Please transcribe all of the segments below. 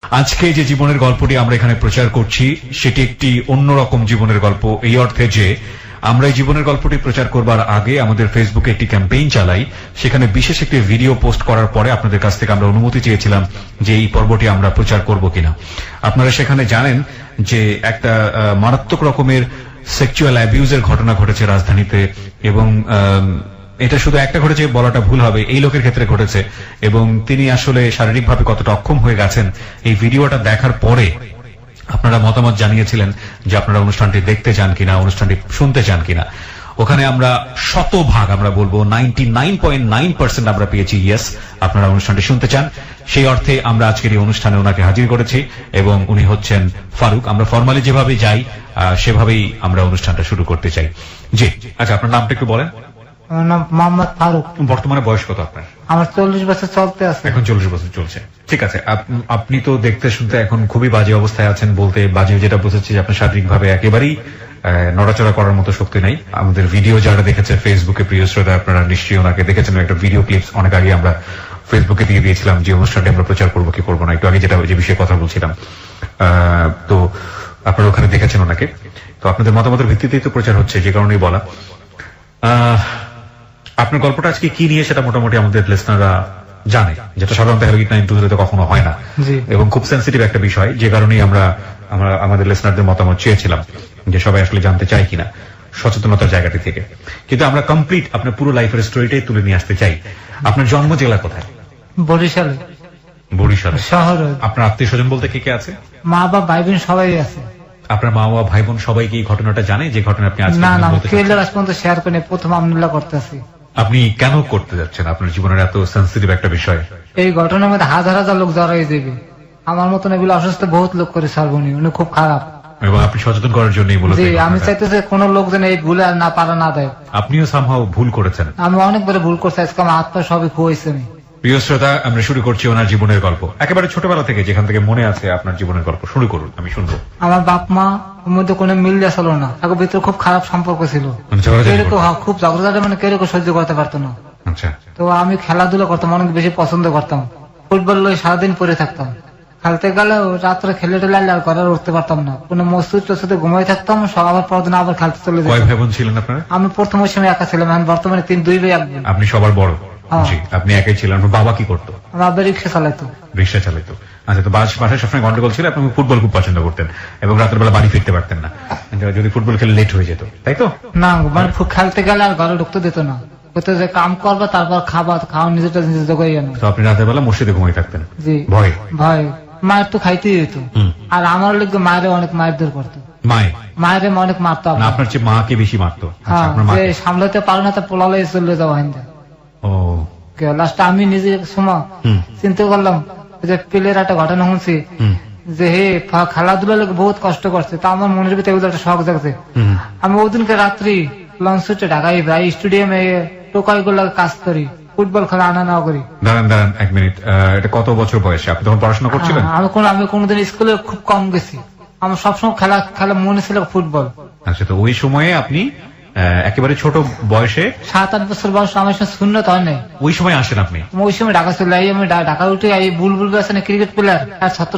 আজকে যে জীবনের গল্পটি আমরা এখানে প্রচার করছি সেটি একটি অন্যরকম জীবনের গল্প, এই অর্থে যে আমরা এই জীবনের গল্পটি প্রচার করবার আগে আমাদের ফেসবুকে একটি ক্যাম্পেইন চালাই। সেখানে বিশেষ একটি ভিডিও পোস্ট করার পরে আপনাদের কাছ থেকে আমরা অনুমতি চেয়েছিলাম যে এই পর্বটি আমরা প্রচার করব কিনা। আপনারা সেখানে জানেন যে একটা মারাত্মক রকমের সেক্সুয়াল অ্যাবিউজের ঘটনা ঘটেছে রাজধানীতে, এবং এটা শুধু একটা ঘটেছে বলাটা ভুল হবে, এই লোকের ক্ষেত্রে ঘটেছে, এবং তিনি আসলে শারীরিকভাবে কতটা অক্ষম হয়ে গেছেন এই ভিডিওটা দেখার পরে আপনারা মতামত জানিয়েছিলেন যে আপনারা অনুষ্ঠানটি দেখতে চান কিনা, অনুষ্ঠানটি শুনতে চান কিনা। ওখানে আমরা শতভাগ আমরা বলবো 99.9% আমরা পেয়েছি ইয়েস, আপনারা অনুষ্ঠানটি শুনতে চান। সেই অর্থে আমরা আজকের এই অনুষ্ঠানে ওনাকে হাজির করেছি এবং উনি হচ্ছেন ফারুক। আমরা ফর্মালি যেভাবে যাই সেভাবেই আমরা অনুষ্ঠানটা শুরু করতে চাই। জি, আচ্ছা, আপনার নামটা একটু বলেন। আমার নাম মোহাম্মদ ফারুক। বর্তমানে বয়স কত আপনার? আমার 40 বছর চলতে আছে। এখন 40 বছর চলছে, ঠিক আছে। আপনি তো দেখতে শুনতে এখন খুবই বাজে অবস্থায় আছেন, বলতে বাজে যেটা বুঝেছি যে আপনার শারীরিকভাবে একেবারেই নড়াচড়া করার মতো শক্তি নাই। আমাদের ভিডিও যারা দেখেছে ফেসবুকে, প্রিয় শ্রোতা আপনারা নিশ্চয়ই ওনাকে দেখেছেন, একটা ভিডিও ক্লিপস অনেক আগে আমরা ফেসবুকে দিয়ে দিয়েছিলাম যে অনুষ্ঠানটি আমরা প্রচার করবো কি করবো না, একটু আগে যেটা যে বিষয়ে কথা বলছিলাম। তো আপনারা ওখানে দেখেছেন ওনাকে, তো আপনাদের মতামতের ভিত্তিতেই তো প্রচার হচ্ছে, যে কারণেই বলা। আপনার গল্পটা আজকে কি নিয়ে সেটা মোটামুটি আমাদের লিসনাররা জানে, যেটা সাধারণত হ্যালো গিট 92 কখনো হয় না, এবং খুব সেন্সিটিভ একটা বিষয়, যে কারণেই আমরা আমাদের লিসনারদের মতামত চেয়েছিলাম যে সবাই আসলে জানতে চাই কিনা সচেতনতার জায়গাটি থেকে। কিন্তু আমরা কমপ্লিট আপনার পুরো লাইফের স্টোরিটাই তুলে নিয়ে আসতে চাই। আপনার জন্ম জেলা কোথায়? বরিশালে। বরিশালে শহরে। আপনার আত্মীয় স্বজন বলতে কে কে আছে? মা বাবা ভাই বোন সবাই আছে। আপনার মা বাবা ভাই বোন সবাই কি এই ঘটনাটা জানে, যে ঘটনা আপনি আজকে? না না, কেউ আজ পর্যন্ত শেয়ার করেনি, প্রথম আমনুল্লাহ করতেছি। আপনি কেন করতে যাচ্ছেন? আপনার জীবনের এত সেন্সিটিভ একটা বিষয়, এই ঘটনার মধ্যে হাজার হাজার লোক জড়াই দেবে। আমার মতন এগুলো অসুস্থ বহুত লোক করে সারবনি, উনি খুব খারাপ, এবং আপনি সচেতন করার জন্যই বলেছেন। জি, আমি চাইতেছি কোন লোক যেন এই ভুলে আর না পারা না দেয়। আপনিও সামহাও ভুল করেছেন। আমি অনেকবারে ভুল করছি, আজকে আমার হাত পা সবই খুঁয়েছে। আমি প্রিয় শ্রোতা, আমরা শুরু করছি ওনার জীবনের গল্প একেবারে ছোটবেলা থেকে, যেখান থেকে মনে আছে আপনার জীবনের গল্প শুরু করুন, আমি শুনবো। আমার বাপ মা মধ্যে কোনো মিল ছিল না, তাকে ভিতরে খুব খারাপ সম্পর্ক ছিল, খুব ঝগড়াঝাটি, মানে কেউ সহ্য করতে পারতো না। আচ্ছা, তো আমি খেলাধুলা করতাম, অনেক বেশি পছন্দ করতাম, ফুটবল লই সারাদিন পরে থাকতাম। খেলতে গেলে রাত্রে খেলে টেলে আর ঘরে উঠতে পারতাম না, কোনো মসজিদ টসজিদে ঘুমাই থাকতাম, সব আবার পরদিন আবার খেলতে চলে যেতাম। কয় ভাই বোন ছিলেন আপনারা? আমি প্রথম ওই সময় একা ছিলাম, এখন বর্তমানে 2 ভাই 1 বোন। আপনি সবার বড়? জি, আপনি একাই ছিলেন। আপনার বাবা কি করতো? আমার বাবা রিক্সা চালাইতো। রিক্সা চালাইতো, আচ্ছা। তো বাসায় সবসময় গন্ডগোল ছিল, আপনি ফুটবল খুব পছন্দ করতেন এবং রাতের বেলা বাড়ি ফিরতে পারতেন না, যদি ফুটবল খেলে লেট হয়ে যেত, তাই তো? না, মানে খেলতে গেলে আর ঘরে ঢুকতে দিত না, কোথাও যে কাম করবে তারপর খাওয়া নিজেটা নিজে জোগাই আনো। তো আপনি রাতের বেলা মসজিদে ঘুমিয়ে থাকতেন? জি। ভয়? ভয়, মায়ের তো খাইতেই যেত, আর আমার লোক মায়ের অনেক মারধর করতো। মায়ের অনেক মারতো। আপনার চেয়ে মাকে বেশি মারতো? সামলাতে পারো না, তা পোলালে চলে যাওয়া হয় না। ও, লাস্টে আমি নিজে সময় চিন্তা করলাম যে পেলের একটা ঘটনা শুনছি যে হে খেলাধুলা লোক বহুত কষ্ট করছে, তা আমার মনের ভিতরে একটা শখ জাগছে। আমি ওদিনকে রাত্রি লঞ্চ ছুটে ঢাকায় প্রায় স্টেডিয়ামে টোকাই গুলো কাজ করি, ফুটবল খেলা আনা নেওয়া করি। দাঁড়ান 1 মিনিট, এটা কত বছর বয়সে? আপনি তখন পড়াশোনা করছিলেন? আমি কোনোদিন স্কুলে খুব কম গেছি, আমার সবসময় খেলা মনে ছিল ফুটবল। আচ্ছা, তো ওই সময়ে আপনি একেবারে ছোট বয়সে 7-8 বছর বয়স, আমার সঙ্গে শূন্যত হয় নাই। ওই সময় আসেন আপনি? ওই সময় ঢাকা চলে যাই, আমি ঢাকা উঠে এই বুলবুল আছে না ক্রিকেট প্লেয়ার, আর ছাত্র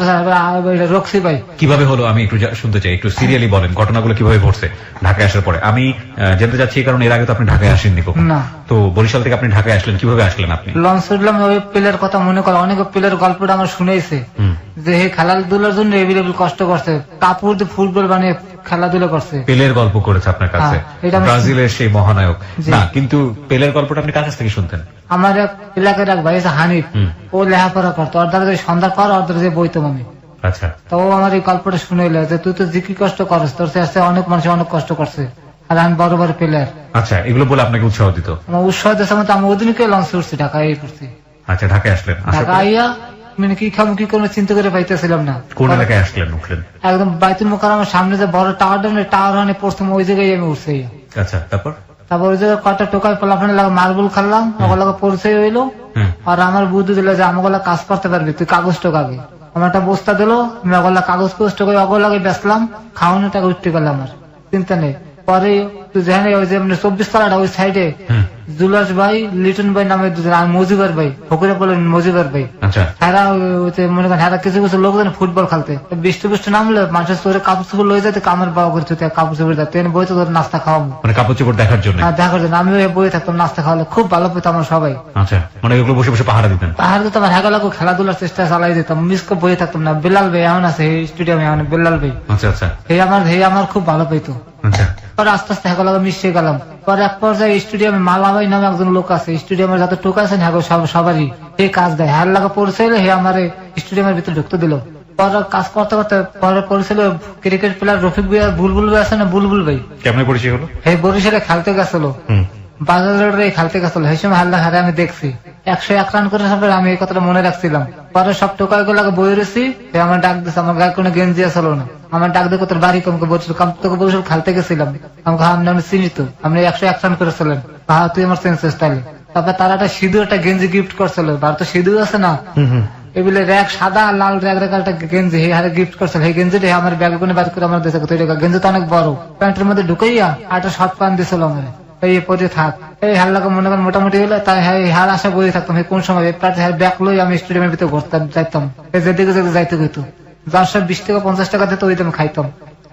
রক্সি ভাই। কিভাবে হলো আমি একটু শুনতে চাই, একটু সিরিয়ালি বলেন ঘটনাগুলো কিভাবে ঘটছে ঢাকায় আসার পরে। আমি জানতে চাচ্ছি কারণ এর আগে তো আপনি ঢাকায় আসেননি কখনো। না। তো বরিশাল থেকে আপনি ঢাকায় আসলেন, কিভাবে আসলেন আপনি? লঞ্চ উঠলাম, ওই প্লেয়ার কথা মনে করে, অনেক প্লেয়ার গল্পটা আমার শুনেছে যে হে খেলাধুলার জন্য এভেলেবল কষ্ট করছে, কাপড় দিয়ে ফুটবল বানিয়ে খেলাধুলা করছে। পেলের গল্প করেছে আপনার কাছে? ব্রাজিলের সেই মহানায়ক না, কিন্তু পেলের গল্পটা আপনি কার কাছ থেকে শুনতেন? আমার এক এলাকার এক ভাই আছে হানিফ, ও লেখাপড়া করতো, ওর দ্বারা সন্ধ্যা কর, ওর দ্বারা বইতাম আমি। আচ্ছা, তো আমার এই গল্পটা শুনে যে তুই তো কি কষ্ট করস, তোর কাছে অনেক মানুষ অনেক কষ্ট করছে, আর আমি বড় বড় প্লেয়ার। আচ্ছা, এগুলো বলে আপনাকে উৎসাহ দিত? আমার উৎসাহ দিচ্ছে, আমি ওদিনকে লঞ্চে উঠছি, ঢাকায় পড়ছি। আচ্ছা, ঢাকায় আসলেন। ঢাকা আইয়া মানে কি খাবো কি করবো চিন্তা করে পাইতেছিলাম না। কোন এলাকায় আসলেন? উঠলেন একদম বাইতুল মোকাররমের সামনে যে বড় টাওয়ার মানে প্রথম ওই জায়গায় আমি উঠছি। আচ্ছা, তারপর ওই জায়গায় কটা টোকায় পোলাফানে লাগে মার্বল খেললাম, ওগুলো পরিচয় হইলো, আর আমার বুদ্ধি দিল যে আমাগুলা কাজ করতে পারবি তুই, কাগজ টোকাগে। আমার একটা বস্তা দিল, আমি ওগুলা কাগজ টোকাই ওগুলাকে বেচলাম, খাওয়ানো টাকা উঠতে গেলাম, আমার চিন্তা নেই। পরে যেখানে ওই যে 24 তলাটা ওই সাইডে জুলাস ভাই, লিটন ভাই নামে দুজন, আর মজিবার ভাই, ফকিরে বলেন মজিবার ভাই, তারা মনে করেন হ্যাঁ কিছু কিছু লোকজন ফুটবল খেলতে, বৃষ্টি বৃষ্টি নামলে মানুষের চোরে কাপড় চোপড় লয়ে যেতে, আমার বাবা করতে কাপড় চোপড় যাতে বইতে ধরে নাস্তা খাওয়াবো, মানে কাপড় চোপড় দেখার জন্য। দেখার জন্য আমি বই থাকতাম, নাস্তা খাওয়ালে খুব ভালো পেতাম আমরা সবাই। আচ্ছা, মানে এগুলো বসে বসে পাহারা দিতেন? পাহাড় দিতাম, হ্যাঁ লাগো খেলাধুলার চেষ্টা চালাই দিতাম, মিস করে বই থাকতাম না। বেলাল ভাই এমন আছে স্টেডিয়ামে, এমন বেলাল ভাই, আচ্ছা আচ্ছা, হে আমার খুব ভালো পেতো। আচ্ছা, পরে আস্তে আস্তে হ্যাঁ লাগা মিশিয়ে গেলাম। পরে এক পর্যায়ে স্টেডিয়ামে মালা ভাই নামে একজন লোক আছে, স্টেডিয়ামের যত টোক আছেন হ্যাঁ সবারই এই কাজ দেয়, হ্যাঁ লাগা পরিচয় হে আমার স্টেডিয়ামের ভিতরে ঢুকতে দিল। পরে কাজ করতে করতে পরে পরিচয় ক্রিকেট প্লেয়ার রফিক ভাই আর বুলবুল ভাই আছে না, বুলবুল ভাই কেমন পরিচয় হলো? হে বরিশালে খেলতে গেছিল, বাজার রোডে খেলতে গেছিল, সেই সময় হাল্লা হারে আমি দেখছি 101 রান করে সব, আমি এই কথাটা মনে রাখছিলাম। পরে সব টোকাই গুলাকে বই রেছি, আমার ডাক দিচ্ছে, আমার গায়ে কোনো গেঞ্জি আসলো না, আমার ডাক দিয়ে তোর বাড়ি কমকে বলছিল, তোকে বরিশাল খেলতে গেছিলাম, আমাকে আমি চিনি তো, আপনি 101 রান করেছিলেন, হ্যাঁ তুই আমার চেঞ্জেস তাহলে। তারপর তারা একটা সিঁদুর একটা গেঞ্জি গিফট করছিল, ভারত সিঁদুর আছে না এগুলো র্যাক সাদা লাল র্যাক রেখা একটা গেঞ্জি হারে গিফট করছিল, এই গেঞ্জিটা আমার ব্যাগ কোনো বাদ করে আমার দেশে তৈরি করা, গেঞ্জি তো অনেক বড়, প্যান্টের মধ্যে ঢুকাইয়া আর একটা শর্ট প্যান্ট দিছিল আমার, এই পরে থাক এই হাল্লাকে মনে করেন মোটামুটি হলো, তাই হার আশা বই থাকতাম, কোন সময় ব্যাগ লই আমি স্টেডিয়ামের ভিতরে ঘুরতাম যাইতাম, যেদিকে যেতে যাইতে হইতো, যার সব 20 টাকা 50 টাকা দিত ওই আমি খাইতাম।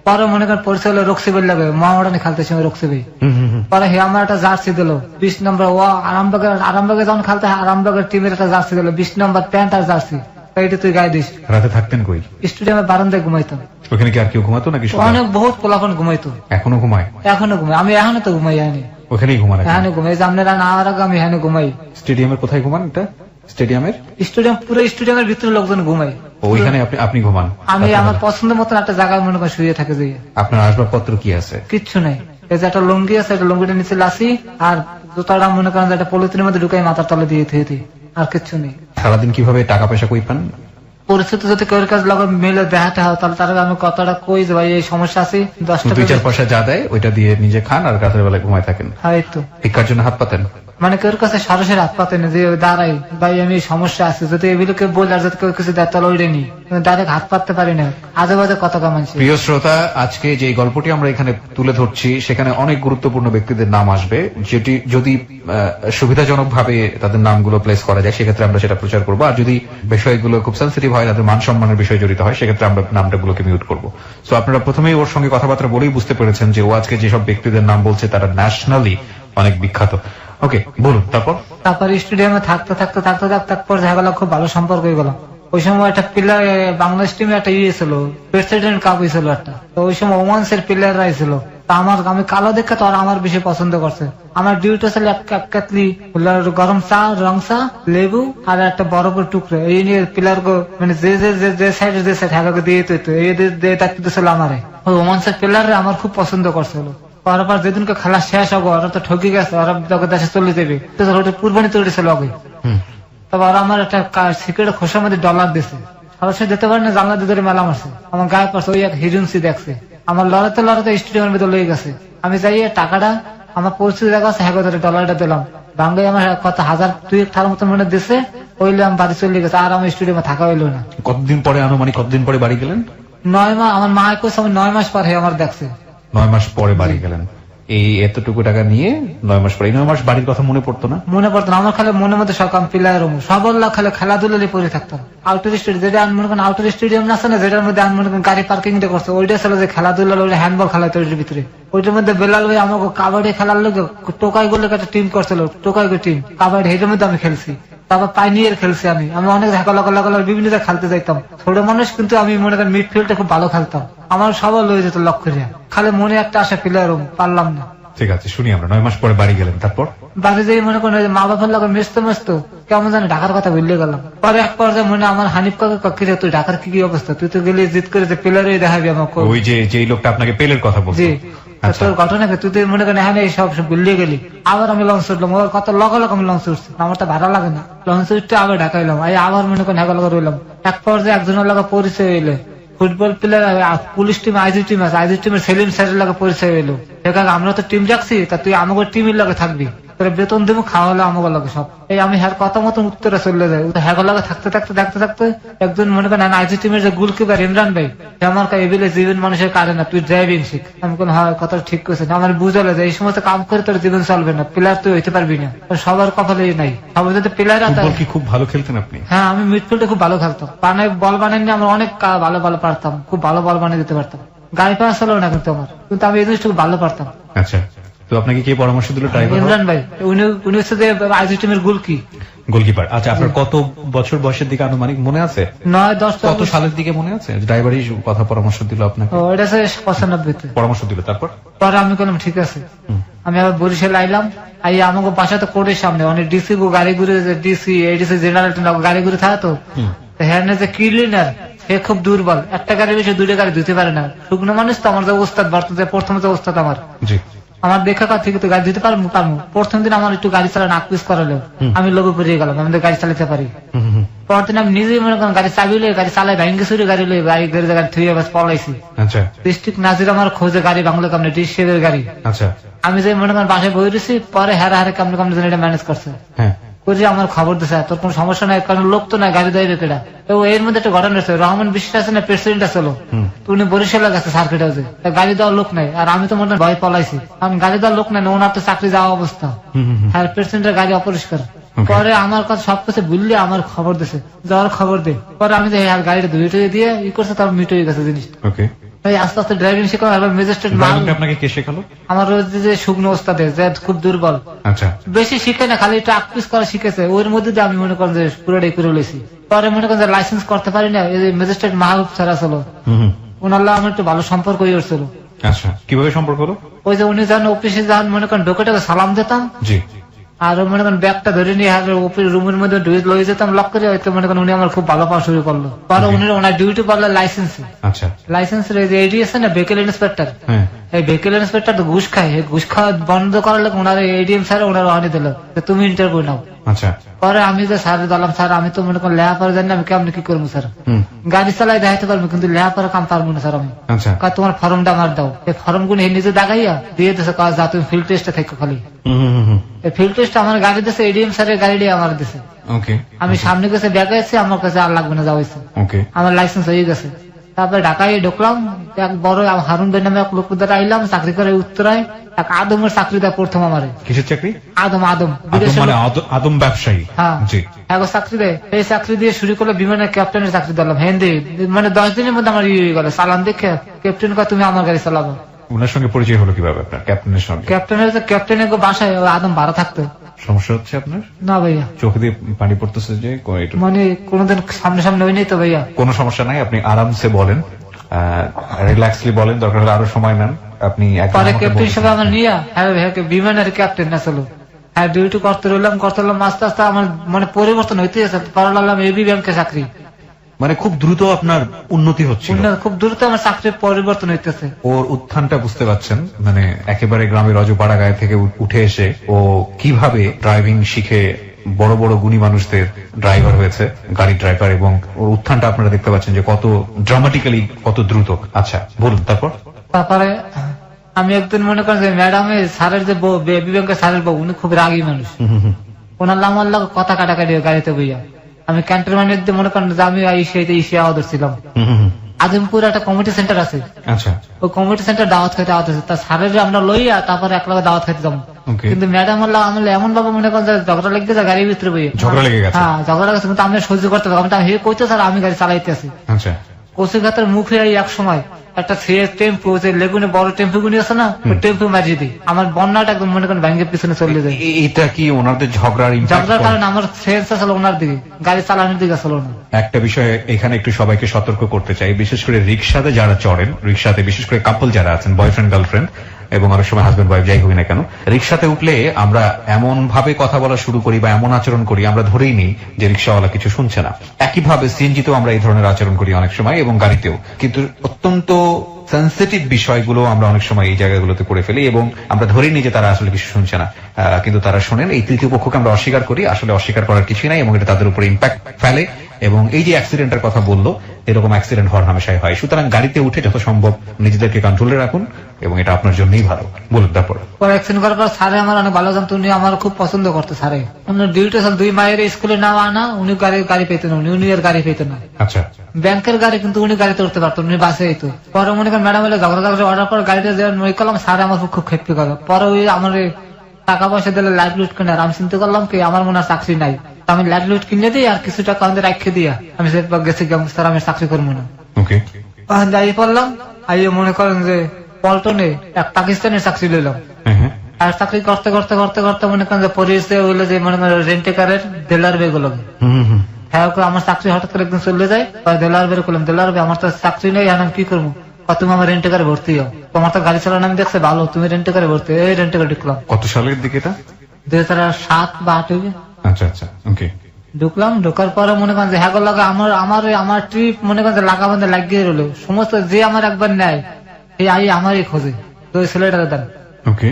পরে মনে করেন পরিচয় হলো রক্সি বই লাগে, মহামডানি খেলতে সময় রক্সি বই। পরে হে আমার একটা জার্সি দিল 20 নম্বর, ও আরামবাগের যখন খেলতে আরামবাগের টিমের একটা জার্সি দিল 20 নম্বর প্যান্ট আর জার্সি, এইটা তুই গায়ে দিস। রাতে থাকতেন কই? স্টেডিয়ামের বারান্দায় ঘুমাইতাম। ওখানে কি আর কেউ ঘুমাতো নাকি? অনেক বহুত পোলাপন ঘুমাইতো। এখনো ঘুমায়? এখনো ঘুমাই, আমি এখনো তো ঘুমাই, ওখানেই ঘুমান? এখানে ঘুমাই, আপনারা না আর আগে আমি এখানে ঘুমাই। স্টেডিয়ামের কোথায় ঘুমান? এটা স্টেডিয়ামের পুরো স্টেডিয়ামের ভিতরে লোকজন ঘুমাই, ওইখানে আপনি ঘুমান? আমি আমার পছন্দের মতন একটা জায়গায় মনে করেন শুয়ে থাকে। আপনার আসবাবপত্র কি আছে? কিচ্ছু নাই, এই যে একটা লুঙ্গি আছে, একটা লুঙ্গিটা নিচে লাসি, আর জুতাটা মনে করেন একটা পলিথিনের মধ্যে ঢুকাই মাথার তলে দিয়ে দিই, আর কিচ্ছু নেই। সারাদিন কিভাবে টাকা পয়সা কই পান? পরিস্থিতি যদি কেউ কাজ লাগে মিলে দেখাতে হয়, তাহলে তার আমি কতটা কই যে ভাই এই সমস্যা আছে, 10 টাকা 2-4 পয়সা যা দেয় ওইটা দিয়ে নিজে খান আর রাতের বেলায় ঘুমায় থাকেন। হয়তো ভিক্ষার জন্য হাত পাতেন? মানে কেউ কাছে সরাসরি হাত পাতেন যে দাঁড়াই ভাই আমি সমস্যা আছে, যদি এগুলো কেউ বলে আর যদি কেউ কিছু দেয় তাহলে ওইটা নি, ডাইরেক্ট হাত পাততে পারি না, আজে বাজে কথা কামানছি। প্রিয় শ্রোতা, আজকে যে গল্পটি আমরা এখানে তুলে ধরছি সেখানে অনেক গুরুত্বপূর্ণ ব্যক্তিদের নাম আসবে, যেটি যদি সুবিধাজনক ভাবে তাদের নামগুলো প্লেস করা যায় সেক্ষেত্রে আমরা সেটা প্রচার করবো, আর যদি বিষয়গুলো খুব সেন্সিটিভ হয়, তাদের মান সম্মানের বিষয় জড়িত হয়, সেক্ষেত্রে আমরা নামটাগুলোকে মিউট করবো। তো আপনারা প্রথমেই ওর সঙ্গে কথাবার্তা বলেই বুঝতে পেরেছেন যে ও আজকে যেসব ব্যক্তিদের নাম বলছে তারা ন্যাশনালি অনেক বিখ্যাত। ওকে, বলুন। তারপর স্টেডিয়ামে থাকতে থাকতে থাকতে থাকতে দেখা গেল খুব ভালো সম্পর্ক হয়ে গেল। ওই সময় একটা প্লেয়ার বাংলাদেশ টিমে একটা ছিল, প্রেসিডেন্ট কাপ হয়েছিল একটা, তো ওই সময় ওমান্সের প্লেয়াররা ছিল, আমি কালো দেখে তো আমার বেশি পছন্দ করছে। আমার ডিউটি ছিল এক কাতলি গরম চা, রং চা, লেবু আর একটা বরফের টুকরো, এই নিয়ে প্লেয়ার মানে যে সাইড হ্যাঁ দিয়ে এই দায়িত্ব ছিল আমার। ওই ওমান্সের প্লেয়াররা আমার খুব পছন্দ করছিল। পর যেদিনকে খেলা শেষ হবে ওরা তো ঠকি গেছে, ওরা দেশে চলে যাবে, কুরবানি তৈরি ছিল আগে। তারপর ওরা আমার একটা সিক্রেট খোসার মধ্যে ডলার দিছে, সরাসরি দিতে পারে না, জানলা দিয়ে মেলা মারছে, আমার গায়ে পড়ছে, ওই এক হিজুন্সি দেখছে, আমার লড়াতে স্টেডিয়ামের ভিতরে লয়ে গেছে। আমি যাই টাকাটা আমার পরিস্থিতি দেখা আছে, হ্যাঁ ডলারটা দিলাম, বাংলায় আমার কত 1000-2 টাকার মতন মনে দিচ্ছে, ওইলে আমি বাড়ি চলে গেছে, আর আমি স্টেডিয়ামে থাকা হইলো না। কতদিন পরে, আনুমানিক কতদিন পরে বাড়ি গেলেন? 9 মাস, আমার মা কইছে আমি 9 মাস পরে আমার দেখছে। 9 মাস পরে বাড়ি গেলেন, এই এতটুকু টাকা নিয়ে 9 মাস পরে। 9 মাস বাড়ির কথা মনে পড়তো না? মনে পড়তো না আমার, খালি মনের মধ্যে সব প্লেয়ার সবল খালি খেলাধুলা পড়ে থাকতাম। আউটডোর স্টেডিয়াম, যেটা মনে করেন আউটডোর স্টেডিয়াম আছে না, যেটার মধ্যে মনে করেন গাড়ি পার্কিং করছে, ওইটা ছিল যে খেলাধুলা, ওইটা হ্যান্ডবল খেলাতো ওইটার ভিতরে। ওইটার মধ্যে বেলাল ভাই আমাকে কাবাডি খেলার লোক টোকাই গুলো একটা টিম করছিল, টোকাই টিম কাবাডি, এটার মধ্যে আমি খেলছি। তারপর পাইনিয়ার খেলছি, আমি অনেক ঢাকা লাগালার বিভিন্ন জায়গায় খেলতে যাইতাম, ছোট মানুষ কিন্তু আমি মনে করেন মিডফিল্ডে খুব ভালো খেলতাম, আমার সবাই লয়ে যেত লক্ষ্য করিয়া, খালি মনে একটা আশা প্লেয়ার পারলাম না। ঠিক আছে, শুনি আমরা। 9 মাস পরে বাড়ি গেলেন, তারপর? বাড়ি যাই মনে করেন মা বাবার লাগে মেসতো কেমন জানি ঢাকার কথা ভুলে গেলাম। পরে এক পর্যায়ে মনে আমার হানিফ কাকে তুই ঢাকার কি অবস্থা, তুই তো গেলে জিত করে প্লেয়ারই দেখাবি আমাকে, ওই যে লোকটা আপনাকে পেলের কথা বলছে। তোর ঘটনা তুই তো মনে করেন হ্যাঁ সব ভুলে গেলি। আবার আমি লঞ্চ উঠলাম, ওর কত লগ আমি লঞ্চ উঠছি, আমার তো ভাড়া লাগে না, লঞ্চ উঠতে আবার ঢাকাইলাম, আবার মনে করেন হ্যাঁ রইলাম। এক পর্যায়ে একজনের লাগে পরিচয় হইলে, football player police team IG team আছে, আইজি টিমের সেলিম স্যারের লাগে পরিচয় হইলো, আমরা তো টিম রাখছি, তা তুই আমাকে টিমের লাগে থাকবি, তোরা বেতন দেবো, খাওয়া হলে আমাকে লাগে সব। এই আমি হ্যার কথা মতন উত্তরে চলে যাই, হ্যাঁ লাগে থাকতে থাকতে থাকতে থাকতে একজন মনে করেন আইজি টিমের যে গোলকিপার ইমরান ভাই, আমার এবিলে জীবন মানুষের কারে না, তুই ড্রাইভিং শিখ। আমি কোন হয় কথা ঠিক করছেন, আমার বুঝালে যে এই সমস্ত কাম করে তোর জীবন চলবে না, প্লেয়ার তুই হইতে পারবি না, সবার কপালেই নাই। সবাই যদি প্লেয়ার কি খুব ভালো খেলতেন আপনি? হ্যাঁ, আমি মিডফিল্ডে খুব ভালো খেলতাম, বানাই বল বানাইনি, আমরা অনেক ভালো ভালো পারতাম, খুব ভালো বল বানিয়ে দিতে পারতাম। গাড়ি পাওয়া ছিল না কিন্তু আমার, কিন্তু আমি এই জিনিসটা খুব ভালো পারতাম। আচ্ছা, তো আপনাকে কে পরামর্শ দিল? ইমরান ভাই, উনি হচ্ছে যে আইজি টিমের গোলকিপার। আচ্ছা, আপনার কত বছর বয়সের দিকে আনুমানিক মনে আছে? 9-10। কত সালের দিকে মনে আছে? ড্রাইভারই কথা পরামর্শ দিল আপনাকে? এটা 95-তে পরামর্শ দিল। তারপর পরে আমি বললাম ঠিক আছে। আমি আবার বরিশাল আইলাম, আই আমাকে বাসাতে কোর্টের সামনে অনেক ডিসি গাড়ি ঘুরে, ডিসি এডিসি জেনারেল গাড়ি ঘুরে থাকে তো, হ্যাঁ যে ক্লিনার সে খুব দুর্বল, একটা গাড়ি বেশি দুটো গাড়ি ধুতে পারে না, শুকনো মানুষ তো। আমার যে ওস্তাদ বর্তমানে প্রথম যে ওস্তাদ আমার দেখা কথা ঠিক গাড়ি দিতে পারবো। প্রথম দিন আমার একটু গাড়ি চালানো আকপিস করালো, আমি লোভে পড়িয়ে গেলাম, আমি গাড়ি চালাতে পারি। পরের দিন আমি নিজেই মনে করেন গাড়ি চাবি লই, গাড়ি চালাই ভেঙে চুরি গাড়ি লই, গাড়ি গাড়ি থুয়ে বাস পলাইছি। ডিস্ট্রিক্ট নাজির আমার খোঁজে গাড়ি বাংলা কামনে ডিস্ট্রিক্টের গাড়ি। আমি যে মনে করেন বাসায় বই দিছি, পরে হারে হারে কামনে কামনে এটা ম্যানেজ করছে করে আমার খবর দিছে, তোর কোন সমস্যা নাই, কারণ লোক তো নাই, গাড়ি দেয় কেটা। তো এর মধ্যে একটা ঘটনা হচ্ছে, রহমান বিশ্বাস আছে না, প্রেসিডেন্ট আছে, উনি বরিশালে গেছে সার্কিট হাউসে, গাড়ি দেওয়ার লোক নাই, আর আমি তো মনে ভয় পলাইছি, কারণ গাড়ি দেওয়ার লোক নাই, ওনার তো চাকরি যাওয়া অবস্থা, আর প্রেসিডেন্টের গাড়ি অপরিষ্কার। পরে আমার কাছে সবকিছু বুঝলে আমার খবর দিছে, যাওয়ার খবর দে। পরে আমি আর গাড়িটা ধুয়ে দিয়ে ই করছে, তার মিট হয়ে গেছে জিনিস। আস্তে আস্তে ড্রাইভিং শেখানো, ম্যাজিস্ট্রেট আপনাকে কে শেখালো? আমার যে শুকনো ওস্তাদে, যে খুব দুর্বল, বেশি শিখে না, খালি একটু আকপিস করা শিখেছে, ওর মধ্যে আমি মনে করেন যে পুরোটাই করে লেছি। পরে মনে করেন যে লাইসেন্স করতে পারি না, এই যে ম্যাজিস্ট্রেট মাহবুব স্যার আসলো, ওনার আমার একটু ভালো সম্পর্ক হয়েছিল। আচ্ছা, কিভাবে সম্পর্ক হলো? ওই যে উনি যখন অফিসে যান মনে করেন ঢোকেটাকে সালাম দিতাম, আর মনে করেন ব্যাগটা ধরে নিয়ে রুমের মধ্যে লয়ে যেতাম লক করে, হয়তো মনে করেন উনি আমার খুব ভালো পাওয়া শুরু করলো। পরে উনি ওনার ডিউটি পড়লো লাইসেন্সের এডি আছে না, ভেহিকেল ইন্সপেক্টর, এই ভেহিকেল ইন্সপেক্টর তো ঘুষ খায়, ঘুষ খাওয়া বন্ধ করার লোক ওনার এডিএম স্যার ওনার ওখানে দিল, তুমি ইন্টারভিউ নাও। পরে আমি যে স্যার দিলাম, স্যার আমি তো মনে করেন লেখাপড়া জানি, আমি কেমন কি করবো স্যার, গাড়ি চালাই দেখাতে পারবো কিন্তু লেখাপড়া কাম পারবো না স্যার। আমি তোমার ফর্মটা আমার দাও, এই ফর্ম গুলো নিজে দাগাইয়া দিয়ে দিছে, কাজ যা তুমি ফিল্ড টেস্টে থাকো খালি। এই ফিল্ড টেস্ট আমার গাড়ি দিছে, এডিএম স্যারের গাড়ি আমার দিছে। আমি সামনে গেছে দেখাইছি, আমার কাছে আর লাগবে না, যাওয়াইছে, আমার লাইসেন্স হয়ে গেছে। তারপরে ঢাকায় ঢুকলাম, এক বড় হারুন ভাই নামে এক লোক দ্বারা আইলাম, চাকরি করে উত্তরায়, এক আদমের চাকরি দেয় প্রথম আমার। কিসের চাকরি? আদম আদম ব্যবসায়ী। হ্যাঁ, চাকরি দেয়। এই চাকরি দিয়ে শুরু করলে বিমানের ক্যাপ্টেনের চাকরি দিলাম, হিন্দি, মানে 10 দিনের মধ্যে আমার ইয়ে হয়ে গেল। চালান দেখে ক্যাপ্টেন কা তুমি আমার গাড়ি চালাবো। ওনার সঙ্গে পরিচয় হলো কিভাবে আপনার ক্যাপ্টেনের সঙ্গে? ক্যাপ্টেনের বাসায় আদম ভাড়া থাকতো। সমস্যা হচ্ছে আপনার? না ভাইয়া, চোখ দিয়ে পানি পড়তেছে যে, মানে কোনোদিন সামনে সামনে হয়নি তো ভাইয়া। কোনো সমস্যা নাই, আপনি আরামসে বলেন, রিল্যাক্সলি বলেন, দরকার হলে আরো সময় নেন। আপনি ক্যাপ্টেন হিসেবে আমার নিয়ে বিমানের ক্যাপ্টেন না চলো, হ্যাঁ ডিউটি করতে রইলাম আস্তে আস্তে আমার মানে পরিবর্তন হইতে গেছে। পারলাম এবি ব্যাংকে চাকরি, মানে খুব দ্রুত আপনার উন্নতি হচ্ছে, খুব দ্রুত আমার চাকরির পরিবর্তন হইতেছে। ওর উত্থানটা বুঝতে পারছেন, মানে একেবারে গ্রামের রজপাড়া গায়ে থেকে উঠে এসে ও কিভাবে ড্রাইভিং শিখে বড় বড় গুণী মানুষদের ড্রাইভার হয়েছে, গাড়ি ড্রাইভার, এবং ওর উত্থানটা আপনারা দেখতে পাচ্ছেন যে কত ড্রামাটিক্যালি, কত দ্রুত। আচ্ছা বলুন তারপরে আমি একদিন মনে করেন যে ম্যাডামের স্যারের যে বউ, বেবি ব্যাংকের স্যারের বউ, উনি খুব রাগী মানুষ, ওনার আমার কথা কাটাকাটি গাড়িতে বইয়া। আমি ক্যান্টনমেন্ট মনে করেন যে আমি ইসিয়া ধরছিলাম, আজমপুর একটা কমিটি সেন্টার আছে, ওই কমিটি সেন্টার দাওয়াত খাইতে আছে, তার স্যারের আমরা লইয়া তারপরে এক লগে দাওয়াত খাইতে যাবো। কিন্তু ম্যাডাম আমার এমন ভাবে মনে করেন ঝগড়া লেগে যায় গাড়ির ভিতরে বইয়া, ঝগড়া লেগে গেছে, হ্যাঁ ঝগড়া লেগেছে, কিন্তু আমি সহ্য করতে পারবো, হে কইতে স্যার আমি গাড়ি চালাইতে আছি। কচুঘাতের মুখে এক সময় একটা টেম্পু, যে লেগুনে বড় টেম্পু গুলি আছে না, ওই টেম্পু মারিয়ে দিই, আমার বন্যাটা একদম মনে করেন ব্যাংকের পিছনে চলে যায়। এটা কি ওনাদের ঝগড়ার কারণে আমার সেন্স আসলে ওনার দিকে, গাড়ি চালানোর দিকে আসলে না। একটা বিষয় এখানে একটু সবাইকে সতর্ক করতে চাই, বিশেষ করে রিক্সাতে যারা চড়েন, রিক্সাতে বিশেষ করে কাপল যারা আছেন, বয়ফ্রেন্ড গার্লফ্রেন্ড এবং অনেক সময় হাজবেন্ড ওয়াইফ, যাই হোক না কেন, রিক্সাতে উঠলে আমরা এমন ভাবে কথা বলা শুরু করি বা এমন আচরণ করি, আমরা ধরেই নিই যে রিক্সাওয়ালা কিছু শুনছে না। একইভাবে সিএনজিতেও আমরা এই ধরনের আচরণ করি অনেক সময়, এবং গাড়িতেও, কিন্তু অত্যন্ত সেন্সিটিভ বিষয়গুলো আমরা অনেক সময় এই জায়গাগুলোতে করে ফেলি এবং আমরা ধরেই নিই যে তারা আসলে কিছু শুনছে না, কিন্তু তারা শোনেন। এই তৃতীয় পক্ষকে আমরা অস্বীকার করি, আসলে অস্বীকার করার কিছুই নাই এবং এটা তাদের উপরে ইম্প্যাক্ট ফেলে এবং এই যে অ্যাক্সিডেন্টের কথা বললো, এরকম অ্যাক্সিডেন্ট হওয়ার হামেশাই হয়। সুতরাং গাড়িতে উঠে যত সম্ভব নিজেদেরকে কন্ট্রোলে রাখুন, এবং এটা আপনার জন্যই ভালো। বলুন তারপর। পরে অ্যাক্সিডেন্ট করার পর স্যারে আমার অনেক ভালো জানতো, উনি আমার খুব পছন্দ করতো। স্যারে উনি ডিউটি 2 মায়ের স্কুলে না আনা, উনি গাড়ি পেতেন, উনি এর গাড়ি পেতেন না। আচ্ছা। ব্যাংকের গাড়ি কিন্তু উনি গাড়িতে উঠতে পারতো, উনি বাসে যেত। পরে মনে করেন ম্যাডাম এলে ঝগড়া অর্ডার করে গাড়িটা যে মই করলাম, স্যারে আমার খুব খেপি করে। পরে ওই আমার টাকা পয়সা দিলে লাইট লুট কিনে, আর আমি চিন্তা করলাম কি আমার মনে হয় চাকরি নাই, আমি লাইট লুট কিনে দিই আর কিছু টাকা আমাদের রাখে দিয়া আমি গেছি স্যার আমি চাকরি করবো না। দাঁড়িয়ে পড়লাম, আইয়ে মনে করেন যে পল্টনে এক পাকিস্তানের চাকরি লইলাম। আর চাকরি করতে করতে করতে করতে মনে করেন যে পরিচে হইলো যে মনে করেন রেন্টেকারের দেলার বেগুলো। হ্যাঁ, আমার চাকরি হঠাৎ করে একদিন চলে যায়, দেলার বের করলাম, দেলার বে আমার তো চাকরি নেই, আমি কি করবো, তুমি আমার রেন্টেকারে ভর্তি হও, তোমার তো গাড়ি চালানো আমি দেখছে ভালো, তুমি রেন্টেকারে ভর্তি। এই রেন্টেকারে ঢুকলাম। কত সালের দিকে এটা? 2007 বা 2008 হইবে। আচ্ছা আচ্ছা, ওকে। ঢুকলাম, ঢোকার পরে মনে করেন যে হ্যাঁ লাগা আমার ট্রিপ মনে করেন লাগা বান্ধে লাগিয়ে রইলো। সমস্ত যে আমার একবার নেয় এই আমারই খোঁজে, তো ওই ছেলেটার দেন। ওকে।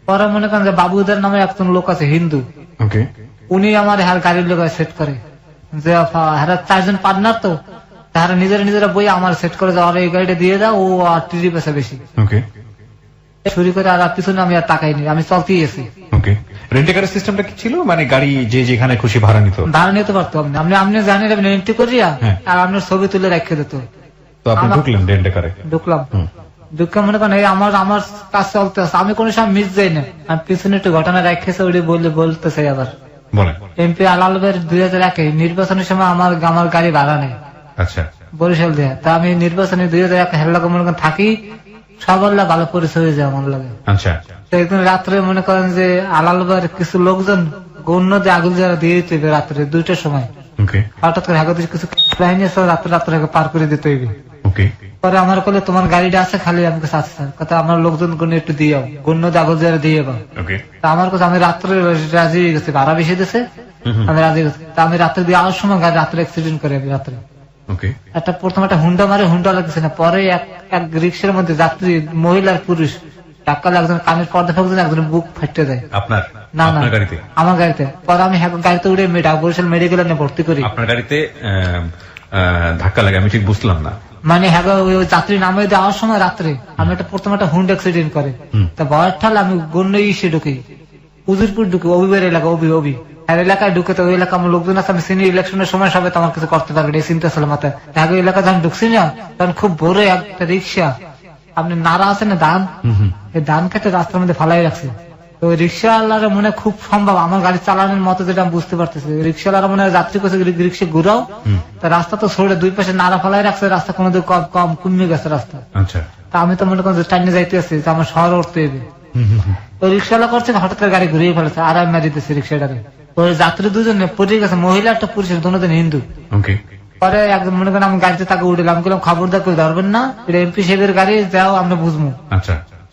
পরে মনে করেন যে বাবুদের নামে একজন লোক আছে হিন্দু, ওকে, উনি আমার হ্যার গাড়ির লোক সেট করে, যে হ্যাঁ 4 জন পার্টনার, তো তারা নিজেরা বই আমার সেট করে যাওয়ার এই গাড়িটা দিয়ে দাও, ও আর ট্রিপ আছে বেশি। ওকে। শুরু করে আর পিছনে আমি আর তাকাইনি, আমি চলতেই গেছি। ওকে। রেন্টেকারের সিস্টেমটা কি ছিল? মানে গাড়ি যে যেখানে খুশি ভাড়া নিত? ভাড়া নিতে পারতো। আপনি জানেন রেন্টি করিয়া আর আপনার ছবি তুলে রেখে দিত। তো আপনি ঢুকলেন রেন্টেকারে? ঢুকলাম, ঢুকে মনে করেন আমার কাজ চলতে আছে, আমি কোনো সময় মিস যাই না। আমি পিছনে একটু ঘটনা রেখেছে ওই বলতে চাই আবার। বলেন। এমপি আলালবের 2001 নির্বাচনের সময় আমার গাড়ি ভাড়া নেই। আচ্ছা। বরিশাল দিয়ে। তা আমি নির্বাচনে 2001 হেল্লা মনে করেন থাকি, সবার ভালো পরিচয় হয়ে যায় আমার লাগে। আচ্ছা। একদিন রাত্রে মনে করেন যে আলালবের কিছু লোকজন গণ্য যে আগুন যারা দিয়ে দিতে হবে রাত্রে 2টার সময়, হঠাৎ করে হাগত কিছু বাহিনী আছে রাত্রে পার করে দিতে হইবে। পরে আমার বলে তোমার গাড়িটা আছে খালি, আমি কাছে আছে স্যার, কথা আমার লোকজন গণ্য একটু দিয়ে গণ্য আগুন যারা দিয়ে আমার কাছে, আমি রাত্রে রাজি হয়ে গেছি, ভাড়া বেশি দিয়েছে, আমি রাজি গেছি। তা আমি রাত্রে দিয়ে আসার সময় গাড়ি রাত্রে অ্যাক্সিডেন্ট করে, আমি রাত্রে প্রথম একটা হুন্ডা মারে, হুন্ডা লাগছে না, পরে এক রিক্সার মধ্যে যাত্রী মহিলার পুরুষ টাকালে একজন কানের পর্দা ফাঁকছেন, একজন বুক ফাটতে যায়। আপনার? না না, আমার গাড়িতে। পরে আমি গাড়িতে উঠে বরিশাল মেডিকেলে নিয়ে ভর্তি করি। আপনার গাড়িতে ধাক্কা লাগে? আমি ঠিক বুঝলাম না। মানে হ্যাঁ, যাত্রী নামে দেওয়ার সময় রাত্রে আমি প্রথম একটা হুন্ডা অ্যাক্সিডেন্ট করে, তা ভয়ের ঠাল আমি গণ্য ইসে ঢুকি, উজিরপুর ঢুকি, অবিবের এলাকা, অবি এলাকায় ঢুকে। তো ওই এলাকা আমার লোকজন আছে, আমি সিনিয়র ইলেকশনের সময় সবাই আমার কিছু করতে পারবে এই চিন্তা ছিল মাথায়। ওই এলাকা যখন ঢুকছি না, তখন খুব বড় একটা রিক্সা, আপনি নাড়া আছে না ধান, এই ধান কেটে রাস্তার মধ্যে ফালাই রাখছে। তো ওই রিক্সাওয়ালারা মনে খুব সম্ভব আমার গাড়ি চালানোর মতো, যেটা আমি বুঝতে পারতেছি, রিক্সাওয়ালারা মনে যাত্রী করছে রিক্সা ঘুরাও, তা রাস্তা তো ছড়ে 2 পাশে নাড়া ফালাই রাখছে, রাস্তা কোনো কম কমে গেছে রাস্তা। তা আমি তো মনে করেন টাইনে যাইতে আসছি, আমার শহর উঠতে হবে। ওই রিক্সাওয়ালা করছে হঠাৎ করে গাড়ি ঘুরিয়ে ফেলেছে, আর আমি মারি দিচ্ছি রিক্সাটাকে। ওই যাত্রী 2 জন পড়ে গেছে, মহিলা একটা পুরুষ, দুজন হিন্দু। পরে একদম মনে করেন আমি গাড়িতে তাকে উঠলাম, বললাম খবরদার করে ধরবেন না, এটা এমপি সাহেবের গাড়ি, যাও আমরা বুঝবো।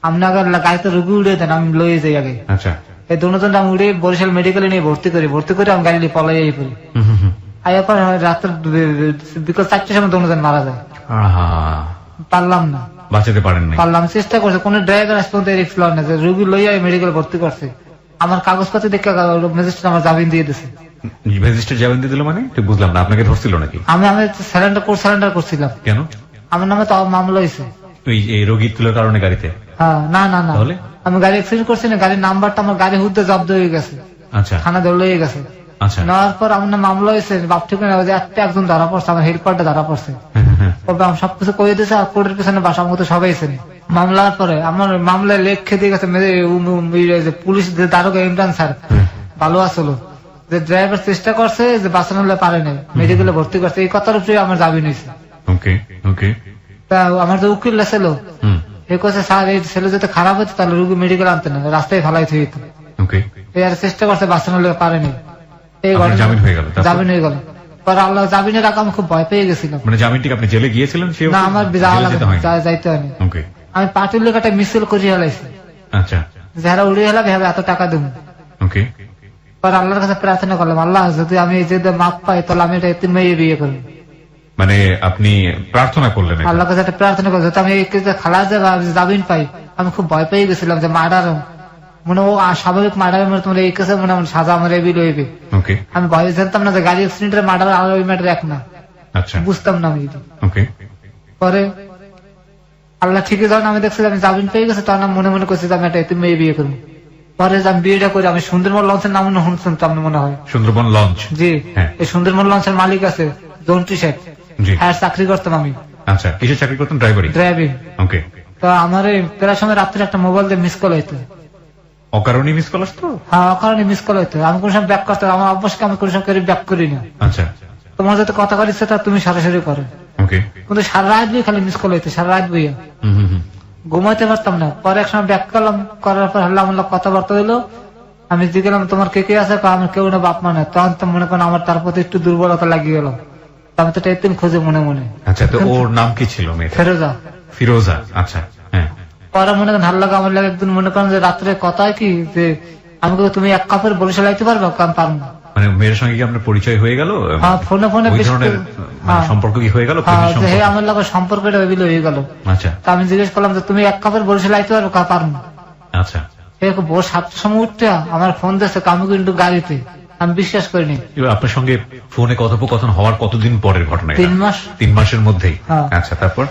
আপনার গাড়িতে রুগী উড়ে দেন, আমি লয়ে যাই আগে। এই দুজন আমি উড়ে বরিশাল মেডিকেলে নিয়ে ভর্তি করে আমি গাড়ি পলাই পড়ি। আয়ার পর রাত্রে বিকেল 4টার সময় দুজন মারা যায়। পারলাম না, বাঁচাতে পারলাম, চেষ্টা করছে, কোন ড্রাইভার আজ পর্যন্ত রিক্স লয় না, যে রুগী লইয়া মেডিকেল ভর্তি করছে। আমার কাগজপত্র দেখে ম্যাজিস্ট্রেট আমার জামিন দিয়ে দিছে। ম্যাজিস্ট্রেট জামিন দিয়ে দিল মানে? ঠিক বুঝলাম না, আপনাকে ধরছিল নাকি? আমি সারেন্ডার করছিলাম। কেন? আমার নামে তো মামলা হয়েছে এই রোগী তুলার কারণে গাড়িতে। হ্যাঁ, না না না, আমি গাড়ি অ্যাক্সিডেন্ট করছি না, গাড়ির নাম্বারটা আমার গাড়ি হুদ্দে জব্দ হয়ে গেছে। আচ্ছা। থানা ধরে হয়ে গেছে। আচ্ছা। নেওয়ার পর আমার নাম মামলা হয়েছে, বাপ ঠিক না, একজন ধরা পড়ছে, আমার হেল্পারটা ধরা পড়ছে। সবকিছু করে দিয়েছে, আর কোর্টের পিছনে বাসা মতো সবাই ছেলে। মামলার পরে আমার মামলায় লেখে দিয়ে গেছে পুলিশ দারোগা ইমরান স্যার, ভালো আসলো, যে ড্রাইভার চেষ্টা করছে, যে বাঁচানো পারে নাই, মেডিকেলে ভর্তি করছে, এই কথার উপরে আমার জামিন হয়েছে। তা আমার যে উকিল ছিল, এ কথা স্যার এই ছেলে যদি খারাপ হতো তাহলে রুগী মেডিকেল আনতে না, রাস্তায় ফেলাই থই হতো। আর চেষ্টা করছে, বাঁচানো পারেনি, এই জামিন হয়ে গেল। পরে আল্লাহ জামিনের আগে আমি খুব ভয় পেয়ে গেছিলাম। মানে জামিন ঠিক আপনি জেলে গিয়েছিলেন? না, আমার যাইতে হয়নি, আমি পার্টির লোক একটা মিছিল করিয়ে হেলাইছি। আচ্ছা। যারা উড়িয়ে হেলাবে এত টাকা দেবো। পরে আল্লাহর কাছে প্রার্থনা করলাম, আল্লাহ যদি আমি যদি মাপ পাই তাহলে আমি এটা 3 মেয়ে বিয়ে করবো। মানে আপনি প্রার্থনা করলেন? আল্লাহর কাছে একটা প্রার্থনা করলাম, আমি খালা জামিন পাই। আমি খুব ভয় পেয়ে গেছিলাম যে মনে ও স্বাভাবিক মার্ডার তোমার এই কেসে মনে সাজা আমার এবি লইবে। ওকে, আমি ভয় জানতাম না যে গাড়ি অ্যাক্সিডেন্টের মার্ডার আর ওই ম্যাটার এক না। আচ্ছা, বুঝতাম না আমি। ওকে, পরে আল্লাহ ঠিকই যখন আমি দেখছি আমি জামিন পেয়ে গেছে তখন আমি মনে মনে করছি যে আমি একটা এতিম মেয়ে বিয়ে করবো। পরে আমি বিয়েটা করি, আমি সুন্দরবন লঞ্চের নাম শুনছেন তো আপনি মনে হয়? সুন্দরবন লঞ্চ, জি, হ্যাঁ। এই সুন্দরবন লঞ্চের মালিক আছে জন্টু শেখ, জি, হ্যাঁ চাকরি করতাম আমি। আচ্ছা, কিসের চাকরি করতেন? ড্রাইভিং। ওকে। তো আমার এই প্রায় সময় রাত্রে একটা মোবাইল দিয়ে মিস কল হইতো। অকারণে মিস কল আসতো? হ্যাঁ, অকারণে মিস কল হইতো। আমি কোন সময় ব্যাক করতাম, আমার অবশ্যই আমি কোন সময় ব্যাক করি না। আচ্ছা, তোমার যাতে কথা করিচ্ছে তা তুমি সরাসরি করো। ওকে, কিন্তু সারা রাত বই খালি মিস কল হইতো, সারা রাত বইয়া ঘুমাইতে পারতাম না। পরে এক সময় ব্যাক করলাম, করার পর হাল্লা মাল্লা কথাবার্তা হইলো। আমি জিজ্ঞেলাম তোমার কে কে আছে? আমার কেউ না, বাপ মা না। তখন তো মনে করেন আমার তার প্রতি একটু দুর্বলতা লাগিয়ে গেল। আমি তো এতিম খুঁজে মনে মনে। আচ্ছা, তো ওর নাম কি ছিল? ফেরোজা। ফিরোজা, আচ্ছা, হ্যাঁ। পরে মনে করেন হাল্লা আমার লাগে একদিন মনে করেন যে রাত্রে কথা কি যে আমি তুমি এক কাপড় বরিশাল আইতে পারবো? আমি পারবো না। মানে মেয়ের সঙ্গে কি আপনার পরিচয় হয়ে গেল? ফোনে ফোনে ওই ধরনের সম্পর্ক কি হয়ে গেল? আমার লাগে সম্পর্কটা হয়ে গেল। আচ্ছা, তা আমি জিজ্ঞেস করলাম যে তুমি এক কাপড় বরিশাল আইতে পারবো? পারবো না। আচ্ছা, ভোর 7টার সময় উঠতে আমার ফোন দিচ্ছে আমি কিন্তু গাড়িতে। আমি বিশ্বাস করিনি। আপনার সঙ্গে ফোনে কথোপকথন হওয়ার কতদিন পরের ঘটনা? 3 মাস। 3 মাসের মধ্যেই? আচ্ছা, তারপর?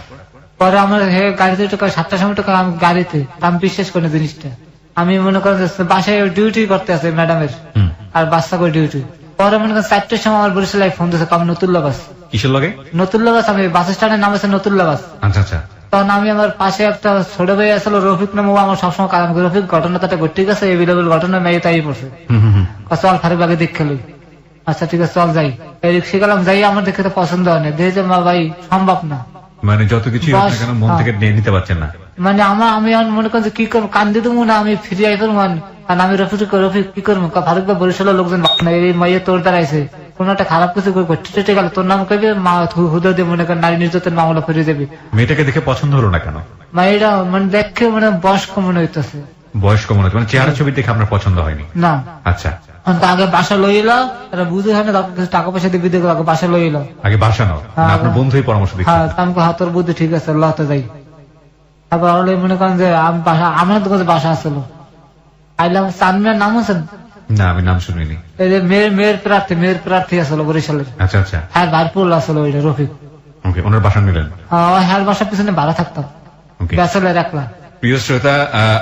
পরে আমার গাড়িতে 7টার সময় আমি গাড়িতে, আমি বিশ্বাস করিনি জিনিসটা। আমি মনে করেন বাসায় ডিউটি করতে আছে ম্যাডামের, আর বাচ্চা করে ডিউটি। পরে মনে করেন 4টার সময় আমার বরিশাল ফোন দিচ্ছে আমি নতুল্লা বাস। কিসের লগে? নতুল্লা বাস। আমি বাস স্ট্যান্ডের নাম আছে নতুল্লা বাস। আচ্ছা, আচ্ছা। তখন আমি আমার পাশে একটা ছোট ভাই আসলো রফিক নামে, আমার সবসময় কারণ রফিক ঘটনাটা ঠিক আছে, এভেলেবল ঘটনা মেয়ে তাই পড়ছে। চল ফারুক আগে দেখে লই। আচ্ছা ঠিক আছে চল যাই। এই রিক্সা গেলাম, যাই আমার দেখে তো পছন্দ হয় না, দেখে মা ভাই সম্ভব না। মানে যত কিছু কেন মন থেকে নিয়ে নিতে পারছেন না? মানে আমি মনে করছি কি করবো, কান্দি দেবো না আমি ফিরে আই করবো। আর আমি রফিক কি করবো, ফারুক ভাই বরিশালের লোকজন এই মাইয়ে তোর দাঁড়াইছে, কোন একটা খারাপ কিছু করতে গেল তোর নাম কইবে, মা হুদা দিয়ে মনে করেন নারী নির্যাতন মামলা ফিরে যাবে। মেয়েটাকে দেখে পছন্দ হলো না কেন? মেয়েটা মানে দেখে মানে বয়স্ক মনে হইতেছে। বয়স্ক মনে হচ্ছে, মানে চেহারা ছবি দেখে আপনার পছন্দ হয়নি? না। আচ্ছা, আগে বাসা লইল, বুঝে হয় না টাকা পয়সা দিয়ে বিদে আগে বাসা লইল। আগে বাসা নাও, আপনার বন্ধুই পরামর্শ দিচ্ছে? হ্যাঁ, আমি তোর বুদ্ধি ঠিক আছে, লতে যাই। তারপর মনে করেন যে আমি বাসা, আমার তো কাছে বাসা আসলো। আইলাম চানমিয়ার নাম আছে না? আমি নাম শুনিনি। এই যে মেয়ের প্রার্থী আসলো বরিশালের। আচ্ছা, আচ্ছা। হ্যাঁ, ভারপুর আসলো ওইটা রফিক। ওকে, ওনার বাসা নিলেন? হ্যাঁ, বাসার পিছনে ভাড়া থাকতাম, ব্যাচেলর একলা। প্রিয় শ্রোতা,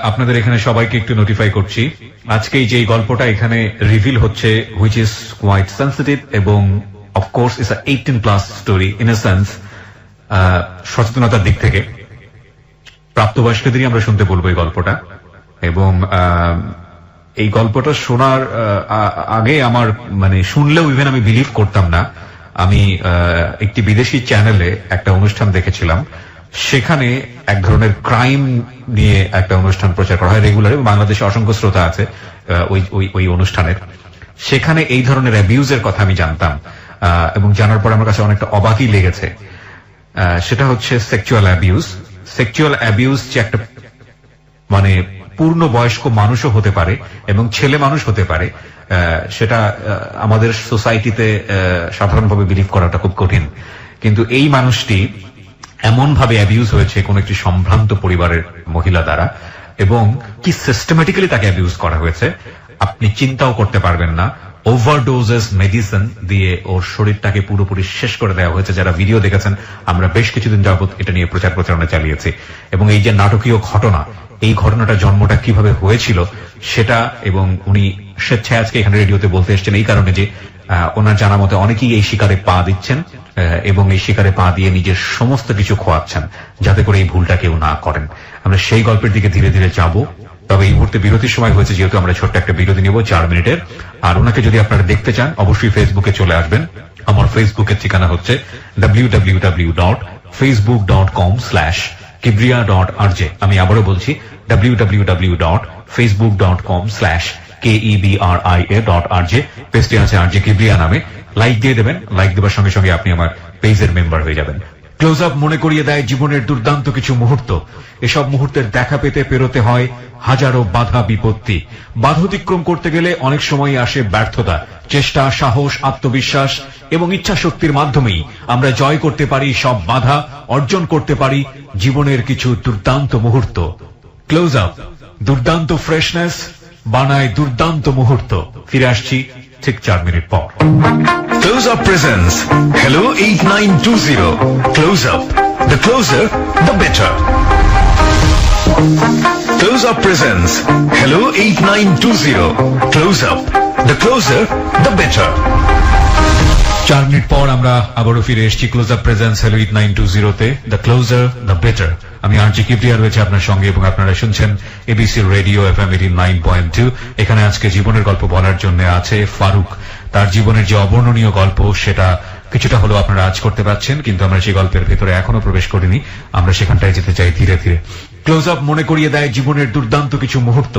আপনাদের এখানে সবাইকে একটু নোটিফাই করছি, আজকে যে গল্পটা এখানে রিভিল হচ্ছে, হুইচ ইজ কোয়াইট সেন্সিটিভ এবং of course it's 18+ story in a sense. সচেতনতার দিক থেকে প্রাপ্তবয়স্কদেরই আমরা শুনতে বলবো এই গল্পটা। এবং এই গল্পটা শোনার আগে আমার মানে শুনলেও ইভেন আমি বিলিভ করতাম না। আমি একটি বিদেশি চ্যানেলে একটা অনুষ্ঠান দেখেছিলাম, সেখানে এক ধরনের ক্রাইম নিয়ে একটা অনুষ্ঠান প্রচার করা হয় রেগুলার, বাংলাদেশে অসংখ্য শ্রোতা আছে ওই অনুষ্ঠানের। সেখানে এই ধরনের অ্যাবিউজের কথা আমি জানতাম, এবং জানার পর আমার কাছে অনেকটা অবাকই লেগেছে। সেটা হচ্ছে সেক্সুয়াল অ্যাবিউজ। সেক্সুয়াল অ্যাবিউজ যে একটা মানে পূর্ণ বয়স্ক মানুষও হতে পারে এবং ছেলে মানুষ হতে পারে, সেটা আমাদের সোসাইটিতে সাধারণভাবে বিলিভ করাটা খুব কঠিন। কিন্তু এই মানুষটি এমন ভাবে অ্যাবিউজ হয়েছে কোন একটি সম্ভ্রান্ত পরিবারের মহিলা দ্বারা, এবং কি সিস্টেমেটিক্যালি তাকে অ্যাবিউজ করা হয়েছে আপনি চিন্তাও করতে পারবেন না। ওভারডোজেস মেডিসিন দিয়ে ওর শরীরটাকে পুরোপুরি শেষ করে দেওয়া হয়েছে। যারা ভিডিও দেখেছেন, আমরা বেশ কিছুদিন যাবত এটা নিয়ে প্রচারণা চালিয়েছি। এবং এই যে নাটকীয় ঘটনা, এই ঘটনাটা জন্মটা কিভাবে হয়েছিল সেটা, এবং উনি স্বেচ্ছায় আজকে এখানে রেডিওতে বলতে এসছেন এই কারণে যে ওনার জানা মতে অনেকেই এই শিকারে পা দিচ্ছেন এবং এই শিকারে পা দিয়ে নিজের সমস্ত কিছু খোয়াচ্ছেন যাতে করে এই ভুলটা কেউ না করেন। আমরা সেই গল্পের দিকে ধীরে ধীরে যাব। তবে এই মুহূর্তে বিরতির সময় হয়েছে, যেহেতু আমরা ছোট্ট একটা বিরতি নিব 4 মিনিটের। আর ওনাকে যদি আপনারা দেখতে চান অবশ্যই ফেসবুকে চলে আসবেন। আমার ফেসবুকের ঠিকানা হচ্ছে www.facebook.com/kibriya.rj। আমি আবারও বলছি www.facebook.com/KEBRIA.rj। পেজটি আছে RJ কিবরিয়া নামে। লাইক দিয়ে দেবেন, লাইক দেওয়ার সঙ্গে সঙ্গে আপনি আমার পেজের মেম্বার হয়ে যাবেন। ক্লোজ আপ মনে করিয়ে দেয় জীবনের দুর্দান্ত কিছু মুহূর্ত। এসব মুহূর্তের দেখা পেতে পেরোতে হয় হাজারো বাধা বিপত্তি। বাধা অতিক্রম করতে গেলে অনেক সময় আসে ব্যর্থতা। চেষ্টা, সাহস, আত্মবিশ্বাস এবং ইচ্ছা শক্তির মাধ্যমেই আমরা জয় করতে পারি সব বাধা, অর্জন করতে পারি জীবনের কিছু দুর্দান্ত মুহূর্ত। ক্লোজ আপ, দুর্দান্ত ফ্রেশনেস, বানায় দুর্দান্ত মুহূর্ত। ফিরে আসছি ঠিক 4 মিনিট পর। Close Up presents Hello 8920. Close Up. The closer, the better. Close Up presents Hello 8920. Close Up. The closer, the better. 4 minute পর আমরা আবারও ফিরে এসেছি ক্লোজ আপ প্রেজেন্স হ্যালো 8920 তে। The closure the better. আমি আরজি কিবরিয়া রয়েছে আপনার সঙ্গে এবং আপনারা শুনছেন এবিসি রেডিও FM 89.2। এখানে আজকে জীবনের গল্প বলার জন্য আছে ফারুক। তার জীবনের যে অবর্ণনীয় গল্প সেটা কিছুটা হলেও আপনারা আজ করতে পারছেন, কিন্তু আমরা সেই গল্পের ভেতরে এখনো প্রবেশ করিনি। আমরা সেখানটায় যেতে চাই ধীরে ধীরে। ক্লোজ আপ মনে করিয়ে দেয় জীবনের দুর্দান্ত কিছু মুহূর্ত।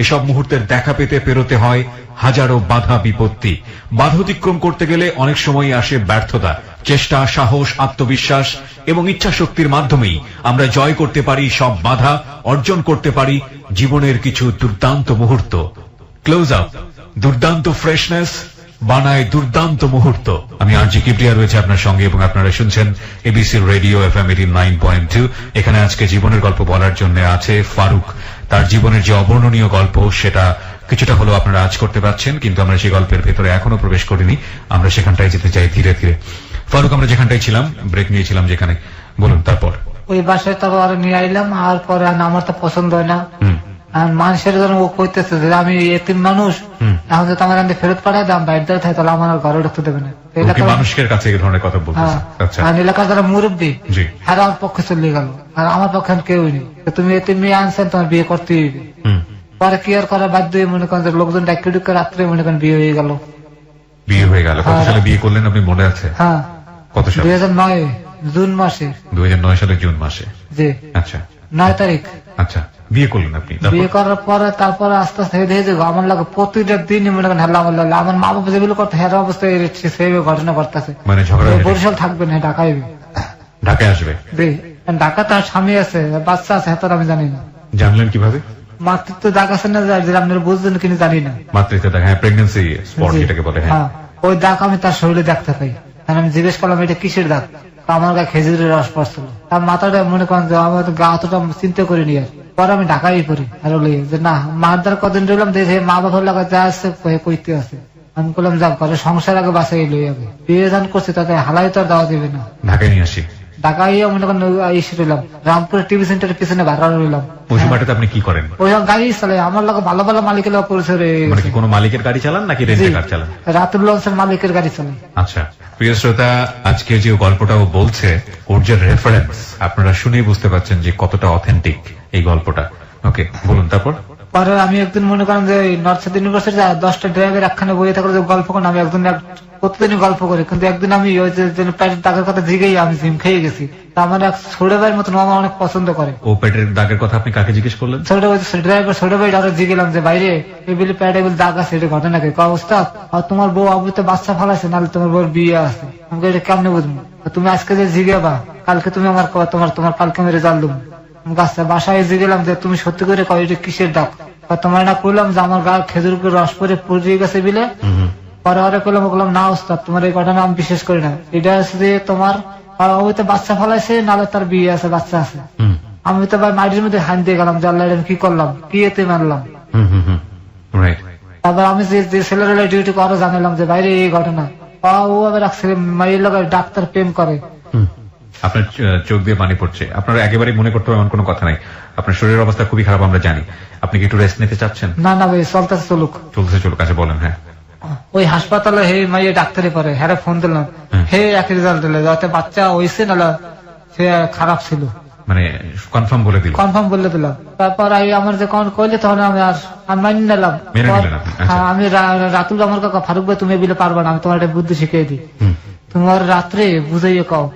এসব মুহূর্তের দেখা পেতে পেরোতে হয় হাজারো বাধা বিপত্তি। বাধা অতিক্রম করতে গেলে অনেক সময় আসে ব্যর্থতা। চেষ্টা, সাহস, আত্মবিশ্বাস এবং ইচ্ছা শক্তির মাধ্যমেই আমরা জয় করতে পারি সব বাধা, অর্জন করতে পারি জীবনের কিছু দুর্দান্ত মুহূর্ত। ক্লোজ আপ দুর্দান্ত ফ্রেশনেস বানায় দুর্দান্ত মুহূর্ত। আমি আরজি কিবরিয়া রয়েছে আপনার সঙ্গে এবং আপনারা শুনছেন এবিসি রেডিও FM 89.2। এখানে আজকে জীবনের গল্প বলার জন্য আছে ফারুক। তার জীবনের যে অবর্ণনীয় গল্প সেটা কিছুটা হলেও আপনারা আজ করতে পারছেন, কিন্তু আমরা সেই গল্পের ভেতরে এখনো প্রবেশ করিনি। আমরা সেখানটায় যেতে চাই ধীরে ধীরে। ফারুক, আমরা যেখানটায় ছিলাম, ব্রেক নিয়েছিলাম যেখানে, বলুন তারপর। ওই বাসায় তারপর নিয়ে আইলাম, আর পরে আমার তো পছন্দ হয় না। মানুষের জন্য ও কইতেছে যে আমি এতিম মানুষ, এখন যদি আমার ফেরত পাঠায় দাম বাইরে দেওয়া থাকে তাহলে আমার ঘরে ঢুকতে দেবে না। মানুষের কাছে এই ধরনের কথা বলতেছে। আর এলাকার যারা মুরব্বী আর আমার পক্ষে চলে গেল, আর আমার পক্ষে কেউই নেই। তুমি এতিম মেয়ে আনছেন, তোমার বিয়ে করতেই হবে। পরে কি আর করার বাধ্য হয়ে মনে করেন লোকজন ডাকি ঢুকে রাত্রে মনে করেন বিয়ে হয়ে গেল। বিয়ে হয়ে গেল? কত সালে বিয়ে করলেন আপনি মনে আছে? হ্যাঁ, কত সালে? 2009 জুন মাসে। 2009 সালে জুন মাসে? জি। আচ্ছা, 9 তারিখ। আচ্ছা, বিয়ে করলেন আপনি? বিয়ে করার পরে তারপরে আস্তে আস্তে দেখে আমার লাগে প্রতিটা দিনই মনে করেন হেলা আমার লাগে। আমার মা বাবা যেগুলো করতে হেরা অবস্থায় সেইভাবে ঘটনা করতেছে। মানে ঝগড়া? বরিশাল থাকবে না, ঢাকায় ঢাকায় আসবে? ঢাকা তার স্বামী আছে, বাচ্চা আছে, হেতার আমি জানি না। জানলেন কিভাবে? মাতৃত্ব দেখাচ্ছেন না, আপনারা বুঝলেন কিনা জানি না। মাতৃত্ব দেখা, হ্যাঁ, প্রেগন্যান্সি স্পট যেটাকে বলে। হ্যাঁ, ওই দাগ আমি তার শরীরে দেখতে পাই। আমি জিজ্ঞেস করলাম এটা কিসের দাগ? আমার গায়ে খেজুরের রস পড়ছিল। তার মাথাটা মনে করেন যে আমার গা অতটা চিন্তা করিনি। আর পরে আমি ঢাকাই পড়ি আর যে না মার দ্বার কদিন রইলাম, দেখে মা বাবার লাগা যা আছে কইতে আছে। আমি বললাম যাক ঘরে সংসার আগে বাসাই লই আগে, বিয়ে দান করছি তাতে হালাই তো আর দেওয়া যাবে না। ঢাকায় নিয়ে আসি। ঢাকায় মনে করেন এসে রইলাম, রামপুর টিভি সেন্টারের পিছনে ভাড়া রইলাম। ওই সময়টাতে আপনি কি করেন? ওই গাড়ি চালাই, আমার লাগে ভালো ভালো মালিকের লোক পরিচয় রয়ে গেছে। কোন মালিকের গাড়ি চালান নাকি রেন্টে কার চালান? রাতুল লঞ্চের মালিকের গাড়ি চালাই। আচ্ছা, প্রিয় শ্রোতা, আজকে যে গল্পটা ও বলছে ওর যে রেফারেন্স আপনারা শুনেই বুঝতে পারছেন যে কতটা অথেন্টিক এই গল্পটা। ওকে, বলুন তারপর। পরে আমি একদিন মনে করেন যে নর্থ সাউথ ইউনিভার্সিটি 10টা ড্রাইভের একখানে বইয়ে থাকলে গল্প করেন, আমি একদিন প্রতিদিনই গল্প করি। কিন্তু একদিন আমি ওই যে পেটের দাগের কথা জিগেই আমি জিম খেয়ে গেছি। তা আমার এক ছোট ভাইয়ের মতন আমার অনেক পছন্দ করে। ও পেটের দাগের কথা আপনি কাকে জিজ্ঞেস করলেন? ছোট ড্রাইভার ছোট ভাই আরো জিগেলাম যে বাইরে এগুলি পেটে এগুলি দাগ আছে, এটা ঘটনা কি অবস্থা? আর তোমার বউ আবুতে বাচ্চা ফালাইছে, নাহলে তোমার বউর বিয়ে আছে। আমাকে এটা কেমনে বুঝবো? তুমি আজকে যে জিগেবা, কালকে তুমি আমার তোমার কালকে আমি রেজাল্ট দেবো। বাসায় জিগেলাম যে তুমি সত্যি করে কয় এটা কিসের দাগ? তোমার না করলাম যে আমার গা খেজুর রস পরে পুড়িয়ে গেছে বিলে। পরে ওরা করলাম না ওস্তাদ, তোমার এই ঘটনা আমি বিশেষ করি না। এটা হচ্ছে যে তোমার হয়তো বাচ্চা ফলাইছে, নাহলে তার বিয়ে আছে, বাচ্চা আছে। আমি তো ভাই মাটির মধ্যে হান দিয়ে গেলাম যে আল্লাহ কি করলাম, কি এতে মানলাম। তারপর আমি যে ছেলের ডিউটি আরো জানালাম যে বাইরে এই ঘটনা। ও আবার মায়ের লোক ডাক্তার প্রেম করে। আপনার চোখ দিয়ে পানি পড়ছে। আপনার একেবারেই মনে করতে হবে এমন কোনো কথা নাই। আপনার শরীরের অবস্থা খুবই খারাপ, আমরা জানি। আপনি কি একটু রেস্ট নিতে চাচ্ছেন? না না ভাই, চলতেছে চলুক। আচ্ছা বলেন। হ্যাঁ, ওই হাসপাতালে হে মাইয়ে ডাক্তারে পরে হ্যাঁ ফোন দিলাম, হে এক রেজাল্ট দিলে যাতে বাচ্চা হয়েছে, না সে খারাপ ছিল, মানে কনফার্ম বলে দিলাম। তারপর আমার যে কখন কইলে তখন আমি আর মানি নিলাম। আমি রাতুল আমার কাকা ফারুক ভাই, তুমি বিলে পারবা না, আমি তোমার একটা বুদ্ধি শিখিয়ে দিই। তোমার রাত্রে বুঝাইয়ে কও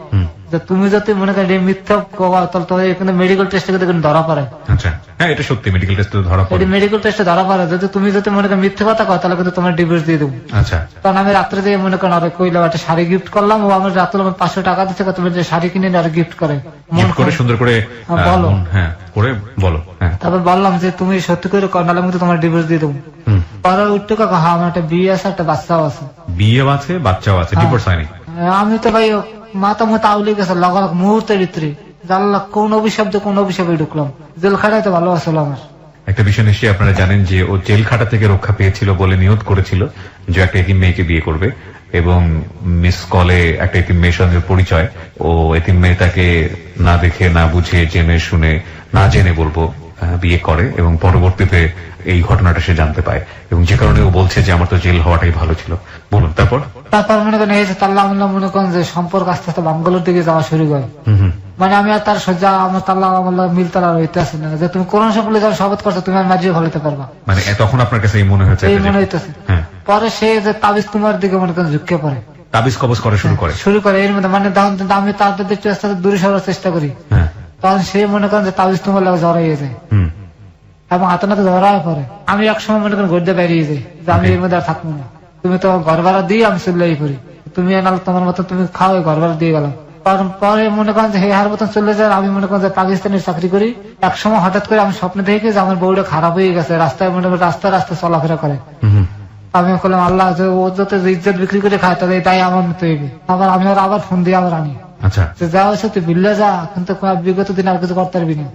যে তুমি যদি মনে করেন মিথ্যা তাহলে তোমার এখানে মেডিকেল টেস্টে ধরা পড়ে। আচ্ছা, হ্যাঁ, এটা সত্যি, মেডিকেল টেস্টে ধরা পড়ে। মেডিকেল টেস্টে ধরা পড়ে, যদি তুমি যদি মনে করেন মিথ্যা কথা কও তাহলে কিন্তু তোমার ডিভোর্স দিয়ে দেবো। আচ্ছা, তখন আমি রাত্রে দিয়ে মনে করেন আরে কইলাম একটা শাড়ি গিফট করলাম। ও আমার রাত্রে 500 টাকা দিচ্ছে, তুমি যে শাড়ি কিনে আর গিফট করে সুন্দর করে বলো। হ্যাঁ, করে বলো। তারপর বললাম যে তুমি সত্যি করে কর, নাহলে কিন্তু তোমার ডিভোর্স দিয়ে দেবো। পরে উঠতে কাকা, হ্যাঁ আমার একটা বিয়ে আছে, একটা বাচ্চাও আছে। বিয়ে আছে, বাচ্চাও আছে, ডিভোর্স হয়নি? আমি তো ভাই মাথা মাথা আউলে গেছে মুহূর্তের ভিতরে। জানলা কোন অভিশাপে ঢুকলাম, জেল খাটাইতে ভালো আসলো আমার। একটা বিষয় নিশ্চয়ই আপনারা জানেন যে ও জেল খাটা থেকে রক্ষা পেয়েছিল বলে নিয়ত করেছিল যে একটা এতিম মেয়েকে বিয়ে করবে, এবং মিস কলে একটা এতিম মেয়ের সঙ্গে পরিচয়। ও এতিম মেয়ে তাকে না দেখে না বুঝে জেনে শুনে না জেনে বলবো বিয়ে করে, এবং পরবর্তীতে এই ঘটনাটা সে জানতে পায়, এবং যে কারণে ও বলছে যে আমার তো জেল হওয়াটাই ভালো ছিল। বলুন তারপর। তারপর মনে করেন এই যে তাল্লাহ মনে করেন যে সম্পর্ক আস্তে আস্তে বাঙ্গালোর দিকে যাওয়া শুরু করে। মানে আমি আর তার সজ্জা আমার তাল্লাহ মিল তালা রইতে আসে না যে তুমি কোন সকলে যারা শপথ করছো তুমি আর মাঝিয়ে ভালোতে পারবা। মানে তখন আপনার কাছে এই মনে হয়েছে? এই মনে হইতেছে। পরে সে যে তাবিজ তোমার দিকে মনে করেন ঝুঁকে পড়ে, তাবিজ কবজ করা শুরু করে। এর মধ্যে মানে আমি তাদের আস্তে আস্তে দূরে সরার চেষ্টা করি, তখন সে মনে করেন যে তাবিজ তোমার লাগে জড়াইয়ে যায় এবং হাতে নাতে ধরায় পরে। আমি একসময় মনে করেন ঘুরতে বেরিয়ে যাই যে আমি এর মধ্যে আর থাকবো না, তুমি তো ঘর ভাড়া দিয়ে আমি চলে পড়ি, তুমি এনাল তোমার মতো তুমি খাও, ঘর ভাড়া দিয়ে গেলাম। পরে মনে করেন যে হার মতন চলে যায়। আমি মনে করেন যে পাকিস্তানের চাকরি করি। একসময় হঠাৎ করে আমি স্বপ্নে দেখি যে আমার বউটা খারাপ হয়ে গেছে, রাস্তায় মনে করেন রাস্তায় রাস্তায় চলাফেরা করে। আমি বললাম আল্লাহ ও যত ইজ্জত বিক্রি করে খায় তাদের তাই আমার মতো হইবে। আবার আমি আবার ফোন দিয়ে আবার আনি যা হয়েছে তুই বিল্লে যা, কিন্তু বিগত দিন আর কিছু করতে পারবি না।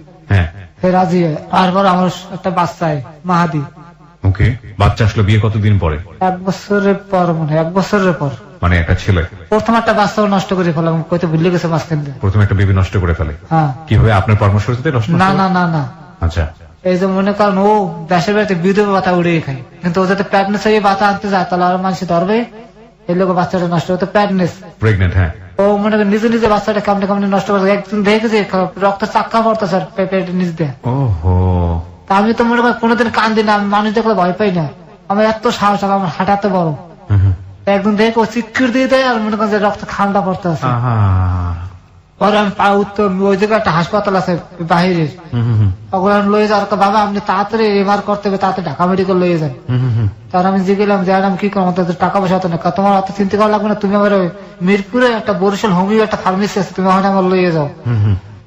রাজি হয়। তারপর আমার একটা বাচ্চা মাহাদি। ওকে, বাচ্চা আসলো বিয়ে কতদিন পরে? 1 বছরের পর, মনে হয় 1 বছরের পর। মানে একটা ছেলে প্রথম একটা বাচ্চা নষ্ট করে ফেলাম, কইতে ভুলে গেছে মাঝখান দিয়ে। প্রথম একটা বেবি নষ্ট করে ফেলে? হ্যাঁ। কিভাবে? আপনার পরামর্শতে নষ্ট? না না না না। আচ্ছা। এই যে মনে করেন ও দেশের বাড়িতে বিধবা বাতা উড়িয়ে খায়, কিন্তু ও যাতে প্যাডনেস হয়ে বাতা আনতে যায় তাহলে আর মানুষ ধরবে, এই লোক বাচ্চাটা নষ্ট হতো প্যাডনেস প্রেগনেন্ট। হ্যাঁ। ও মনে করেন নিজে নিজে বাচ্চাটা কামড়ে কামড়ে নষ্ট করে। একদিন দেখেছে রক্ত চাক্কা পড়তো স্যার পেটের নিচ দিয়ে। তা আমি তো মনে করি কোনোদিন কান্দি না, আমি মানুষ দেখলে ভয় পাই না, আমার এত সাহস, আমার হাঁটা এত বড়। একদিন দেখে ও চিৎকার দিয়ে দেয় আর মনে করেন যে রক্ত খান্ডা পড়তে আছে। পরে আমি উত্তর ওই জায়গায় একটা হাসপাতাল আছে বাহিরের, ওগুলো লয়ে যাওয়ার বাবা আপনি তাড়াতাড়ি এমআর করতে হবে, তাড়াতাড়ি ঢাকা মেডিকেল লয়ে যান। তার আমি জিগেলাম যে আমি কি করবো, টাকা পয়সা হতো না, তোমার অত চিন্তা করা লাগবে না, তুমি আমার মিরপুরে একটা বরিশাল হোমিও একটা ফার্মেসি আছে, তুমি ওখানে আমার লইয়ে যাও।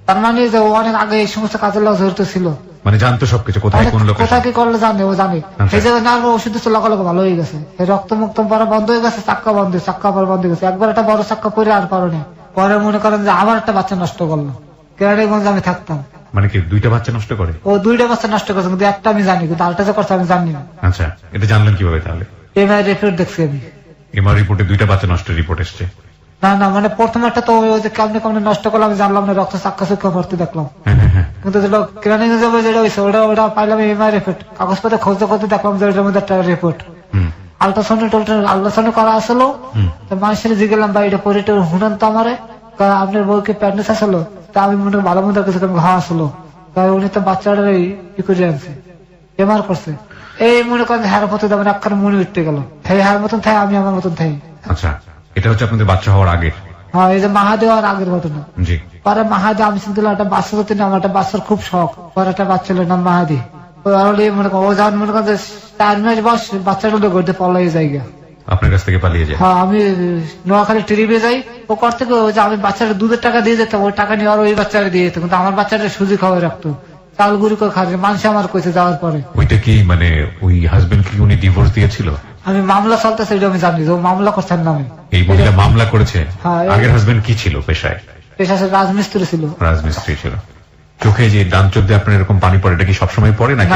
তার মানে যে ও অনেক আগে এই সমস্ত কাজের লোক জড়িত ছিল, মানে জানতো সবকিছু, কোথায় কোন লোক কোথায় কি করলে জানে, ও জানে। এই জায়গায় না ওষুধ দিচ্ছে লগালগ ভালো হয়ে গেছে, রক্ত মুক্ত পরে বন্ধ হয়ে গেছে, চাক্কা বন্ধ, চাক্কা পরে বন্ধ হয়ে গেছে। একবার একটা বড় চাক্কা পরে আর পারো না। পরে মনে করেন যে আবার একটা বাচ্চা নষ্ট করলো, কেরানীগঞ্জে আমি থাকতাম। মানে কি 2টা বাচ্চা নষ্ট করে? ও 2টা বাচ্চা নষ্ট করেছে, কিন্তু একটা আমি জানি, কিন্তু আরেকটা যে করছে আমি জানি না। আচ্ছা, এটা জানলেন কিভাবে তাহলে? এমআই রিপোর্ট দেখছি আমি। এমআই রিপোর্টে 2টা বাচ্চা নষ্ট রিপোর্ট এসছে? না না, মানে প্রথম একটা তো ওই যে কেমনে কেমনে নষ্ট করলাম জানলাম না, রক্ত চাক্কা চুক্কা ভর্তি দেখলাম। কিন্তু যেটা কেরানীগঞ্জে যেটা হয়েছে ওটা পাইলাম এমআই রিপোর্ট, কাগজপত্রে খোঁজ করতে দেখলাম যে ওটার মধ্যে একটা রিপোর্ট। আল্ট্রাসাউন্ড করা আসলো, মানুষের জিগেলাম বা এটা পরে হুনান তো আমারে, আপনার বউকে প্যাডনেস আসলো, তা আমি মনে ভালো মতো কিছু ঘা আসলো, উনি তো বাচ্চাটার ই করে আনছে, এমআর করছে। এই মনে করেন হার মতো যেমন একখানে মনে উঠতে গেল, হ্যাঁ হার মতন থাই, আমি আমার মতন থাই। আচ্ছা, এটা হচ্ছে আপনাদের বাচ্চা হওয়ার আগে? হ্যাঁ, এই যে মাহাদে হওয়ার আগের ঘটনা। জি। পরে মাহাদে আমি চিন্তা করলাম একটা বাচ্চা হতে না, আমার একটা বাচ্চার খুব শখ। পরে একটা বাচ্চা হলো নাম মাহাদি। মনে করেন ও যখন মনে করেন 4 মাস বয়স বাচ্চাটা ঘুরতে পালাই জায়গা, আপনার কাছ থেকে পালিয়ে যায়। হ্যাঁ, আমি নোয়াখালী ট্রিপে যাই, ও করতে যে আমি বাচ্চাটা দুধের টাকা দিয়ে যেতাম, ওই টাকা নিয়ে আর ওই বাচ্চাটা দিয়ে যেত, কিন্তু আমার বাচ্চাটা সুজি খাওয়াই রাখতো, চাল গুড়ি করে খাওয়া। মানুষ আমার কইছে যাওয়ার পরে। ওইটা কি মানে ওই হাজবেন্ড কি উনি ডিভোর্স দিয়েছিল? আমি মামলা চলতেছে এটা আমি জানি, ও মামলা করছেন নামে। এই মহিলা মামলা করেছে? আগের হাজবেন্ড কি ছিল পেশায়? পেশায় রাজমিস্ত্রি ছিল। রাজমিস্ত্রি ছিল। চোখে যে ডান চোখ দিয়ে আপনার এরকম পানি পড়ে, এটা কি সবসময় পড়ে নাকি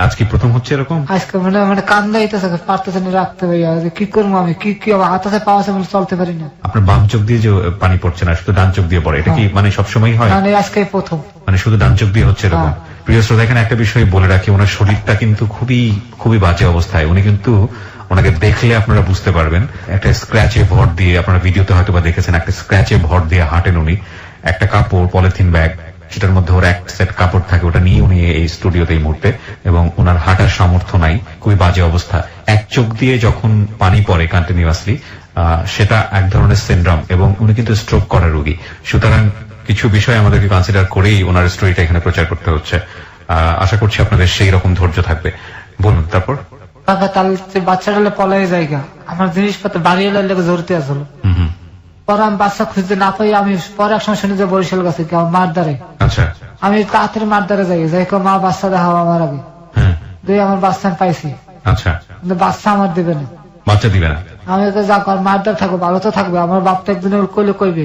আজকে প্রথম হচ্ছে এরকম? আজকে মানে কান্দাইতেছে, পারতেছে না রাখতে ভাইয়া, কি করবো আমি, কি হাতে পাওয়া আছে চলতে পারি না। আপনার বাম চোখ দিয়ে যে পানি পড়ছে না, শুধু ডান চোখ দিয়ে পড়ে, এটা কি মানে সবসময় হয়? আজকে প্রথম, মানে শুধু ডান চোখ দিয়ে হচ্ছে এরকম। প্রিয় শ্রোতা, এখানে একটা বিষয় বলে রাখি, ওনার শরীরটা কিন্তু খুবই খুবই বাজে অবস্থায়। উনি কিন্তু, ওনাকে দেখলে আপনারা বুঝতে পারবেন, একটা স্ক্র্যাচে ভর দিয়ে, আপনারা ভিডিওতে হয়তো বা দেখেছেন, একটা স্ক্র্যাচে ভর দিয়ে হাঁটেন উনি। একটা কাপড়, পলিথিন ব্যাগ, সেটার মধ্যে ওর এক সেট কাপড় থাকে, ওটা নিয়ে উনি এই স্টুডিওতে এই মুহূর্তে, এবং ওনার হাঁটার সামর্থ্য নাই, খুবই বাজে অবস্থা। এক চোখ দিয়ে যখন পানি পড়ে কন্টিনিউয়াসলি, সেটা এক ধরনের সিনড্রোম, এবং উনি কিন্তু স্ট্রোক করা রোগী। সুতরাং কিছু বিষয় আমাদেরকে কনসিডার করেই ওনার স্টোরিটা এখানে প্রচার করতে হচ্ছে। আশা করছি আপনাদের সেই রকম ধৈর্য থাকবে। বলুন তারপর। বাচ্চাটা পলাই জায়গা, আমার জিনিসপত্র বাড়ি এলে জড়িতে আসলো। পরে আমি বাচ্চা খুঁজতে না পাই, আমি পরে একসময় শুনি যে বরিশাল গেছে মার দ্বারে। আচ্ছা। আমি তাড়াতাড়ি মার দ্বারে যাই, যাই মা বাচ্চা দেখাও আমার আগে, দিয়ে আমার বাচ্চা পাইছি। আচ্ছা। কিন্তু বাচ্চা আমার দেবে না। বাচ্চা দিবে না? আমি যা মার দ্বার থাকবো, ভালো তো থাকবে, আমার বাপটা একদিন কইলে কইবে।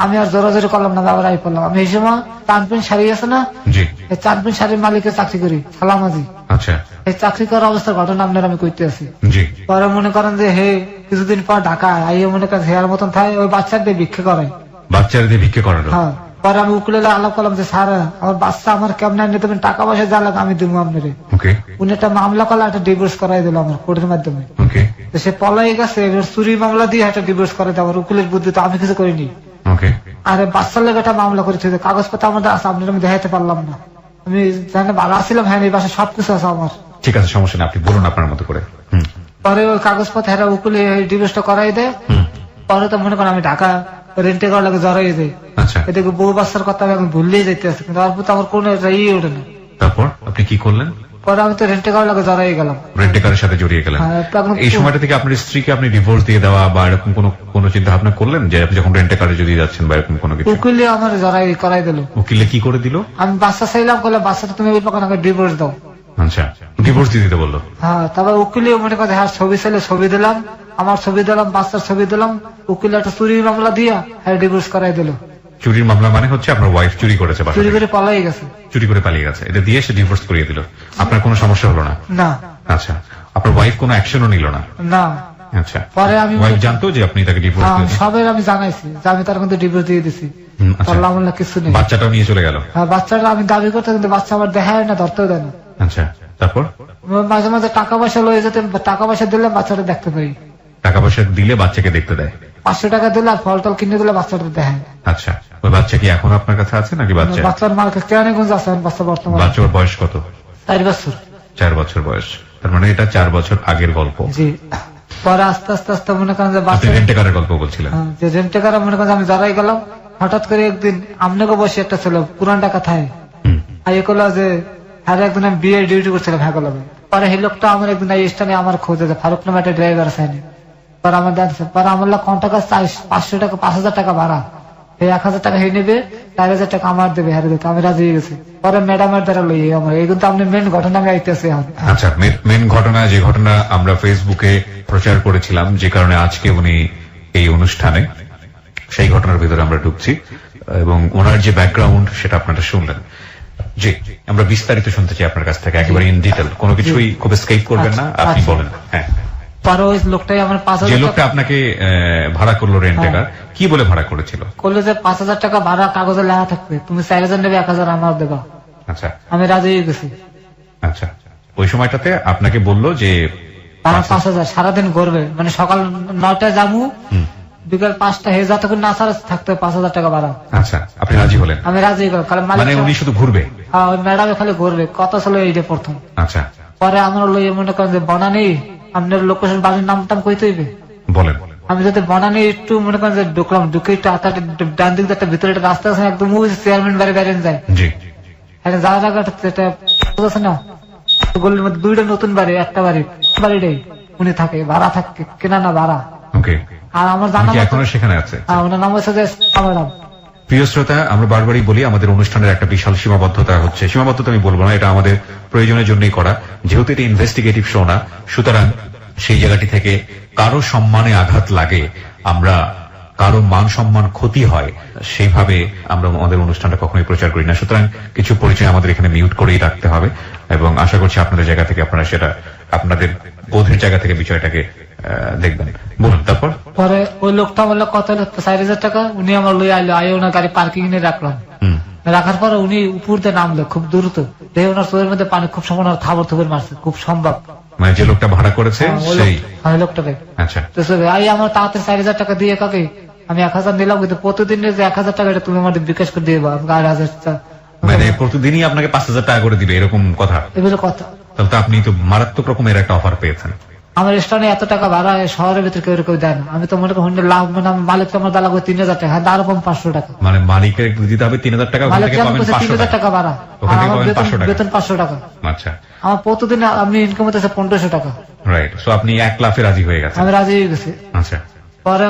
আমি আর জোরাজোরি করলাম না, বাবার আই পড়লাম। আমি এই সময় চাঁদপিন শাড়ি আছে না, জি, এই চাঁদপিন শাড়ির মালিকের চাকরি করি, সালামাজি। আচ্ছা, এই চাকরি করার অবস্থার ঘটনা আপনার আমি কইতে আছি। জি, পরে মনে করেন যে হে কিছুদিন পর ঢাকা আইয়ে মনে করেন হেয়ার মতন থাকে, ওই বাচ্চাদের ভিক্ষে করে। বাচ্চাদের ভিক্ষে করানো। হ্যাঁ, পরে আমি উকিলের আলাপ করলাম যে স্যার আমার বাচ্চা আমার কেমন নিতে টাকা পয়সা যা লাগে আমি দিব আপনারে। ওকে, উনি একটা মামলা করলে একটা ডিভোর্স করাই দিল আমার কোর্টের মাধ্যমে। ওকে, তো সে পলাই গেছে, এবার চুরি মামলা দিয়ে একটা ডিভোর্স করাই দেয়। আমার উকিলের বুদ্ধি তো আমি কিছু করিনি। ওকে, আরে বাচ্চার লেগে একটা মামলা করেছে, কাগজপত্র আমাদের আছে, আপনার আমি দেখাইতে পারলাম না। আমি জানি ভালো আসছিলাম, হ্যাঁ এই বাসায় সবকিছু আছে আমার। ঠিক আছে, সমস্যা নেই, আপনি বলুন আপনার মতো করে। পরে ওই কাগজপত্র হেরা উকিলে ডিভোর্সটা করাই দেয়। পরে তো মনে করেন আমি ঢাকা রেন্টে করার লাগে জড়াই দেয়। আচ্ছা, এদিকে বউ বাচ্চার কথা আমি এখন ভুললেই যেতে আছে, কিন্তু তারপর তো আমার কোনো ইয়ে ওঠে না। তারপর আপনি কি করলেন? পরে আমি তো রেন্টে করার লাগে জড়াই গেলাম। রেন্টেকারের সাথে জড়িয়ে গেলেন। হ্যাঁ, তো এখন এই সময়টা থেকে আপনার স্ত্রীকে আপনি ডিভোর্স দিয়ে দেওয়া বা এরকম কোনো চিন্তা ভাবনা করলেন যে আপনি যখন রেন্টেকারে যদি যাচ্ছেন বা এরকম কোনো কিছু? উকিলে আমার জড়াই করাই দিল। উকিলে কি করে দিল? আমি বাচ্চা চাইলাম, বলে বাচ্চাটা তুমি ওই পাকা ডিভোর্স দাও। আচ্ছা, ডিভোর্স দিয়ে দিতে বললো। হ্যাঁ, তারপর উকিলে মনে করে হ্যাঁ ছবি চাইলে ছবি দিলাম, আমার ছবি দিলাম, বাচ্চার ছবি দিলাম। উকিল একটা চুরির মামলা দিয়া হ্যাঁ ডিভোর্স করাই দিল। চুরির মামলা মানে হচ্ছে আপনার ওয়াইফ চুরি করেছে, বাসা চুরি থেকে করে পালাই গেছে। চুরি করে পালিয়ে গেছে, এটা দিয়ে সে ডিভোর্স করিয়ে দিল। আপনার কোনো সমস্যা হলো না? না। আচ্ছা, আপনার ওয়াইফ কোনো অ্যাকশনও নিল না? না। আচ্ছা, পরে আমি ওয়াইফ জানতো যে আপনি তাকে ডিভোর্স হ্যাঁ, দিয়েছেন? সবের আমি জানাইছি যে আমি তার কিন্তু ডিভোর্স দিয়ে দিছি। আচ্ছা, আল্লাহ আল্লাহ কিছু নেই। বাচ্চাটাও নিয়ে চলে গেল? হ্যাঁ, বাচ্চাটা আমি দাবি করতে, কিন্তু বাচ্চা আমার দেখায় না, ধরতেও দেয় না। আচ্ছা, তারপর? মাঝে মাঝে টাকা পয়সা লয়ে যেতে, টাকা পয়সা দিলে বাচ্চাটা দেখতে পাই। টাকা পয়সা দিলে বাচ্চাকে দেখতে দেয়? 500 টাকা দিলে আর ফল টল কিনে দিলে বাচ্চাটা দেখায়। আচ্ছা, ওই বাচ্চা কি এখন আপনার কাছে আছে নাকি? বাচ্চার মার কাছে কেরানীগঞ্জ আছে বাচ্চা বর্তমানে। বাচ্চার বয়স কত? 4 বছর। 4 বছর বয়স, তার মানে এটা 4 বছর আগের গল্প। জি। পরে আস্তে আস্তে আস্তে মনে করেন যে আপনি বাচ্চা রেন্টেকারের গল্প বলছিলেন। যে রেন্টেকার মনে করেন আমি যারাই গেলাম, হঠাৎ করে একদিন আমনেকে বসে একটা ছিল পুরান টাকা থায় আইয়ে করলো যে হ্যাঁ একদিন আমি বিয়ে ডিউটি করছিলাম, হ্যাঁ করলাম। পরে এই লোকটা আমার একদিন এই স্থানে আমার খোঁজে যে ফারুক নামে একটা ড্রাইভার আছে। পরে আমার দাঁড়িয়েছে, পরে আমার কন্টাকা 500 টাকা 5000 টাকা ভাড়া, এই 1000 টাকা হয়ে নেবে, 4000 টাকা আমার দেবে, হারে দিতে আমি রাজি হয়ে গেছি। পরে ম্যাডামের দ্বারা লই আমার এই কিন্তু আপনি মেন ঘটনা আমি আইতেছি। আচ্ছা, মেন ঘটনা, যে ঘটনা আমরা ফেসবুকে প্রচার করেছিলাম, যে কারণে আজকে উনি এই অনুষ্ঠানে, সেই ঘটনার ভিতরে আমরা ঢুকছি এবং ওনার যে ব্যাকগ্রাউন্ড সেটা আপনারা শুনলেন। জি, আমরা বিস্তারিত শুনতে চাই আপনার কাছ থেকে, একেবারে ইন ডিটেল, কোনো কিছুই খুব স্কেপ করবেন না, আপনি বলেন। হ্যাঁ, পরে ওই লোকটাই আমার 5000 যে লোকটা আপনাকে ভাড়া করলো, রেন্টেকার, কি বলে ভাড়া করেছিল? করলো যে 5000 টাকা ভাড়া কাগজে লেখা থাকবে, তুমি 4000 নেবে, 1000 আমার দেবা। আচ্ছা, আমি রাজি হয়ে গেছি। আচ্ছা, ওই সময়টাতে আপনাকে বললো যে 5000 সারাদিন ঘুরবে, মানে সকাল 9টায় যাবো, বিকাল 5টা হয়ে যতক্ষণ না ছাড়া থাকতে 5000 টাকা ভাড়া। আচ্ছা, আপনি রাজি হলেন? আমি রাজি হয়ে গেলাম। মানে উনি শুধু ঘুরবে? হ্যাঁ, ওই ম্যাডামে খালি ঘুরবে, কত ছিল এইটা প্রথম। আচ্ছা, পরে আমার লইয়ে মনে করেন যে বনানি, আপনার লোকেশন বাড়ির নামটাম কইতে হইবে, বলেন। আমি যদি বনানি একটু মনে করেন যে ঢুকলাম, ঢুকে একটু ডান দিক একটা ভিতরে একটা রাস্তা আছে, একদম চেয়ারম্যান বাড়ি বাইরে যায়। জি, যাওয়ার আগে এটা আছে না, গলির মধ্যে 2টা নতুন বাড়ি, একটা বাড়িটাই উনি থাকে, ভাড়া থাকে, কেনা না ভাড়া। ওকে, আর আমার জানা এখনো সেখানে আছে? ওনার নাম হচ্ছে যে ম্যাডাম। প্রিয় শ্রোতা, আমরা বারবারই বলি আমাদের অনুষ্ঠানের একটা বিশাল সীমাবদ্ধতা হচ্ছে, সীমাবদ্ধতা আমি বলবো না, এটা আমাদের প্রয়োজনের জন্যই করা, যেহেতু এটা ইনভেস্টিগেটিভ শো না, সুতরাং সেই জায়গাটি থেকে কারো সম্মানে আঘাত লাগে, আমরা কারো মান সম্মান ক্ষতি হয়, সেইভাবে আমরা আমাদের অনুষ্ঠানটা কখনোই প্রচার করি না। সুতরাং কিছু পরিচয় আমাদের এখানে মিউট করেই রাখতে হবে এবং আশা করছি আপনাদের জায়গা থেকে আপনারা সেটা আপনাদের বোধের জায়গা থেকে বিষয়টাকে দেখবেন। বলুন, তারপর? পরে ওই লোকটা বললো কত, 4000 টাকা। উনি আমার লই আইলো, আইও না গাড়ি পার্কিং এ রাখলাম। রাখার পরে উনি উপর দিয়ে নামলো খুব দ্রুত, দেখে ওনার চোখের মধ্যে পানি খুব সম্ভব থাবর থুবর মারছে, খুব সম্ভব। মানে যে লোকটা ভাড়া করেছে সেই? হ্যাঁ, লোকটাকে। আচ্ছা, তো আই আমার তাড়াতাড়ি 4000 টাকা দিয়ে কাকে আমি 1000 নিলাম, কিন্তু প্রতিদিনের যে 1000 টাকা এটা তুমি আমাদের বিকাশ করে দিয়ে 1000। মানে প্রতিদিনই আপনাকে 5000 টাকা করে দিবে, এরকম কথা? এগুলো কথা। তাহলে তো আপনি তো মারাত্মক রকমের একটা অফার পেয়েছেন। আমার স্টানে এত টাকা ভাড়া শহরের ভিতরে কেউ কেউ দেয় না। আমি তো মনে করি লাভ, মানে মালিক তো আমার দালা 3000 টাকা, হ্যাঁ আরো 500 টাকা। মানে মালিকের দিতে হবে 3000 টাকা, ওখান থেকে পাবেন 500 টাকা ভাড়া, ওখান থেকে পাবেন 500 টাকা বেতন 500 টাকা। আচ্ছা, আমার প্রতিদিন আপনি ইনকাম হতেছে 1500 টাকা। রাইট, সো আপনি 1 লাফে রাজি হয়ে গেছেন? আমি রাজি হয়ে গেছি। আচ্ছা, পরে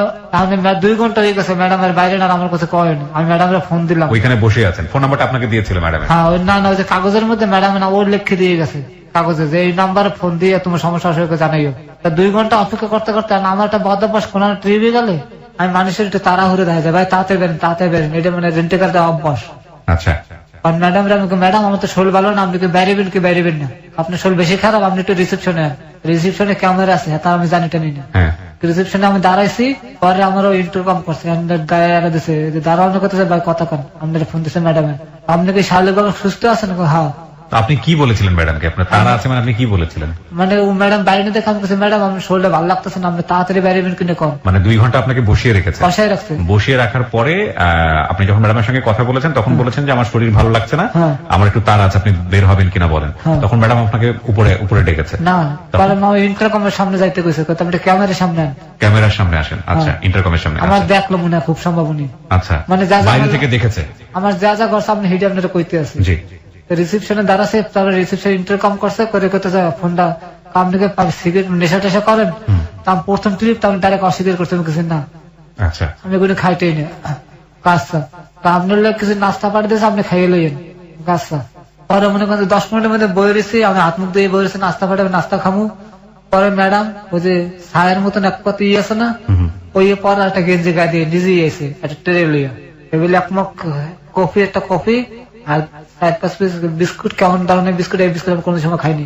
2 ঘন্টা হয়ে গেছে, ম্যাডামের বাইরে না আমার কাছে কয়নি, আমি ম্যাডামের ফোন দিলাম। ওইখানে বসে আছেন, ফোন নাম্বারটা আপনাকে দিয়েছিল ম্যাডাম? হ্যাঁ, ওই না ওই যে কাগজের মধ্যে ম্যাডাম না ওর লিখে দিয়ে গেছে কাগজে যে এই নাম্বারে ফোন দিয়ে তোমার সমস্যা আসলে জানাইও। 2 ঘন্টা অপেক্ষা করতে করতে আমার একটা বদভ্যাস, কোন ট্রিপে গেলে আমি মানুষের একটু তাড়াহুড়ো দেখা যায়, ভাই তাড়াতাড়ি বেরেন, এটা মানে রেন্টেকার দেওয়া অভ্যাস। আচ্ছা, আর ম্যাডাম আমার তো শরীর ভালো না, আপনি কি বেরিবেন না, আপনার শরীর বেশি খারাপ, আপনি একটু রিসেপশনে ক্যামেরা আছে, তা আমি জানি টানি না। রিসেপশনে আমি দাঁড়াইছি, পরে আমারও ইন্টারকম করছে, গায়ে দিছে দাঁড়ানো করতেছে, ভাই কথা কন, আপনার ফোন দিচ্ছে ম্যাডামে, আপনি কি শারীরিকভাবে সুস্থ আছেন? হ্যাঁ। আপনি কি বলেছিলেন ম্যাডামকে? আপনার তারা আছে মানে আপনি কি বলেছিলেন? মানে ও ম্যাডাম বাইরে দেখে আমি বলছি, ম্যাডাম আমার শরীরটা ভালো লাগতেছে না, আপনি তাড়াতাড়ি বেরিবেন কিনে কম। মানে 2 ঘন্টা আপনাকে বসিয়ে রেখেছে? বসায় রাখছে। বসিয়ে রাখার পরে আপনি যখন ম্যাডামের সঙ্গে কথা বলেছেন তখন বলেছেন যে আমার শরীর ভালো লাগছে না, আমার একটু তাড়া আছে, আপনি বের হবেন কিনা বলেন। তখন ম্যাডাম আপনাকে উপরে ডেকেছে? না, কারণ আমি ইন্টারকমের সামনে যাইতে কইছে, আপনি ক্যামেরার সামনে ক্যামেরার সামনে আসেন। আচ্ছা, ইন্টারকমের সামনে আমার দেখলো মনে হয় খুব সম্ভব উনি। আচ্ছা, মানে বাইরে থেকে দেখেছে আমার যা যা করছে, আপনি হিডে আপনারা কইতে আছে। জি। রিসেপশনে দাঁড়াছে, তারপরে রিসেপশন ইন্টারকম করছে, করে ফোনটা আপনাকে সিগারেট নেশা টেশা করেন, তার প্রথম ক্লিপ তো আমি ডাইরেক্ট অস্বীকার করতে কিছু না। আচ্ছা, আমি কোনো খাইতেই না কাজটা, আপনার লোক কিছু নাস্তা পাঠিয়ে দিয়েছে, আপনি খাইয়ে লইয়েন কাজটা। পরে মনে করেন 10 মিনিটের মধ্যে বই রয়েছি, আমি হাত মুখ দিয়ে বই রয়েছি, নাস্তা পাঠাবে, নাস্তা খামু। পরে ম্যাডাম ওই যে ছায়ের মতন এক পাতি আছে না, ওই পরে একটা গেঞ্জি গায়ে দিয়ে নিজেই এসে একটা ট্রে লইয়া এগুলি এক মগ কফি, একটা কফি আর 4-5 পিস বিস্কুট, কেমন ধরনের বিস্কুট, এই বিস্কুট আমি কোনো সময় খাইনি,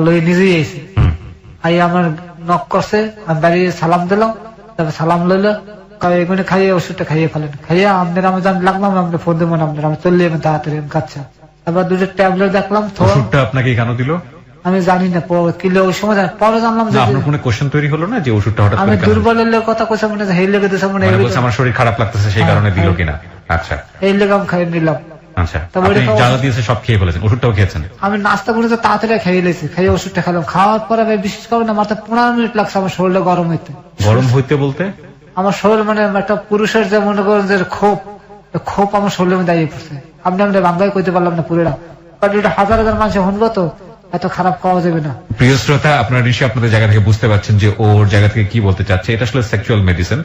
লই নিজেই এসে আই আমার নক করছে, আমি বাড়ি সালাম দিলাম, তারপর সালাম লইলো, এগুলো খাইয়ে ওষুধটা খাইয়ে ফেলেন, খাইয়ে আপনার আমি লাগলাম, আপনি ফোন দেবো না আপনার, আমি চললে আমি তাড়াতাড়ি কাচ্ছা। তারপর 2টা ট্যাবলেট দেখলাম। ওষুধটা আপনাকে কেন দিল আমি জানি না, কিলো ওই সময় পরে জানলাম যে আপনার কোনো কোশ্চেন তৈরি হলো না যে ওষুধটা হঠাৎ আমি দুর্বলের কথা কইছে, মনে হয় হেই লেগে দিছে, মনে হয় আমার শরীর খারাপ লাগতেছে সেই কারণে দিল কিনা। আচ্ছা, এই লেগে আমি খাইয়ে নিলাম। আচ্ছা, আপনি যা যা দিয়েছে সব খেয়ে ফেলেছেন, ওষুধটাও খেয়েছেন? আমি নাস্তা করে তো তাড়াতাড়ি খেয়ে লেছি, খাইয়ে ওষুধটা খেলাম, খাওয়ার পরে বিশেষ করে না মাত্র 15 মিনিট লাগছে আমার শরীরটা গরম হইতে। গরম হইতে বলতে আমার শরীর মানে একটা পুরুষের যে মনে করেন যে ক্ষোভ আমার শরীরের মধ্যে দাঁড়িয়ে পড়ছে, আপনি বাংলায় কইতে পারলাম না পুরোটা, বাট এটা হাজার মানুষ শুনবো তো এত খারাপ পাওয়া যাবে না। প্রিয় শ্রোতা, আপনারা নিশ্চয়ই আপনাদের জায়গা থেকে বুঝতে পারছেন যে ওর জায়গা থেকে কি বলতে চাচ্ছে। এটা আসলে সেক্সুয়াল মেডিসিন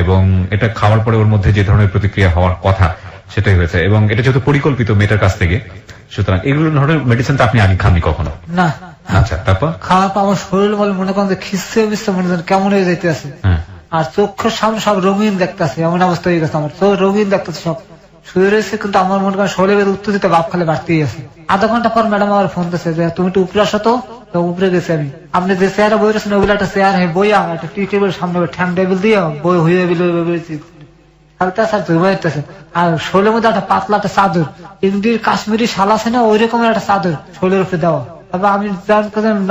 এবং এটা খাওয়ার পরে ওর মধ্যে যে ধরনের প্রতিক্রিয়া হওয়ার কথা সেটাই হয়েছে, এবং এটা যেহেতু পরিকল্পিত মেয়েটার কাছ থেকে, সুতরাং এগুলো ধরনের মেডিসিনটা আপনি আগে খাননি কখনো? না। আচ্ছা, তারপর খাওয়ার পর আমার শরীর বলে মনে করেন যে খিসছে মিশছে, মনে করেন কেমন হয়ে যাইতে আছে, আর চোখের সামনে সব রঙিন দেখতেছে, এমন অবস্থা হয়ে গেছে আমার চোখ রঙিন দেখতেছে, সব শুয়ে রয়েছে, কিন্তু আমার মনে করেন শরীরের উত্তর দিতে বাপ খালে বাড়তেই আছে। আধা ঘন্টা পর ম্যাডাম আমার ফোন দিচ্ছে যে তুমি একটু উপরে আসো তো, উপরে গেছি আমি। আপনি যে চেয়ারে বই রয়েছেন ওগুলো একটা চেয়ার বইয়া একটা টি টেবিল সামনে ঠ্যাং টেবিল দিয়ে বই হয়ে আর শরীরের মধ্যে একটা পাতলা একটা চাদর, ইন্ডির কাশ্মীরি শাল আছে না, ওই রকমের একটা চাদর শরীরের উপরে দেওয়া। তারপর আমি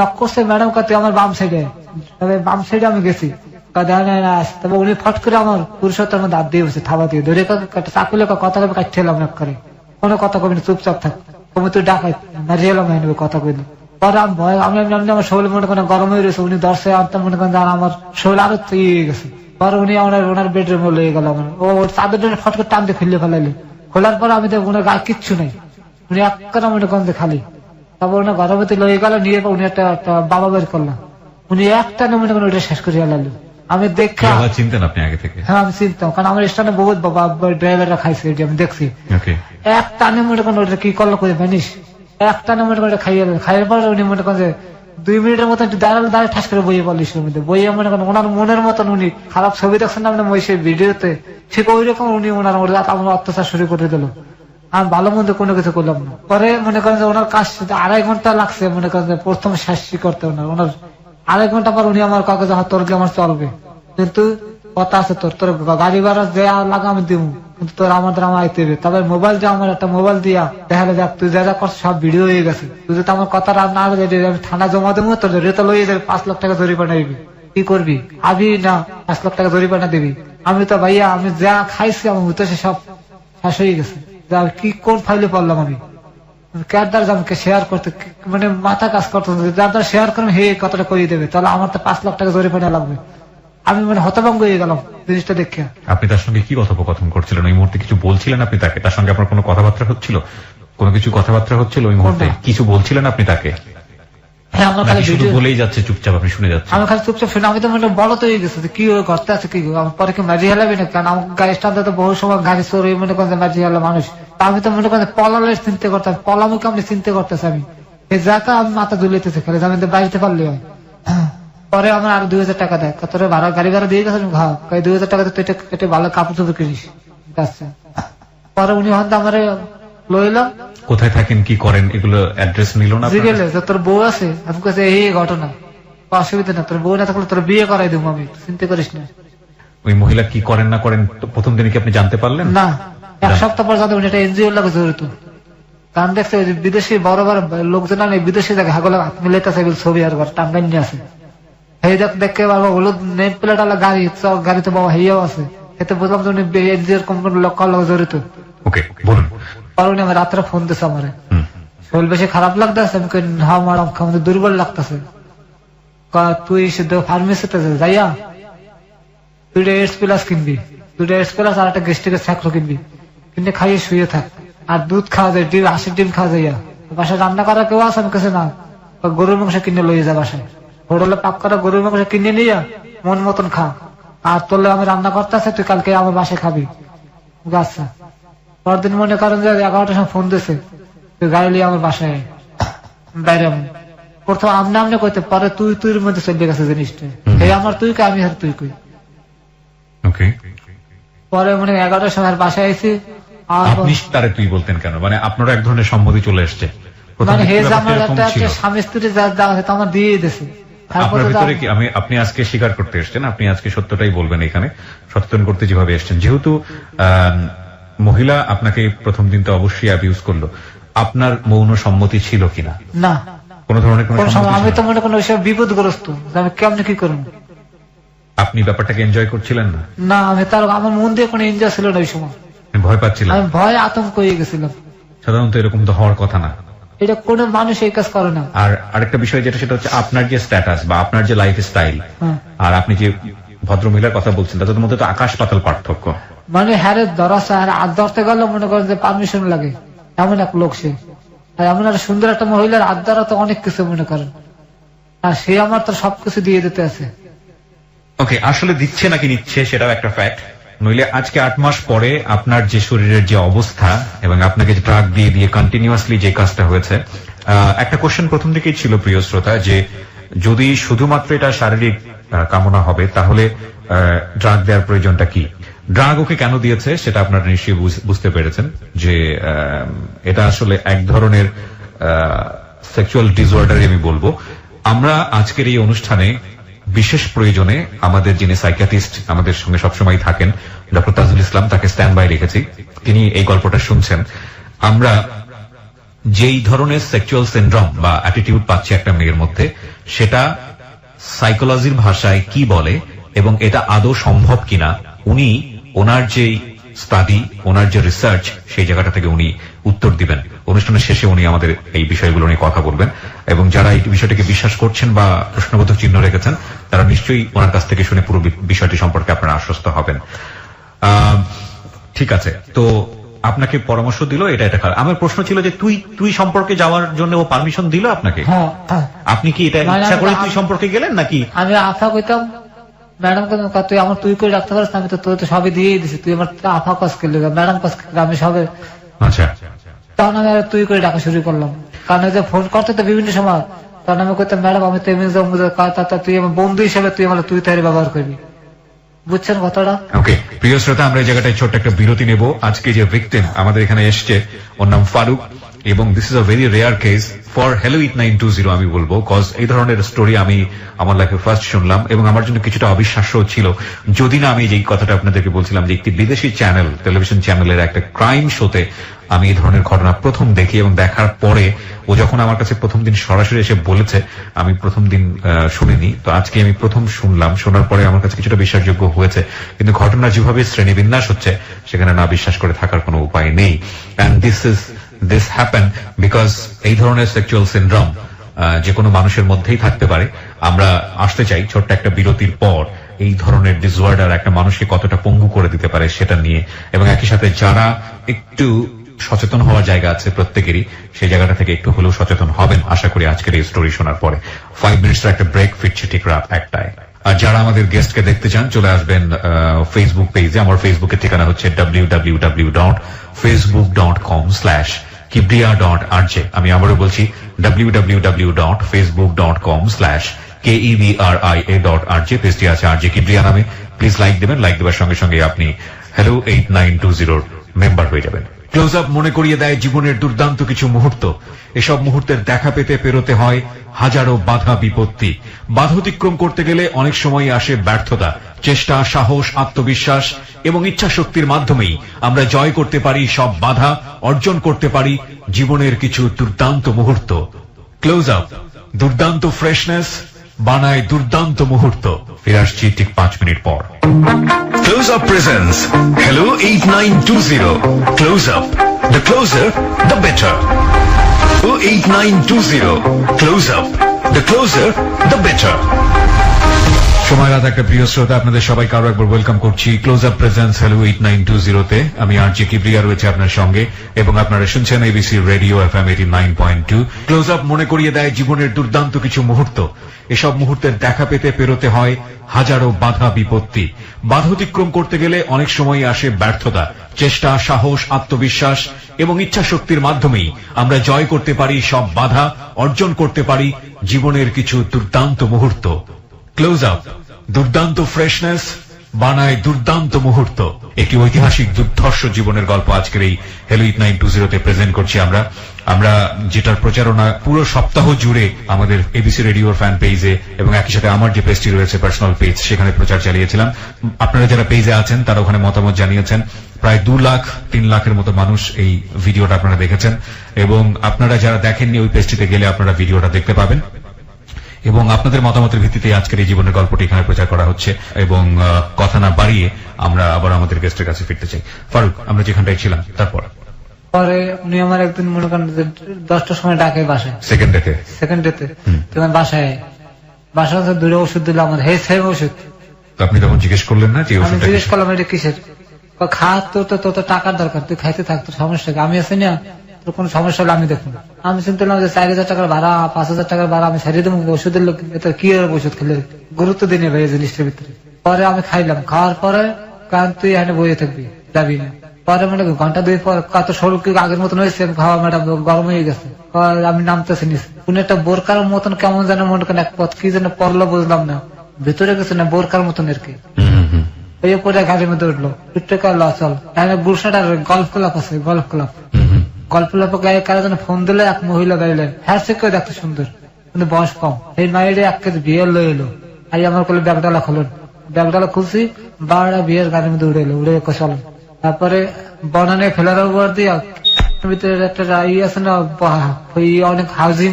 নক করছে ম্যাডাম কাছে আমার বাম সাইডে, তবে বাম সাইডে আমি গেছি, তবে উনি ফট করে আমার পুরুষত্বের মধ্যে হাত দিয়ে বসে থাবা দিয়ে ধরে চাকুলে কথা কবে কাটতে এলাম এক করে, কোনো কথা কবি না, চুপচাপ থাক, কবি তুই ডাকাই মারিয়ে এলাম হয়ে নেবে কথা কইলে। পরে আমি আমার শরীর মনে করেন গরম হয়ে রয়েছে, উনি দর্শে আনতাম মনে করেন আমার শরীর আরো ইয়ে গেছে। পরে উনি ওনার বেডরুমে লয়ে গেল, ও চাদর ফট করে টান দিয়ে খুললে ফেলাইলে, খোলার পর আমি ওনার গায়ে কিচ্ছু নেই, উনি এক মনে করেন যে খালি। তারপর ওনার গর্ভবতী লয়ে গেল, নিয়ে উনি একটা বাবা বের করলাম, উনি একটা মনে করেন ওইটা শেষ করিয়া লাইল। আমি দেখা চিনতেন আপনি আগে থেকে? হ্যাঁ, আমি চিনতাম, কারণ আমার স্থানে বহুত ড্রাইভাররা খাইছে, আমি দেখছি। এক টানে মনে করেন ওটা কি করলো করে জানিস, এক টানে মনে করেন খাইয়ে খাইয়ের পর উনি মনে করেন যে 2 মিনিটের মতো দাঁড়ালে ঠাস করে বইয়ে বলিস মধ্যে বইয়ে মনে করেন ওনার মনের মতন উনি খারাপ ছবি দেখছেন না ওই সেই ভিডিওতে, ঠিক ওই রকম উনি ওনার আমার অত্যাচার শুরু করে দিল। আমি ভালো মন্দ কোনো কিছু করলাম না। পরে মনে করেন যে ওনার কাজ 2.5 ঘন্টা লাগছে মনে করেন যে প্রথম শাস্তি করতে, ওনার 2.5 ঘন্টা পর উনি আমার কাগজে তোর কি আমার চলবে, কিন্তু কথা আছে তোর গাড়ি ভাড়া যে লাগা আমি দিব, কিন্তু তোর আমাদের আমার আইতে হবে। তবে মোবাইল যে আমার একটা মোবাইল দিয়া দেখালে দেখ তুই যা যা করছিস সব ভিডিও হয়ে গেছে, তুই যদি আমার কথা না আমি থানা জমা দেবো, তোর রেতা লইয়ে যাবে, 5 লাখ টাকা জরিমানা দিবি, কি করবি? আবি না 5 লাখ টাকা জরিমানা দিবি। আমি তো ভাইয়া আমি যা খাইছি আমার উঠেছে সব শেষ হয়ে গেছে, কি কোন ফাইলে পড়লাম আমি, কার দ্বারা আমাকে শেয়ার করতে মানে মাথা কাজ করতে, যার দ্বারা শেয়ার করবেন হে কথাটা করিয়ে দেবে, তাহলে আমার তো 5 লাখ টাকা জরিমানা লাগবে। আমি মানে হতভম্ব হয়ে গেলাম জিনিসটা দেখে। আপনি তার সঙ্গে কি কথোপকথন করছিলেন ওই মুহূর্তে? কিছু বলছিলেন আপনি তাকে? তার সঙ্গে আপনার কোনো কথাবার্তা হচ্ছিল? কোনো কিছু কথাবার্তা হচ্ছিল ওই মুহূর্তে? কিছু বলছিলেন আপনি তাকে? হ্যাঁ, আমার খালি শুধু বলেই যাচ্ছে চুপচাপ, আপনি শুনে যাচ্ছেন? আমি খালি চুপচাপ শুনে, আমি তো মানে বলো তো হয়ে গেছে কি ঘরতে আছে, কি আমার পরে কি মাঝি হেলাবি না, কারণ আমার গাড়ি স্টান্ডে তো বহু সময় গাড়ি চোর মনে করেন মাঝি হেলা মানুষ, আমি তো মনে করেন পলালের চিন্তা করতাম, পলামুকে আমি চিন্তা করতেছি, আমি এই জায়গা আমি মাথা ঝুলাইতেছি খালি, আমি বাড়িতে পারলে হয়। পরে আমার আর 2000 টাকা দেয়, তোর ভাড়া গাড়ি ভাড়া দিয়ে গেছে, 2000 টাকা তুই এটা ভালো কাপড় চোপড় কিনিস। পরে উনি হয়তো আমার লইল। কোথায় থাকেন, কি করেন, এগুলো অ্যাড্রেস নিল না? জিগেলে যে তোর বউ আছে, আমি কাছে এই ঘটনা, অসুবিধা না, তোর বউ না থাকলে তোর বিয়ে করাই দেবো আমি, চিন্তা করিস না। ওই মহিলা কি করেন না করেন প্রথম দিনে কি আপনি জানতে পারলেন? না, 1 সপ্তাহ পর জানতে উনি একটা এনজিওর লাগে জড়িত। কারণ দেখছে বিদেশি বড় বড় লোকজন আমি বিদেশি জায়গায় হাগল মিলাইতেছে ছবি আর টাঙ্গাই নিয়ে আছে। এই দেখে বাবা হলুদ নেম প্লেট আলা গাড়ি, গাড়িতে বাবা হেয়াও আছে। এতে বুঝলাম যে উনি এনজিওর কোম্পানির লোক জড়িত। ওকে, বলুন। পর উনি আমার রাত্রে ফোন দিচ্ছে আমারে, শরীর বেশি খারাপ লাগতেছে। আমি কই হ্যাঁ ম্যাডাম, আমাদের দুর্বল লাগতেছে। তুই ফার্মেসিতে যাইয়া 2টা এইডস প্লাস কিনবি, 2টা এইডস প্লাস আর একটা গ্যাস্ট্রিকের ছাকরো কিনবি, কিনে খাইয়ে শুয়ে থাক। আর দুধ খাওয়া যায়, 80 ডিম খাওয়া যাইয়া। বাসায় রান্না করা কেউ আছে? আমি কাছে না, গরুর মাংস কিনে লইয়ে যা বাসায়, হোটেলে পাক করা গরুর মাংস কিনে নিয়ে মন মতন খা। আর তোলে আমি রান্না করতেছে, তুই কালকে আমার বাসায় খাবি। আচ্ছা। পরদিন মনে করেন যে 11টার সময় ফোন দিয়েছে, তুই গাড়ি নিয়ে আমার বাসায় বাইরে। প্রথম আমনে কইতে পরে তুই মধ্যে চলে গেছে জিনিসটা, এই আমার তুই কে, আমি আর তুই কই। পরে মনে 11টার সময় বাসায় আইসি। আপনি তারে তুই বলতেন কেন? মানে আপনার এক ধরনের সম্মতি চলে এসছে, মানে আমার একটা স্বামী স্ত্রী যা হয়তো আমার দিয়ে দিয়েছে। আপনার ভিতরে কি আপনি আজকে স্বীকার করতে এসছেন, আপনি আজকে সত্যটাই বলবেন এখানে, সচেতন করতে যেভাবে এসছেন। যেহেতু মহিলা আপনাকে প্রথম দিন তো অবশ্যই অ্যাবিউজ করলো, আপনার মৌন সম্মতি ছিল কিনা? না, কোন ধরনের আমি তো মনে কোনো বিপদগ্রস্ত, আমি কেমন কি করবো। আপনি ব্যাপারটাকে এনজয় করছিলেন না? না, আমি তার আমার মন দিয়ে কোনো এনজয় ছিল না ওই সময়। ভয় পাচ্ছিলাম, আমি ভয় আতঙ্ক হয়ে গেছিলাম। সাধারণত এরকম তো হওয়ার কথা না, এটা কোনো মানুষ এই কাজ করে না। আর আরেকটা বিষয় যেটা, সেটা হচ্ছে আপনার যে স্ট্যাটাস বা আপনার যে লাইফ স্টাইল আর আপনি যে ভদ্রমহিলার কথা বলছেন, তাদের মধ্যে তো আকাশ পাতাল পার্থক্য। মানে হ্যারে ধরা আর ধরতে গেল মনে করেন যে পারমিশন লাগে, এমন এক লোক সে। আর এমন একটা সুন্দর একটা মহিলার হাত ধরা তো অনেক কিছু মনে করেন, আর সে আমার তো সবকিছু দিয়ে দিতে আছে। ওকে, আসলে দিচ্ছে নাকি নিচ্ছে সেটাও একটা ফ্যাক্ট। নইলে আজকে 8 মাস পরে আপনার যে শরীরের যে অবস্থা এবং আপনাকে যে ড্রাগ দিয়ে দিয়ে কন্টিনিউয়াসলি যে কাজটা হয়েছে, একটা কোশ্চেন প্রথম দিকেই ছিল প্রিয় শ্রোতা, যে যদি শুধুমাত্র এটা শারীরিক কামনা হবে তাহলে ড্রাগ দেওয়ার প্রয়োজনটা কি? ড্রাগ ওকে কেন দিয়েছে সেটা আপনারা নিশ্চয়ই বুঝতে পেরেছেন, যে এটা আসলে এক ধরনের সেক্সুয়াল ডিসঅর্ডার আমি বলবো। আমরা আজকের এই অনুষ্ঠানে বিশেষ প্রয়োজনে আমাদের যিনি সাইকিয়াট্রিস্ট আমাদের সঙ্গে সবসময় থাকেন, ডক্টর তাজুল ইসলাম, তাকে স্ট্যান্ড বাই রেখেছি। তিনি এই গল্পটা শুনছেন। আমরা যেই ধরনের সেক্সুয়াল সিনড্রোম বা অ্যাটিটিউড পাচ্ছি একটা মেয়ের মধ্যে, সেটা সাইকোলজির ভাষায় কি বলে এবং এটা আদৌ সম্ভব কিনা, উনি ওনার যে স্টাডি, ওনার যে রিসার্চ, সেই জায়গাটা থেকে উনি উত্তর দিবেন। অনুষ্ঠানের শেষে উনি আমাদের এই বিষয়গুলো নিয়ে কথা বলবেন, এবং যারা এই বিষয়টাকে বিশ্বাস করছেন বা প্রশ্নবোধক চিহ্ন রেখেছেন, তারা নিশ্চয়ই ওনার কাছ থেকে শুনে পুরো বিষয়টি সম্পর্কে আপনারা আশ্বস্ত হবেন। ঠিক আছে, তো আপনাকে পরামর্শ দিল এটা খারাপ। আমার প্রশ্ন ছিল যে তুই সম্পর্কে যাওয়ার জন্য ও পারমিশন দিল আপনাকে? আপনি কি এটা ইচ্ছা করে তুই সম্পর্কে গেলেন নাকি? আমি আফা কইতাম ম্যাডাম, তুই আমার তুই করে রাখতে পারিস, আমি তো তোর তো সবই দিয়েই দিছি, তুই আমার আফা কাজ করলি, ম্যাডাম কাজ করলি, আমি সবে। আচ্ছা, তখন আমি তুই করে ডাকা শুরু করলাম, কারণ যে ফোন করতে তো বিভিন্ন সময়, তখন আমি কইতাম ম্যাডাম আমি তো তুই আমার বন্ধু হিসেবে তুই আমার তুই তাই ব্যবহার করবি, বুঝছেন কথাটা? ওকে, প্রিয় শ্রোতা, আমরা এই জায়গাটায় ছোট্ট একটা বিরতি নেব। আজকে যে ভিকটিম আমাদের এখানে এসছে, ওর নাম ফারুক, এবং this is a very rare case for hello 8920 আমি বলবো, কজ এই ধরনের স্টোরি আমি আমার লাইফে ফার্স্ট শুনলাম এবং আমার জন্য কিছুটা অবিশ্বাস্য ছিল, যদি না আমি যেই কথাটা আপনাদেরকে বলছিলাম যে একটি বিদেশি চ্যানেল, টেলিভিশন চ্যানেলের একটা ক্রাইম শোতে আমি এই ধরনের ঘটনা প্রথম দেখি, এবং দেখার পরে ও যখন আমার কাছে প্রথম দিন সরাসরি এসে বলেছে, আমি প্রথম দিন শুনিনি, তো আজকে আমি প্রথম শুনলাম। শোনার পরে আমার কাছে কিছুটা বিশ্বাসযোগ্য হয়েছে, কিন্তু ঘটনা যেভাবে শ্রেণীবিন্যাস হচ্ছে সেখানে না বিশ্বাস করে থাকার কোনো উপায় নেই। অ্যান্ড দিস হ্যাপেন বিকজ এই ধরনের সেক্সুয়াল সিনড্রোম যে কোনো মানুষের মধ্যেই থাকতে পারে। আমরা আসতে চাই ছোট্ট একটা বিরতির পর এই ধরনের ডিসঅর্ডার একটা মানুষকে কতটা পঙ্গু করে দিতে পারে সেটা নিয়ে, এবং একই সাথে যারা একটু সচেতন হওয়ার জায়গা আছে প্রত্যেকেরই, সেই জায়গাটা থেকে একটু হলেও সচেতন হবেন আশা করি আজকের এই স্টোরি শোনার পরে। 5 মিনিটসের একটা ব্রেক, ফিরছে ঠিক রাত 1টায়। আর যারা আমাদের গেস্টকে দেখতে চান চলে আসবেন ফেসবুক পেজে। আমার ফেসবুকের ঠিকানা হচ্ছে www.facebook.com/kibriya.rj। আমি আবারও বলছি www.facebook.com/kibriya.rj। KEBRIA.RJ, পেজটি আছে RJ কিবরিয়া নামে। প্লিজ লাইক দেবেন, লাইক দেওয়ার সঙ্গে সঙ্গে আপনি হ্যালো 8920 মেম্বার হয়ে যাবেন। ক্লোজ আপ মনে করিয়ে দেয় জীবনের দুর্দান্ত কিছু মুহূর্ত। এসব মুহূর্তের দেখা পেতে পেরোতে হয় হাজারো বাধা বিপত্তি। বাধা অতিক্রম করতে গেলে অনেক সময় আসে ব্যর্থতা। চেষ্টা, সাহস, আত্মবিশ্বাস এবং ইচ্ছা শক্তির মাধ্যমেই আমরা জয় করতে পারি সব বাধা, অর্জন করতে পারি জীবনের কিছু দুর্দান্ত মুহূর্ত। ক্লোজ আপ দুর্দান্ত ফ্রেশনেস বানায় দুর্দান্ত মুহূর্ত। ফিরে আসছি ঠিক 5 মিনিট পর। Close Up presents Hello 8920. Close Up. The closer, the better. Hello 8920. Close Up. The closer, the better. সময় রাত একটা প্রিয় শ্রোতা, আপনাদের সবাইকে আরো একবার ওয়েলকাম করছি ক্লোজ আপ প্রেজেন্স হ্যালো 8920 তে। আমি RJ কিবরিয়া রয়েছে আপনার সঙ্গে এবং আপনারা শুনছেন ABC radio FM 89.2। Close up মনে করিয়ে দেয় জীবনের দুর্দান্ত কিছু মুহূর্ত। এসব মুহূর্তের দেখা পেতে পেরোতে হয় হাজারো বাধা বিপত্তি। বাধা অতিক্রম করতে গেলে অনেক সময় আসে ব্যর্থতা। চেষ্টা, সাহস, আত্মবিশ্বাস এবং ইচ্ছা শক্তির মাধ্যমেই আমরা জয় করতে পারি সব বাধা, অর্জন করতে পারি জীবনের কিছু দুর্দান্ত মুহূর্ত। ক্লোজ আপ দুর্দান্ত ফ্রেশনেস বানায় দুর্দান্ত মুহূর্ত। একটি ঐতিহাসিক দুর্ধর্ষ জীবনের গল্প আজকের এই হ্যালো 8920 তে প্রেজেন্ট করছি আমরা যেটার প্রচারণা পুরো সপ্তাহ জুড়ে আমাদের ABC রেডিওর ফ্যান পেজে এবং একই সাথে আমার যে পেজটি রয়েছে পার্সোনাল পেজ, সেখানে প্রচার চালিয়েছিলাম। আপনারা যারা পেজে আছেন তারা ওখানে মতামত জানিয়েছেন। প্রায় 2 লাখ 3 লাখের মতো মানুষ এই ভিডিওটা আপনারা দেখেছেন এবং আপনারা যারা দেখেননি ওই পেজটিতে গেলে আপনারা ভিডিওটা দেখতে পাবেন এবং আপনাদের মতামতের ভিত্তিতে আজকের এই জীবনের গল্পটি এখানে প্রচার করা হচ্ছে। এবং কথা না বাড়িয়ে আমরা আবার আমাদের গেস্টের কাছে ফিরতে চাই। ফারুক, আমরা যেখানটায় ছিলাম তারপর পরে উনি আমার একদিন মনে করেন 10টার সময় ডাকে বাসায়, সেকেন্ড ডেতে তখন বাসায় দূরে ওষুধ দিল আমার, হে সেম ওষুধ। আপনি তখন জিজ্ঞেস করলেন না যে আমি জিজ্ঞেস করলাম এটা কিসের? খা, তোর তো টাকার দরকার, তুই খাইতে থাক, তোর সমস্যা কি? আমি আছি না, তোর কোনো সমস্যা হলে আমি দেখুন। আমি চিন্তা করলাম যে 4000 টাকার ভাড়া, 5000 টাকার ভাড়া আমি ছাড়িয়ে দেবো ওষুধের লোক, এটা কি ওষুধ খেলে গুরুত্ব দিই না ভাই এই জিনিসটার ভিতরে। পরে আমি খাইলাম, খাওয়ার পরে কারণ তুই এখানে বইয়ে থাকবি, যাবি না। পরে মনে ঘন্টা 2 পর কত শরীর কি আগের মতন হয়েছে, খাওয়া ম্যাডাম গরম হয়ে গেছে। আমি নামতেছি নিচে, কোন একটা বোরকার মতন কেমন যেন মনে করেন এক পথ কি যেন পড়লো বুঝলাম না, ভিতরে গেছে না বোরকার মতন আর কি। এই পরে গাড়ির মধ্যে উঠলো, উঠতে কাল চল এখানে গুলশাটার গল্ফ ক্লাব আছে, গল্ফ ক্লাব গায়ে কারো যেন ফোন দিলে এক মহিলা গাইলেন, হ্যাঁ সে কেউ দেখতে সুন্দর কিন্তু বয়স কম। এই মায়ের এক কেজি বিয়ে লয়ে এলো, আই আমার কোলে ব্যাগডালা খুলুন, ব্যাগডালা খুলছি, 12টা বিয়ের গাড়ির মধ্যে উড়ে এলো, উড়ে চলেন। তারপরে বনানে ফেলার উপর দিয়ে ভিতরে একটা ই আছে না, ওই অনেক হাউজিং,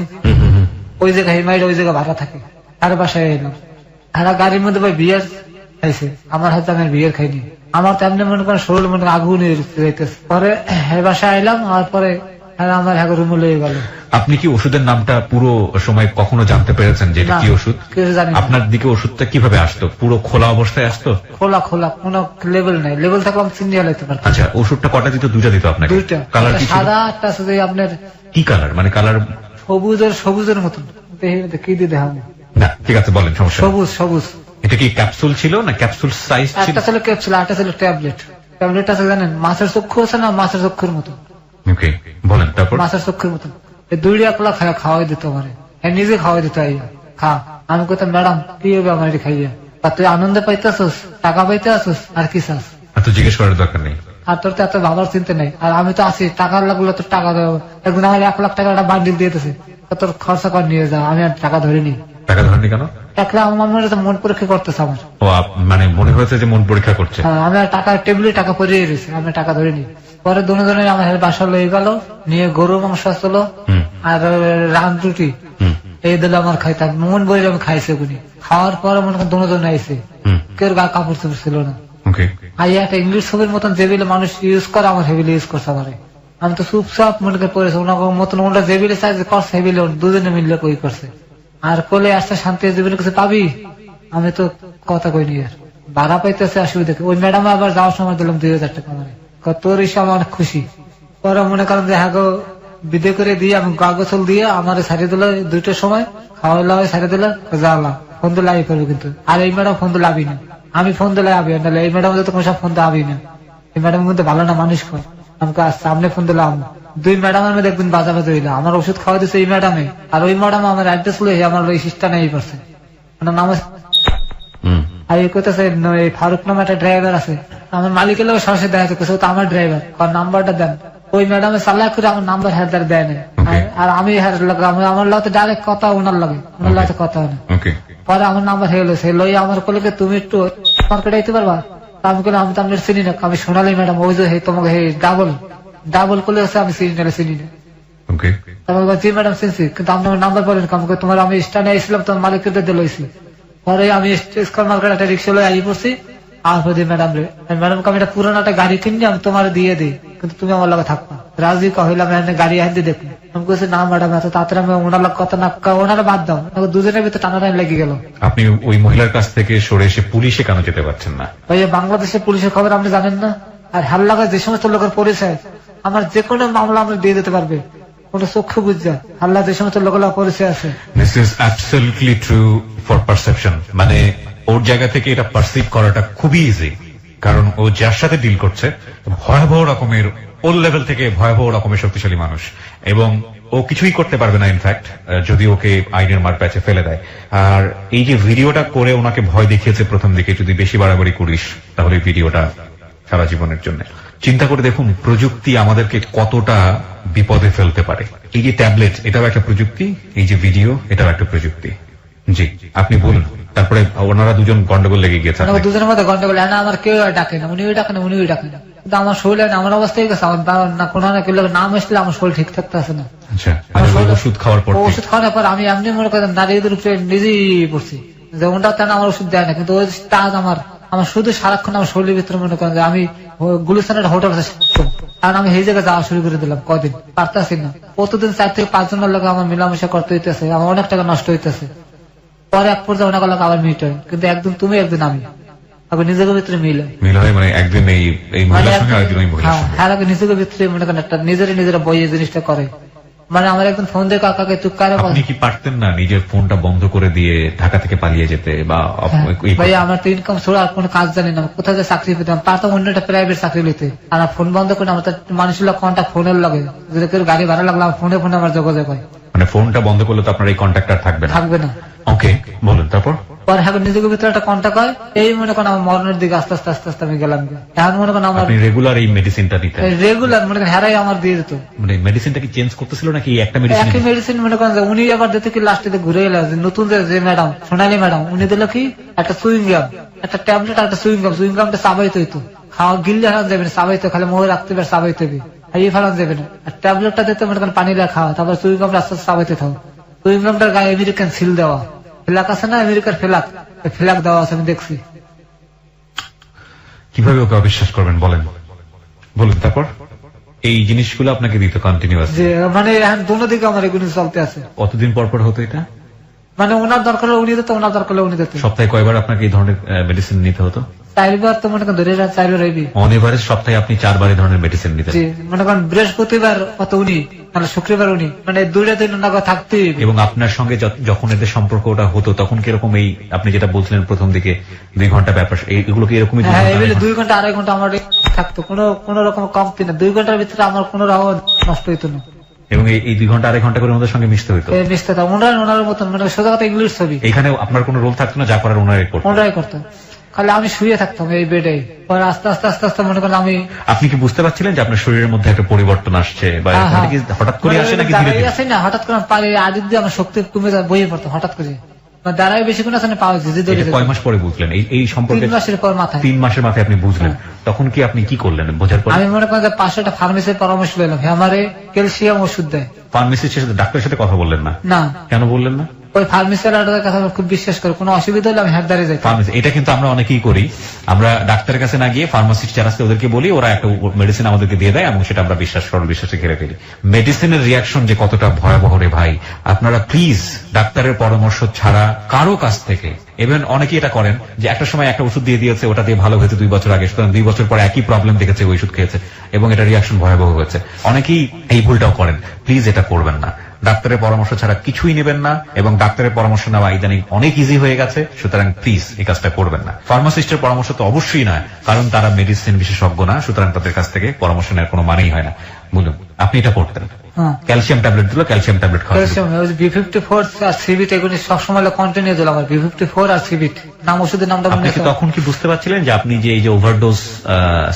ওই জায়গায় মায়ের ওই জায়গায় ভাড়া থাকে, আর বাসায় এলো। আর গাড়ির মধ্যে ভাই বিয়ার খাইছে, আমার হাতে আমি বিয়ার খাইনি। আমার তেমনি মনে করেন শরীর মনে আগুন যাইতেছে। পরে বাসায় এলাম, আর পরে আমার রুমে লয়ে গেল। আপনি কি ওষুধের নামটা পুরো সময় কখনো জানতে পেরেছেন যে এটা কি ওষুধ? আপনার দিকে ওষুধটা কিভাবে আসতো? পুরো খোলা অবস্থায় আসতো? খোলা কোনো লেবেল নাই, লেবেল থাকলে আমি চিনিয়ে লাইতে পারতাম। আচ্ছা, ওষুধটা কটা দিত? 2টা দিত আপনাকে? 2টা। কালার কি? সাদা একটা আছে আপনার। কি কালার? মানে কালার সবুজের মতন। কি দিয়ে দেখাবো না, ঠিক আছে বলেন, সমস্যা। সবুজ। এটা কি ক্যাপসুল ছিল না ক্যাপসুল সাইজ ছিল? একটা ছিল ক্যাপসুল, একটা ছিল ট্যাবলেট। ট্যাবলেট আছে জানেন, মাছের চক্ষু আছে না, মাছের চক্ষুর মতো। ওকে, বলেন তারপর। মাছের চক্ষুর মতো এই 2 একলা খাওয়াই দিত আমারে, নিজে খাওয়াই দিত। খা। আমি কইতাম ম্যাডাম কি হবে আমার এটা খাইয়া? তুই আনন্দে পাইতেছস, টাকা পাইতে আসস, আর কি চাস? তো জিজ্ঞেস করার দরকার নেই, আর তোর তো এত ভাবার চিন্তা নেই। আর আমি তো আছি, টাকার লাগলো তো টাকা দেবো। একদিন আমার 1 লাখ টাকা একটা বান্ডিল দিয়েছে, তোর খরচা করে নিয়ে যা। আমি আর টাকা ধরিনি। টাকা ধরেনি কেন? একলা আমার মন পরীক্ষা করতেছে আমার। ও মানে মনে হয়েছে যে মন পরীক্ষা করছে। আমি টাকা টেবিলে টাকা পরিয়ে রয়েছে, আমি টাকা ধরিনি। পরে দুজনে আমার বাসা লয়ে গেল, নিয়ে গরু মাংস আসলো আর রান রুটি এই দিল আমার খাইতাম, মন বইলে আমি খাইছে গুনি। খাওয়ার পরে মনে করেন দুজনে আইসে, কেউ গা কাপড় চোপড় ছিল না। একটা ইংলিশ ছবির মতন যেবিলে মানুষ ইউজ করে, আমার হেবিলে ইউজ করছে আমারে। আমি তো চুপচাপ মনে করে পড়েছে, ওনার মতন ওটা যেবিলে চাই করছে হেবিলে দুজনে মিললে কই করছে। আর কোলে আসতে শান্তি জীবনের কাছে পাবি, আমি তো কথা কইনি। আর ভাড়া পাইতেছে অসুবিধা। ওই ম্যাডাম আবার যাওয়ার সময় দিলাম 2000 টাকা মানে, তোর হিসাব অনেক খুশি। পরে মনে করেন যে হ্যাঁ বিদে করে দিয়ে আমি কাগজল দিয়ে আমার ছাড়িয়ে দিল 2টার সময়, খাওয়া ছাড়িয়ে দিল, জ্বালা ফোন দিলে আবি করবো কিন্তু। আর এই ম্যাডাম ফোন দিলে আবি না, আমি ফোন দিলে আবি না। এই ম্যাডাম তো কোনো সব ফোন দিয়ে আবি না। এই ম্যাডাম কিন্তু ভালো না মানুষ কর, আমাকে সামনে ফোন দিলাম। 2 ম্যাডামের মধ্যে একদিন বাজাবাজি হইলো, আমার ওষুধ খাওয়া দিচ্ছে এই ম্যাডামে, আর ওই ম্যাডাম আমার অ্যাড্রেস লই আমার ওই সিস্টা নেই পারছে। ওনার নাম আর এই করতেছে এই ফারুক নামে একটা ড্রাইভার আছে, আমার মালিকের লোক সরাসরি দেখা যাচ্ছে তো আমার ড্রাইভার, নাম্বারটা দেন। ওই ম্যাডামের চালাক করে আমার নাম্বার হেদার দেয় না, আর আমি আমার লোক ডাইরেক্ট কথা ওনার লাগে, ওনার লোক কথা হয় না। পরে আমার নাম্বার হয়ে গেলো, সে লই আমার কলে তুমি একটু মার্কেটে আইতে পারবা? আমি বললাম আমি তো আপনার চিনি না, আমি সোনালি ম্যাডাম ওই যে তোমাকে ডাবল করলে হচ্ছে আমি চিনি না। জি ম্যাডাম চিনছি, কিন্তু আপনার নাম্বার পড়েন তোমার আমি স্ট্যান্ডে এসেছিলাম, তোমার মালিককে দিয়েছি। পরে আমি স্কয়ার মার্কেট একটা রিক্সা লয়ে আই পড়ছি, আর ম্যাডাম রে ম্যাডামকে আমি একটা পুরোনো একটা গাড়ি কিনি আমি তোমার দিয়ে দিই, কিন্তু তুমি আমার লগে থাকবা। রাজি কহিলাম গাড়ি আনতে দেখুন, আমি বলছি না ম্যাডাম এত তাড়াতাড়ি আমি ওনার কথা না, ওনারা বাদ দাও, দুজনের ভিতরে টানাটানি লেগে গেল। আপনি ওই মহিলার কাছ থেকে সরে এসে পুলিশে কেন যেতে পারছেন না? ভাই বাংলাদেশের পুলিশের খবর আপনি জানেন না, আর হাল্লাকা যে সমস্ত লোকের পরিচয় আমার যে কোনো মামলা আমরা দিয়ে দিতে পারবে, কোনো চক্ষু বুঝা আল্লাহ যে সমস্ত লোকের পরিচয় আছে। This is absolutely true for perception, মানে ওর জায়গা থেকে এটা পারসিভ করাটা খুবই ইজি, কারণ ও যার সাথে ডিল করছে ভয়াবহ রকমের, ওর লেভেল থেকে ভয়াবহ রকমের শক্তিশালী মানুষ, এবং ও কিছুই করতে পারবে না ইনফ্যাক্ট যদি ওকে আইনের মার প্যাচে ফেলে দেয়। আর এই যে ভিডিওটা করে ওনাকে ভয় দেখিয়েছে প্রথম দিকে, যদি বেশি বাড়াবাড়ি করিস তাহলে ভিডিওটা সারা জীবনের জন্য। চিন্তা করে দেখুন প্রযুক্তি আমাদেরকে কতটা বিপদে ফেলতে পারে। এই যে ট্যাবলেট এটাও একটা প্রযুক্তি, এই যে ভিডিও এটাও একটা প্রযুক্তি। জি আপনি বলুন। তারপরে ওনারা দুজন গন্ডগোল লেগে গেছে, দুজনের মধ্যে গন্ডগোল, না আমার কেউ ডাকে না, উনিও ডাকে না উনিও ডাকে না, কিন্তু আমার শরীর আমার অবস্থা হয়ে গেছে, আমার কোনো না কেউ নাম আসলে আমার শরীর ঠিক থাকতে আছে না। আচ্ছা ওষুধ খাওয়ার পর আমি এমনি মনে করেন নারীদের উপরে নিজেই পড়ছি, যে ওটা তেন আমার ওষুধ দেয় না, কিন্তু ওই তাজ আমার শুধু সারাক্ষণ আমার শরীরের ভিতরে মনে করেন যে আমি গুলিস্তানের হোটেল আছে, কারণ আমি এই জায়গায় যাওয়া শুরু করে দিলাম, কদিন পারতেছি না, প্রতিদিন 4 থেকে 5 জনের লোক আমার মেলামেশা করতে হইতেছে, আমার অনেক টাকা নষ্ট হইতেছে। পরে এক পর্যায়ে অনেক লোক আবার মিট হয়, কিন্তু একদিন তুমি একদিন আমি আবার নিজেকে ভিতরে মিল হয়, মানে একদিন হ্যাঁ নিজেকে ভিতরে মনে করেন একটা নিজেরা বইয়ে জিনিসটা করে। মানে আমার একদম ফোন দিয়ে কাকাকে তুই কারে, আপনি কি পারতেন না নিজের ফোনটা বন্ধ করে দিয়ে ঢাকা থেকে পালিয়ে যেতে? বা ভাই আমার তো ইনকাম ছাড়া আর কোনো কাজ জানি না, কোথায় যে চাকরি পেতাম, পারতাম অন্য একটা প্রাইভেট চাকরি নিতে, আর ফোন বন্ধ করে আমার তো মানুষের কন্ট্যাক্ট ফোনের লাগে, যদি কেউ গাড়ি ভাড়া লাগলো ফোনে আমার যোগাযোগ হয়। মানে ফোনটা বন্ধ করলে তো আপনার এই কন্ট্যাক্ট থাকবে না। ওকে বলুন তারপর। পরে এখন নিজেকে ভিতরে একটা কন্ট্যাক্ট হয়, এই মনে করেন আমার মরণের দিকে আস্তে আস্তে আমি গেলাম। এখন মনে করেন আমার রেগুলার এই মেডিসিনটা দিতে রেগুলার মনে করেন হেরাই আমার দিয়ে দিত। মানে মেডিসিনটা কি চেঞ্জ করতেছিল নাকি একটা মেডিসিন মনে করেন উনি আবার দিতে কি লাস্টে ঘুরে এলো, নতুন যে ম্যাডাম সোনালী ম্যাডাম উনি দিল কি একটা সুইং গাম, একটা ট্যাবলেট, একটা সুইং গামটা চাবাইতে হইতো, খাওয়া গিললে হারান যাবে না, চাবাইতে খালি মোহে রাখতে পারে, চাবাইতে হবে এই ফেলান যাবে না। আর ট্যাবলেটটা দিতে মনে করেন পানি দিয়ে খাওয়া, তারপর সুইং গামটা আস্তে আস্তে চাবাইতে থাকো। সুইং গামটার গায়ে আমেরিকান সিল দেওয়া, ফ্ল্যাগ আছে না আমেরিকার ফ্ল্যাগ দেওয়া আছে, আমি দেখছি। কিভাবে ওকে অবিশ্বাস করবেন বলুন তারপর। এই জিনিসগুলো আপনাকে দিতে কন্টিনিউয়াস, মানে এখন দুটো দিকে আমার এগুলো চলতে আছে। কতদিন পর হতো এটা? মানে ওনার দরকার উনি দিত, ওনার দরকার উনি দিত। সপ্তাহে কয়বার আপনাকে এই ধরনের মেডিসিন নিতে হতো? 4বার তো মনে করেন ধরে 4বার হইবি। অন এভারেজ সপ্তাহে আপনি 4বার এই ধরনের মেডিসিন নিতেন? মনে করেন বৃহস্পতিবার কত উনি, মানে শুক্রবার উনি, মানে 2টা দিন ওনাকে থাকতে। এবং আপনার সঙ্গে যখন এদের সম্পর্ক ওটা হতো তখন কিরকম, এই আপনি যেটা বলছিলেন প্রথম দিকে 2 ঘন্টা ব্যাপার, এইগুলো কি এরকমই? হ্যাঁ 2 ঘন্টা 2.5 ঘন্টা আমার থাকতো, কোনো রকম কমতি না। 2 ঘন্টার ভিতরে আমার কোনো রাও নষ্ট হইতো না। এবং এই 2 ঘন্টা 2.5 ঘন্টা করে ওনাদের সঙ্গে মিশতে হইতো? মিশতে থাকতো ওনার মতন, মানে সোজা কথা ইংলিশ ছবি। এখানে আপনার কোনো রোল থাকতো না, যা করার ওনারাই করতো, খালি আমি শুয়ে থাকতাম এই বেডে। পরে আস্তে আস্তে মনে করেন আপনি কি বুঝতে পারছিলেন যে আপনার শরীরের মধ্যে একটা পরিবর্তন আসছে, বা হঠাৎ করে আসে নাকি ধীরে ধীরে? আসে না, হঠাৎ করে পারে আদিত দিয়ে আমার শক্তি কমে যায়, বইয়ে পড়তো হঠাৎ করে, দাঁড়ায় বেশিক্ষণ আছে না পাওয়া যায়। কয় মাস পরে বুঝলেন এই সম্পর্কে? 3 মাসের পর মাথায়। 3 মাসের মাথায় আপনি বুঝলেন, তখন কি আপনি কি করলেন বোঝার পর? আমি মনে করেন যে 500 একটা ফার্মেসির পরামর্শ নিলাম, আমারে ক্যালসিয়াম ওষুধ দেয়। ফার্মেসির সাথে ডাক্তারের সাথে কথা বললেন না? না। কেন বললেন না? ওই ফার্মেসির কথা খুব বিশ্বাস করে, কোনো অসুবিধা হলে আমি হাটদারে যাই। ফার্মেসি এটা কিন্তু আমরা অনেকেই করি, আমরা ডাক্তারের কাছে না গিয়ে ফার্মাসিস্ট যারা আছে ওদেরকে বলি, ওরা একটা মেডিসিন আমাদেরকে দিয়ে দেয় এবং সেটা আমরা বিশ্বাসে ঘিরে ফেলি। মেডিসিনের রিয়াকশন যে কতটা ভয়াবহ রে ভাই, আপনারা প্লিজ ডাক্তারের পরামর্শ ছাড়া কারো কাছ থেকে, ইভেন অনেকেই এটা করেন যে একটা সময় একটা ওষুধ দিয়ে দিয়েছে, ওটা দিয়ে ভালো হয়েছে 2 বছর আগে, সুতরাং 2 বছর পরে একই প্রবলেম দেখেছে, ওই ওষুধ খেয়েছে এবং এটা রিয়াকশন ভয়াবহ হয়েছে। অনেকেই এই ভুলটাও করেন, প্লিজ এটা করবেন না। ডাক্তারের পরামর্শ ছাড়া কিছুই নেবেন না, এবং ডাক্তারের পরামর্শ নেওয়া ইদানিং অনেক ইজি হয়ে গেছে, সুতরাং প্লিজ এই কাজটা করবেন না। ফার্মাসিস্টের পরামর্শ তো অবশ্যই নয়, কারণ তারা মেডিসিন বিশেষজ্ঞ না, সুতরাং তাদের কাছ থেকে পরামর্শ নেওয়ার কোনো মানেই হয় না। বলুন আপনি এটা করতেন? হ্যাঁ। ক্যালসিয়াম ট্যাবলেট দিল, ক্যালসিয়াম ট্যাবলেট খাওয়া শুরু ক্যালসিয়াম ওই B54 আর সিবিট এগুলি সবসময় কন্টিনিউ দিল আমার, B54 আর সিবিট নাম, ওষুধের নামটা মনে আপনি কি আছে। তখন কি বুঝতে পারছিলেন যে আপনি যে এই যে ওভারডোজ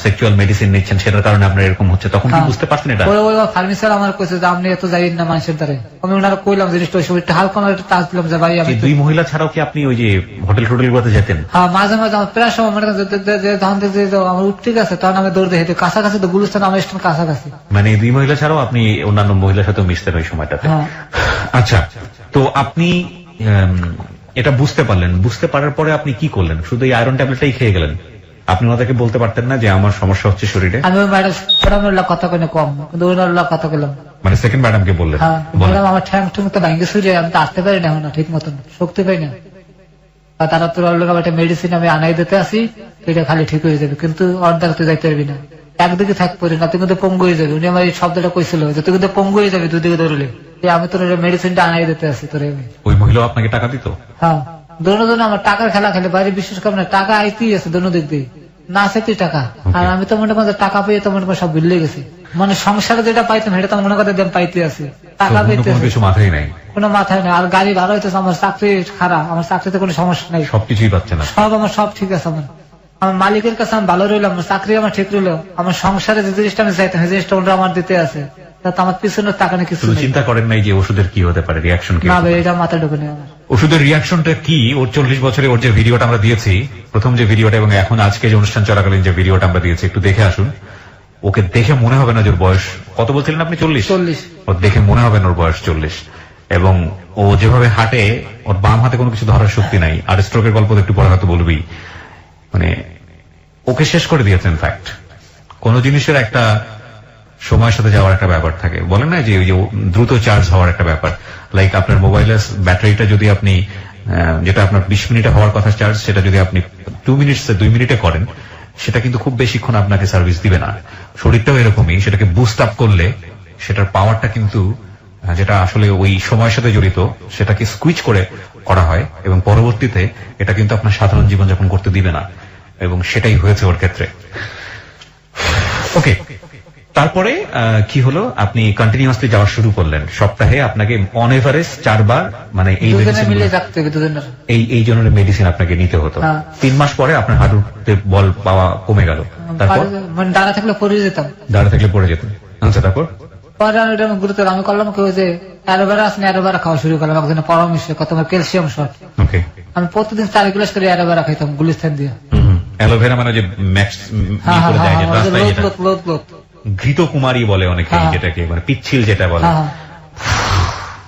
সেক্সুয়াল মেডিসিন নিচ্ছেন সেটার কারণে আপনার এরকম হচ্ছে, তখন কি হ্যাঁ। বুঝতে পারছেন এটা? ওই ফার্মেসিয়ার আমার কইছে যে আপনি এত যাইন না মানুষের দ্বারে, আমি ওনারা কইলাম জিনিসটা ওই সময় একটু হালকা আমার একটু টাচ দিলাম যে ভাই আমি যে দুই মহিলা ছাড়াও কি আপনি ওই যে হোটেল টোটেলগুলোতে যেতেন? হ্যাঁ মাঝে মাঝে আমার প্রায় সময় মনে করেন তখন দেখছি যে আমার ঠিক আছে, তখন আমি দৌড় দেখি কাছাকাছি তো গুলিস্তান আমার স্টেশন কাছাকাছি। মানে এই দুই মহিলা ছাড়াও আপনি অন্যান্য মহিলার সাথে মিশতেন ওই সময়টাতে? হ্যাঁ। আচ্ছা, তো আপনি এটা বুঝতে পারলেন, বুঝতে পারার পরে আপনি কি করলেন? শুধু এই আয়রন ট্যাবলেটটাই খেয়ে গেলেন? আপনি ওনাদেরকে বলতে পারতেন না যে আমার সমস্যা হচ্ছে শরীরে? আমি ওই ম্যাডামের কথা কইনে কম, কিন্তু ওনার কথা কইলাম। মানে সেকেন্ড ম্যাডামকে বললেন? হ্যাঁ, ম্যাডাম আমার ঠ্যাং ঠুং তো ভাঙ্গে ছুড়ে আমি তো আসতে পারি না এখন, ঠিক মতন শক্তি পাই না। তারা তোর একটা মেডিসিন আমি আনাই দিতে আসি, এটা খালি ঠিক হয়ে যাবে, কিন্তু অর্ধেক তুই যাইতে পারবি না, একদিকে থাক পারি না, তুই কিন্তু পঙ্গু হয়ে যাবে। উনি আমার এই শব্দটা কইছিল যে তুই কিন্তু পঙ্গু হয়ে যাবে দুদিকে ধরলে, আমি তোর মেডিসিনটা আনাই দিতে আসি তোর। ওই মহিলা আপনাকে টাকা দিত? হ্যাঁ, দোনো আমার টাকার খেলা খেলে বাইরে, বিশেষ করে না টাকা আইতেই আছে দোনো দিক দিয়ে, না সেটি টাকা। আর আমি তো মনে করি টাকা পেয়ে তো মনে করি সব বিল্লে গেছে, মানে সংসারে যেটা পাইতাম সেটা তো মনে করতে দেন পাইতে আছে, টাকা পেতে কিছু মাথায় নাই, কোনো মাথায় নেই। আর গাড়ি ভাড়া হইতেছে, আমার চাকরি খারাপ, আমার চাকরিতে কোনো সমস্যা নেই, সবকিছুই পাচ্ছে না, সব আমার সব ঠিক আছে। আমার মালিকের কাছে আমি ভালো রইলাম, চাকরি আমার ঠিক রইলো, আমার সংসারে যে জিনিসটা আমি চাইতাম সেই জিনিসটা ওরা আমার দিতে আছে, তাতে আমার পিছনে টাকা নেই কিছু। চিন্তা করেন নাই যে ওষুধের কি হতে পারে, রিয়াকশন কি? না ভাই, এটা মাথায় ঢুকে নেই আমার। ওষুধের রিয়াকশনটা কি? ওর 40 বছরে ওর যে ভিডিওটা আমরা দিয়েছি, প্রথম যে ভিডিওটা এবং এখন আজকে যে অনুষ্ঠান চলাকালীন যে ভিডিওটা আমরা দিয়েছি, একটু দেখে আসুন। ওকে দেখে মনে হবে না যে ওর বয়স কত বলছিলেন আপনি? 40। ওর দেখে মনে হবে না ওর বয়স 40। এবং ও যেভাবে হাঁটে, ওর বাম হাতে কোনো কিছু ধরার শক্তি নাই। আর স্ট্রোকের গল্প তো একটু পরে হয়তো বলবি। মানে ওকে শেষ করে দিয়েছেন। ফ্যাক্ট, কোন জিনিসের একটা সময়ের সাথে যাওয়ার একটা ব্যাপার থাকে, বলেন না যে দ্রুত চার্জ হওয়ার একটা ব্যাপার। লাইক আপনার মোবাইলের ব্যাটারিটা যদি আপনি, যেটা আপনার 20 মিনিটে হওয়ার কথা চার্জ, সেটা যদি আপনি 2 মিনিটে করেন, সেটা কিন্তু খুব বেশিক্ষণ আপনাকে সার্ভিস দিবে না। শরীরটাও এরকমই, সেটাকে বুস্ট আপ করলে সেটার পাওয়ারটা কিন্তু, যেটা আসলে ওই সময়ের সাথে জড়িত, সেটাকে সুইচ করে করা হয় এবং পরবর্তীতে এটা কিন্তু আপনার সাধারণ জীবনযাপন করতে দিবে না। এবং সেটাই হয়েছে ওর ক্ষেত্রে। ওকে, তারপরে কি হলো? আপনি কন্টিনিউয়াসলি যাওয়া শুরু করলেন। সপ্তাহে আপনাকে অন এভারেজ 4 বার, মানে এই এই জনের মেডিসিন আপনাকে নিতে হতো। 3 মাস পরে আপনার হাঁটুতে বল পাওয়া কমে গেল। তারপর দাঁড়া থাকলে পড়ে যেতাম। দাঁড়া থাকলে পড়ে যেতেন। আচ্ছা, তারপর গুরুতর আমি করলাম কেউ যে অ্যালোভেরা আছে, অ্যালোভেরা খাওয়া শুরু করলাম। একজনের পরামর্শ তোমার ক্যালসিয়াম শর্ট। ওকে, আমি প্রতিদিন 4 গ্লাস করে অ্যালোভেরা খাইতাম গুলিস্তান দিয়ে। অ্যালোভেরা মানে যে ম্যাক্স ঘৃত কুমারী বলে অনেকে, যেটাকে মানে পিচ্ছিল যেটা বলে,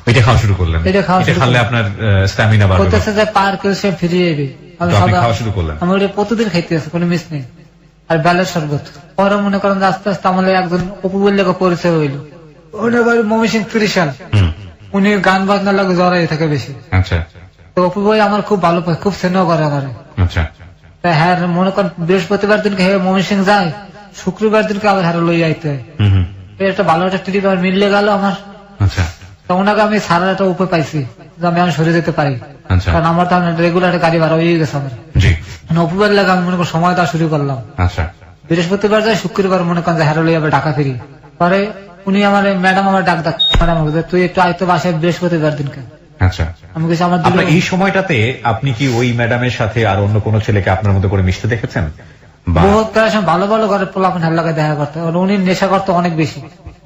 এটা খাওয়া শুরু করলেন। এটা খাওয়ালে আপনার স্ট্যামিনা বাড়বে, পার ক্যালসিয়াম ফিরিয়ে যাবে। আমি খাওয়া শুরু করলাম। আমি ওটা প্রতিদিন খাইতে আছে, কোনো মিস নেই। আর বেলের শরবত। পরে মনে করেন আস্তে আস্তে আমাদের একজন অপু বললে পরিচয় হইল, ময়মনসিংহ ত্রিশাল। উনি গান বাজনা লাগে জড়াই থাকে বেশি। আচ্ছা, তো অপু ভাই আমার খুব ভালো পায়, খুব স্নেহ করে আমার। আচ্ছা, হ্যাঁ, মনে করেন বৃহস্পতিবার দিনকে ময়মনসিংহ যায়, শুক্রবার দিনকে আবার হারে লই আইতে হয়। একটা ভালো একটা ট্রিপ আমার মিললে গেল আমার। আচ্ছা, তো ওনাকে আমি সারা একটা উপায় পাইছি যে আমি সরে যেতে পারি, কারণ আমার তো রেগুলার গাড়ি ভাড়া হয়ে গেছে আমার। অপুবার লাগে আমি মনে করি সময় দেওয়া শুরু করলাম। আচ্ছা, বৃহস্পতিবার যায়, শুক্রবার মনে করেন যে হারে লই আবার ঢাকা ফিরি। পরে উনি আমার ম্যাডাম আমার ডাক ম্যাডাম তুই একটু আয়তো বাসায় বৃহস্পতিবার দিনকে। আচ্ছা, আমি কিছু আমার এই সময়টাতে আপনি কি ওই ম্যাডামের সাথে আর অন্য কোন ছেলেকে আপনার মতো করে মিশতে দেখেছেন? বহুত ভালো ভালো ঘরের পোলাপান হাল্লাকে দেখা করতে, উনি নেশা করতে অনেক বেশি।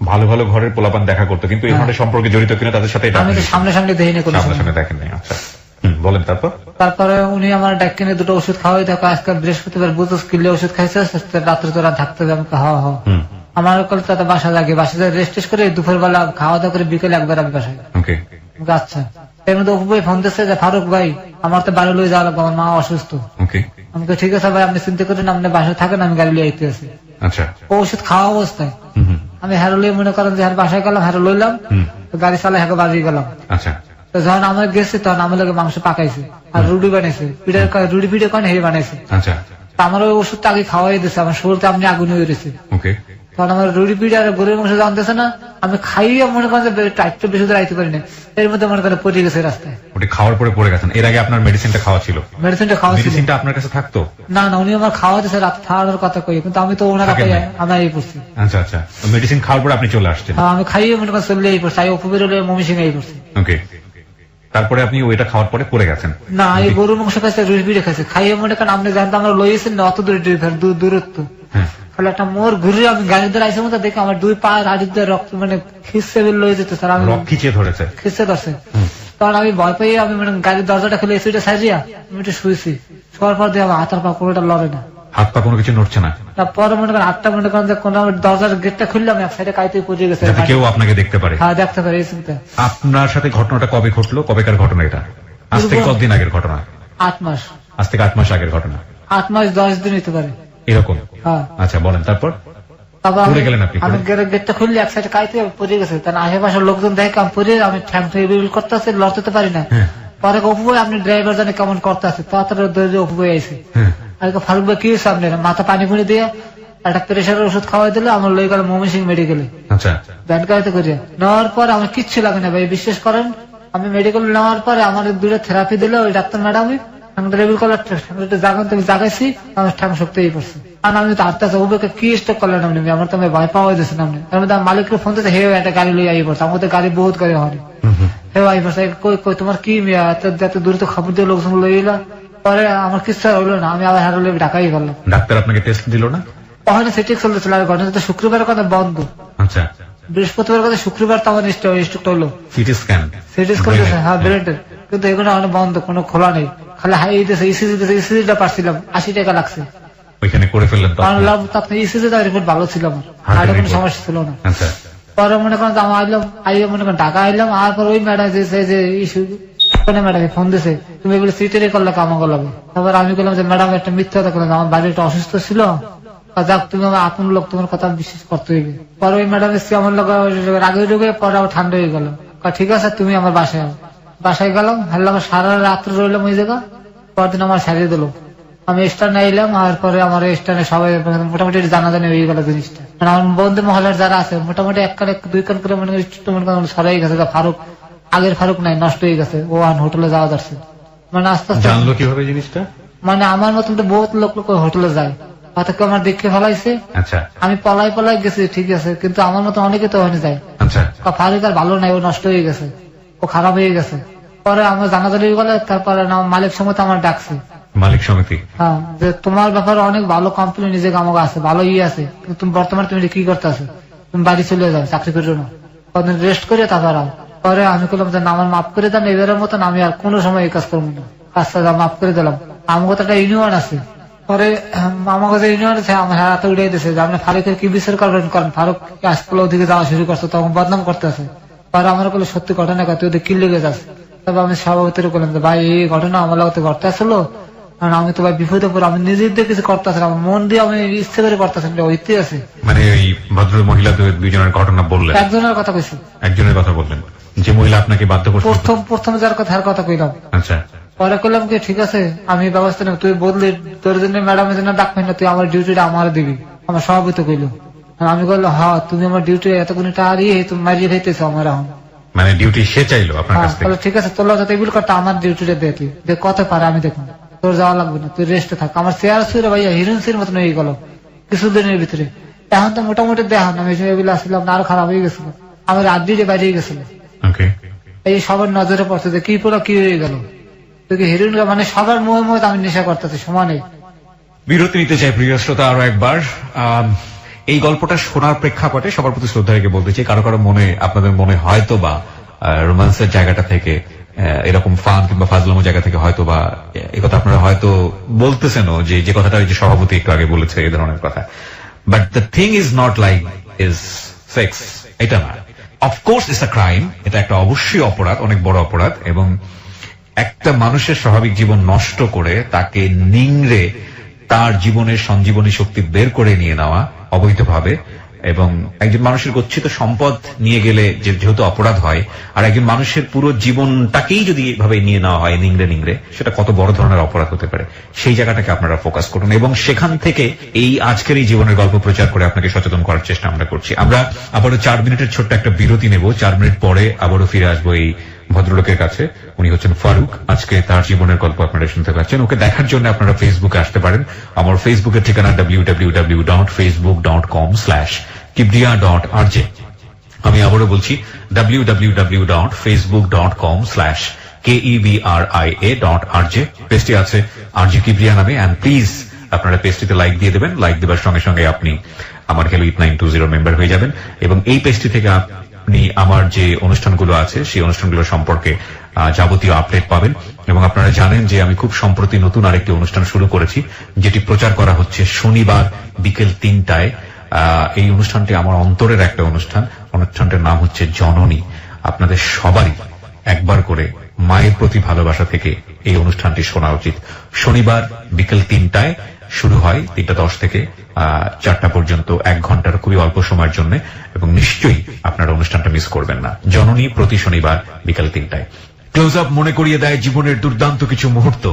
ভালো ভালো ঘরের পোলাপান দেখা করতো, কিন্তু এই ধরনের সম্পর্কে জড়িত কিনা তাদের সাথে আমি তো সামনে সামনে দেখিনি, কোনো সামনে দেখেন নাই। আচ্ছা, বলেন। তারপরে উনি আমার ডাক্তারে 2টো ওষুধ খাওয়াই দেখো, আজকে বৃহস্পতিবার বুঝতে কিনলে ওষুধ খাইছে, রাত্রে তোরা থাকতে হবে। আমি হওয়া হওয়া আমার কলকাতা বাসা লাগে, বাসায় রেস্ট করে দুপুর বেলা খাওয়া দাওয়া করে বিকেলে একবার আমি বাসায়। আচ্ছা, এর মধ্যে অপু ভাই ফোন দিচ্ছে যে ফারুক ভাই আমার তো বাড়ি লয়ে যাওয়া লাগবে, আমার মা অসুস্থ। আমি ঠিক আছে ভাই, আপনি চিন্তা করেন, আপনি বাসায় থাকেন, আমি গাড়ি লিয়ে আইতে আছি। ওষুধ খাওয়া অবস্থায় আমি হ্যারো লিয়ে মনে করেন যে বাসায় গেলাম, হ্যারো লইলাম, গাড়ি চালাই হ্যাঁ বাজিয়ে গেলাম। যখন আমরা গেছি তখন আমার লোক মাংস পাকাইছে আর রুটি বানাইছে, রুটি পিঠে কনে হে বানাইছে। আমার ওই ওষুধটা আগে খাওয়াই দিচ্ছে, আমার শরীরটা আপনি আগুন হয়ে রয়েছে। তখন আমার রুটি পিঠে আর গরুর মাংস জানতেছে না, আমি খাইয়ে মনে করেন যে টাইপটা বেশি দূর আইতে পারি না, এর মধ্যে মনে করেন পড়ে গেছে রাস্তায়। ওটি খাওয়ার পরে পড়ে গেছেন। এর আগে আপনার মেডিসিনটা খাওয়া ছিল? মেডিসিনটা খাওয়া ছিল। মেডিসিনটা আপনার কাছে থাকতো? না না, উনি আমার খাওয়া দিয়েছে, রাত খাওয়ানোর কথা কই, কিন্তু আমি তো ওনার আমার এই পড়ছি। আচ্ছা আচ্ছা, মেডিসিন খাওয়ার পরে আপনি চলে আসছেন? আমি খাইয়ে মনে করেন চলে এই পড়ছি, আমি উপবের হলে মমিসিং এই পড়ছি। ওকে, তারপরে আপনি ওইটা খাওয়ার পরে পড়ে গেছেন? না, এই গরুর মাংস খাইছে, রুটি পিঠে খাইছে, খাইয়ে মনে করেন আপনি জানতে আমরা লইয়েছেন না অত দূরত্ব, ফলে একটা মোর ঘুরে আমি গাড়ি ধরে আইসে মতো দেখে আমার 2 পা হাড়ির দিয়ে রক্ত মানে খিসে লয়ে যেতে স্যার, আমি খিচে ধরেছে, খিসে ধরছে। তখন আমি ভয় পেয়ে আমি মানে গাড়ির দরজাটা খুলে এসিটা সাইজিয়া আমি একটু শুয়েছি, শোয়ার পর দিয়ে আমার হাতার পা কোনোটা লড়ে না, হাত পা কোনো কিছু নড়ছে না। পরে মনে করেন 8টা মনে করেন যে কোনো দরজার গেটটা খুললাম, এক সাইডে কাইতে পড়ে গেছে, যাতে কেউ আপনাকে দেখতে পারে। হ্যাঁ, দেখতে পারে এই চিন্তা। আপনার সাথে ঘটনাটা কবে ঘটলো? কবেকার ঘটনা এটা? আজ থেকে কতদিন আগের ঘটনা? 8 মাস। আজ থেকে 8 মাস আগের ঘটনা? 8 মাস 10 দিন হতে পারে এরকম। হ্যাঁ, আচ্ছা বলেন, তারপর আমি গেটটা খুললে এক সাইডে কাইতে পড়ে গেছে, তার আশেপাশের লোকজন দেখে আমি পড়ে আমি ঠ্যাং ফেবিল করতেছে, লড়তে পারি না। পরে অপুভাই আপনি ড্রাইভার জানে কেমন করতে আছে, তাড়াতাড়ি অপুভাই আইসে, ফারুক ভাই কি হয়েছে আপনার, মাথা পানি ফুড়ে দিয়ে একটা প্রেশারের ওষুধ খাওয়াই দিলে আমার লই গেল ময়মনসিংহ মেডিকেলে। আচ্ছা, ব্যান গাড়িতে করিয়া নেওয়ার পর আমার কিচ্ছু লাগে না ভাই, বিশ্বাস করেন। আমি মেডিকেল নেওয়ার পরে আমার 2টা থেরাপি দিলে ওই ডাক্তার ম্যাডামই জাগান তুমি জাগাইছি, আমার ঠ্যাং শক্তি পড়ছে। আর আমি তো আস্তে আস্তে উবেকে কি স্টক করলেন আপনি, আমার তো ভয় পাওয়া যাচ্ছে না। আপনি এর মধ্যে মালিককে ফোন দিতে, হে একটা গাড়ি লই আই পড়ছে, আমাদের গাড়ি বহুত গাড়ি হয়নি, হে আই পড়ছে, কই কই তোমার কি এত দূরে তো খবর দিয়ে লোকজন লই এলা। পরে আমার কিচ্ছু হইলো না, আমি আবার হারলে ঢাকাই গেলাম। ডাক্তার আপনাকে টেস্ট দিল না? ওখানে সেটিক চলতেছিল, আর ঘটনা তো শুক্রবারের কথা বন্ধ। আচ্ছা, বৃহস্পতিবার কথা শুক্রবার তো আমার স্টকটা হলো সিটি স্ক্যান হ্যাঁ ব্রেনের, কিন্তু এগুলো এখন বন্ধ, কোনো খোলা নেই, খালি হাই দিতেছে, ইসিজিটা পারছিলাম 80 টাকা লাগছে, ওইখানে করে ফেললেন তো? ইসিজি রিপোর্ট ভালো ছিল আমার, আর কোনো সমস্যা ছিল না। আচ্ছা, পরে মনে করেন আমি আইলাম, আইয়া মনে করেন ঢাকা আইলাম, আর পর ওই ম্যাডাম যে ইস্যু ম্যাডামে ফোন দিছে, তুমি এগুলো সিটেরই করলে কামা করলাম। তারপর আমি বললাম যে ম্যাডাম একটা মিথ্যা কথা করলাম, আমার বাড়ি একটা অসুস্থ ছিল, যাক তুমি আমার আপন লোক, তোমার কথা বিশ্বাস করতে হইবে। পরে ওই ম্যাডাম এসে আমার লোক রাগে ঢুকে, পরে আবার ঠান্ডা হয়ে গেল, ঠিক আছে তুমি আমার বাসায় গেলাম, হারলাম, সারা রাত্র রইলাম ওই জায়গা। পরদিন আমার সারিয়ে দিল, আমি স্টানে এলাম, আর পরে আমার স্টানে সবাই মোটামুটি জানাজানি হয়ে গেল জিনিসটা। মানে আমার বন্ধু মহলের যারা আছে মোটামুটি 1 কান 2 কান করে মনে করি সরাই গেছে, ফারুক আগের ফারুক নাই, নষ্ট হয়ে গেছে, ও হোটেলে যাওয়া যাচ্ছে। মানে আস্তে আস্তে জানলো কিভাবে জিনিসটা? মানে আমার মতন তো বহুত লোক হোটেলে যায়, হয়তো কেউ আমার দেখে ফেলাইছে। আচ্ছা, আমি পলাই গেছি, ঠিক আছে, কিন্তু আমার মতো অনেকে তো ওখানে যায়। আচ্ছা, ফারুক আর ভালো নাই, ও নষ্ট হয়ে গেছে, ও খারাপ হয়ে গেছে। পরে আমার জানাজানি গেলে, তারপরে মালিক সমিতি আমার ডাকছে, মালিক সমিতি, হ্যাঁ, যে তোমার ব্যাপারে অনেক ভালো কোম্পানি নিজেকে আমাকে আছে, ভালো আছে, কিন্তু তুমি বর্তমানে তুমি কি করতে আছো, তুমি বাড়ি চলে যাও, চাকরি করো না, কদিন রেস্ট করে তারপর আও। পরে আমি বললাম যে আমার মাফ করে দেন, এবারের মতন আমি আর কোনো সময় এই কাজ করবো না, কাজটা মাফ করে দিলাম। আমার কথা একটা ইউনিয়ন আছে, পরে আমার কাছে ইউনিয়ন আছে, আমার হাতে উড়িয়ে দিয়েছে যে আপনি ফারুকের কি বিচার করবেন করেন, ফারুক আজকাল ওদিকে যাওয়া শুরু করছে, তখন বদনাম করতে আছে। পরে আমার বলে সত্যি ঘটনা কথা, তুই ওদের কি লেগে যাস। তবে আমি সভাপতির বললাম যে ভাই এই ঘটনা আমার লাগতে ঘটতে আসলো, কারণ আমি তো ভাই বিপদে পড়ে, আমি নিজের দিয়ে কিছু করতে আসলাম, মন দিয়ে আমি ইচ্ছে করে করতে আসলাম, ওইতে আছে। মানে এই ভদ্র মহিলা দুইজনের ঘটনা বললেন? একজনের কথা কইছি। একজনের কথা বললেন, যে মহিলা আপনাকে বাধ্য করছে? প্রথম যার কথা কইলাম। আচ্ছা, পরে করলাম কি ঠিক আছে আমি ব্যবস্থা নেব, তুই বদলি, তোর জন্য ম্যাডামের জন্য ডাকবেন না, তুই আমার ডিউটিটা আমার দিবি, আমার সভাপতি কইলো। আমি বললাম হ্যাঁ তুমি আমার ডিউটি এতক্ষণ তুমি মারিয়ে খাইতেছো আমার এখন, মানে ডিউটি সে চাইলো আপনার কাছ থেকে? ঠিক আছে তোর যাতে এগুলো করতে আমার ডিউটিটা দে, তুই দেখ কত পারে আমি দেখুন, তোর যাওয়া লাগবে না, তুই রেস্টে থাক। আমার চেয়ার ছুঁড়ে ভাইয়া হিরোইন্সের মতন হয়ে গেল কিছুদিনের ভিতরে। এখন তো মোটামুটি দেখান আমি এগুলো আসলাম না, আরো খারাপ হয়ে গেছিল, আমার আড্ডিতে বাইরে গেছিল। এই সবার নজরে পড়ছে যে কি পুরো কি হয়ে গেল, তুই কি হিরোইন, মানে সবার মোহে মোহে আমি নেশা করতেছি সমানে। বিরতি নিতে চাই প্রিয় শ্রোতা আরো একবার। এই গল্পটা শোনার প্রেক্ষাপটে সবার প্রতি শ্রদ্ধা রেখে বলতে চাই, কারো কারো মনে, আপনাদের মনে হয়তো বা রোমান্সের জায়গাটা থেকে, এরকম ফান কিংবা ফাজলামো জায়গা থেকে হয়তো বা এই কথা আপনারা হয়তো বলতেছেনও, যে কথাটা ওই যে সভাপতি একটু আগে বলেছে এই ধরনের কথা। But the thing is not like is sex, এটা না। অফকোর্স ইটস আ ক্রাইম, এটা একটা অবশ্যই অপরাধ, অনেক বড় অপরাধ, এবং একটা মানুষের স্বাভাবিক জীবন নষ্ট করে তাকে নিংড়ে তার জীবনের সঞ্জীবনী শক্তি বের করে নিয়ে নেওয়া অবৈধভাবে, এবং একজন মানুষের গচ্ছিত সম্পদ নিয়ে গেলে যেহেতু অপরাধ হয়, আর একজন মানুষের পুরো জীবনটাকেই যদি এভাবে নিয়ে নেওয়া হয় নিংড়ে নিংড়ে, সেটা কত বড় ধরনের অপরাধ হতে পারে, সেই জায়গাটাকে আপনারা ফোকাস করুন এবং সেখান থেকে এই আজকের এই জীবনের গল্প প্রচার করে আপনাকে সচেতন করার চেষ্টা আমরা করছি। আমরা আবারও 4 মিনিটের ছোট্ট একটা বিরতি নেব। 4 মিনিট পরে আবারও ফিরে আসবো এই ভদ্রলোকের কাছে। উনি হচ্ছেন ফারুক। আজকে তার জীবনের গল্প আপনারা শুনতে পাচ্ছেন। ওকে দেখার জন্য আপনারা ফেসবুকে আসতে পারেন। আমার ফেসবুকের ঠিকানা www.facebook.com/kibriya.rj। আমি আবারও বলছি www.facebook.com/KEBRIA.RJ। পেজটি আছে আরজে কিবরিয়া নামে। এন্ড প্লিজ আপনারা পেজটিতে লাইক দিয়ে দেবেন। লাইক দেওয়ার সঙ্গে সঙ্গে আপনি আমার হ্যালো 8920 মেম্বার হয়ে যাবেন এবং এই পেজটি থেকে আপনি আমার যে অনুষ্ঠানগুলো আছে সেই অনুষ্ঠানগুলো সম্পর্কে যাবতীয় আপডেট পাবেন। এবং আপনারা জানেন যে আমি খুব সম্প্রতি নতুন আরেকটি অনুষ্ঠান শুরু করেছি, যেটি প্রচার করা হচ্ছে শনিবার বিকেল 3টায়। এই অনুষ্ঠানটি আমার অন্তরের একটা অনুষ্ঠান। অনুষ্ঠানটির নাম হচ্ছে জননী। আপনাদের সবারই একবার করে মায়ের প্রতি ভালোবাসা থেকে এই অনুষ্ঠানটি শোনা উচিত। শনিবার বিকেল 3টায় শুরু হয়, 3টা 10 থেকে 4টা পর্যন্ত, 1 ঘন্টার খুবই অল্প সময়ের জন্য, এবং নিশ্চয়ই আপনারা অনুষ্ঠানটা মিস করবেন না। জননী প্রতি শনিবার বিকেল 3টায়। ক্লোজ আপ মনে করিয়ে দেয় জীবনের দুর্দান্ত কিছু মুহূর্ত।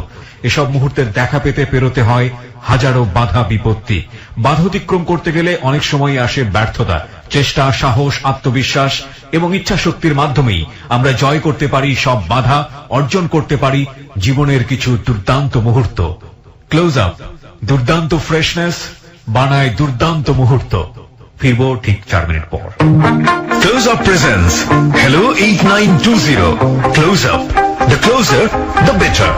এসব মুহূর্তের দেখা পেতে পেরোতে হয় হাজারো বাধা বিপত্তি। বাধা অতিক্রম করতে গেলে অনেক সময় আসে ব্যর্থতা। চেষ্টা, সাহস, আত্মবিশ্বাস এবং ইচ্ছা শক্তির মাধ্যমেই আমরা জয় করতে পারি সব বাধা, অর্জন করতে পারি জীবনের কিছু দুর্দান্ত মুহূর্ত। ক্লোজ আপ দুর্দান্ত ফ্রেশনেস বানায় দুর্দান্ত মুহূর্ত। ফিরবো ঠিক 4 মিনিট পর। Close Up presents Hello 8920. Close Up. The closer, the better.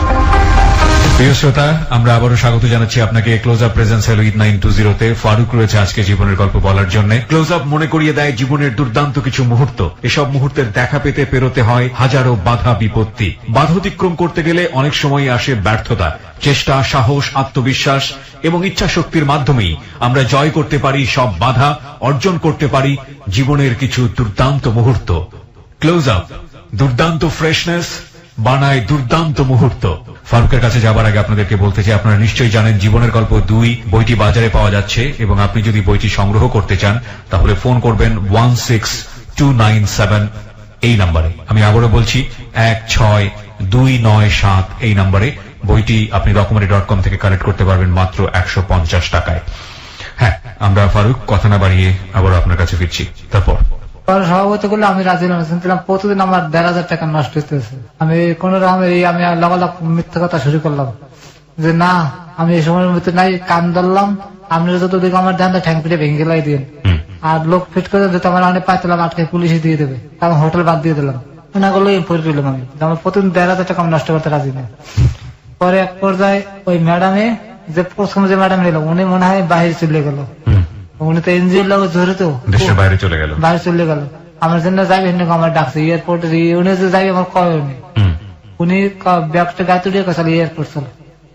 প্রিয় শ্রোতা, আমরা আবারও স্বাগত জানাচ্ছি আপনাকে ক্লোজ আপ প্রেজেন্স হ্যালো 8920-তে। ফারুক রয়েছে আজকে জীবনের গল্প বলার জন্য। ক্লোজ আপ মনে করিয়ে দেয় জীবনের দুর্দান্ত কিছু মুহূর্ত। এসব মুহূর্তের দেখা পেতে পেরোতে হয় হাজারো বাধা বিপত্তি। বাধা অতিক্রম করতে গেলে অনেক সময় আসে ব্যর্থতা। চেষ্টা, সাহস, আত্মবিশ্বাস এবং ইচ্ছা শক্তির মাধ্যমেই আমরা জয় করতে পারি সব বাধা, অর্জন করতে পারি জীবনের কিছু দুর্দান্ত মুহূর্ত। ক্লোজ আপ দুর্দান্ত ফ্রেশনেস বানায় দুর্দান্ত মুহূর্ত। ফারুকের কাছে যাবার আগে আপনাদেরকে বলতে চাই, আপনারা নিশ্চয়ই জানেন জীবনের গল্প 2 বইটি বাজারে পাওয়া যাচ্ছে এবং আপনি যদি বইটি সংগ্রহ করতে চান তাহলে ফোন করবেন 16297 এই নম্বরে। আমি আবারও বলছি 16297 এই নম্বরে। বইটি আপনি রকমারি.com থেকে কালেক্ট করতে পারবেন মাত্র 150 টাকায়। হ্যাঁ, আমরা ফারুক কথা না বাড়িয়ে আবারও আপনার কাছে ফিরছি। তারপর সভাপতি করলে আমি রাজি হলাম। প্রতিদিন আমার 1,500 টাকা নষ্ট হইতেছে। আমি কোন রকমের আমি লগালগ মিথ্যা কথা শুরু করলাম যে না, আমি এই সময়ের মধ্যে নাই, কান ধরলাম। আপনারা যত দিকে আমার ধান্দা ঠ্যাং পিঠে ভেঙে গেলাই দিন, আর লোক ফিট করে দিতে আমার অনেক পাইতাম, আটকে পুলিশে দিয়ে দেবে, আমি হোটেল বাদ দিয়ে দিলাম। ওনাগুলো পড়ে পেলাম আমি। আমার প্রতিদিন 1,500 টাকা আমি নষ্ট করতে রাজি না। পরে এক পর্যায়ে ওই ম্যাডামে যে প্রথম যে ম্যাডাম নিল, উনি মনে হয় বাইরে চলে গেল। উনি তো এনজিওর লোক জড়িত, দেশের বাইরে চলে গেল। আমার জন্য যাবে, আমার ডাকছে এয়ারপোর্টে। উনি যে যাই আমার কয় উনি উনি ব্যাগটা গাড়িতে উঠে গেছিল এয়ারপোর্ট। চলো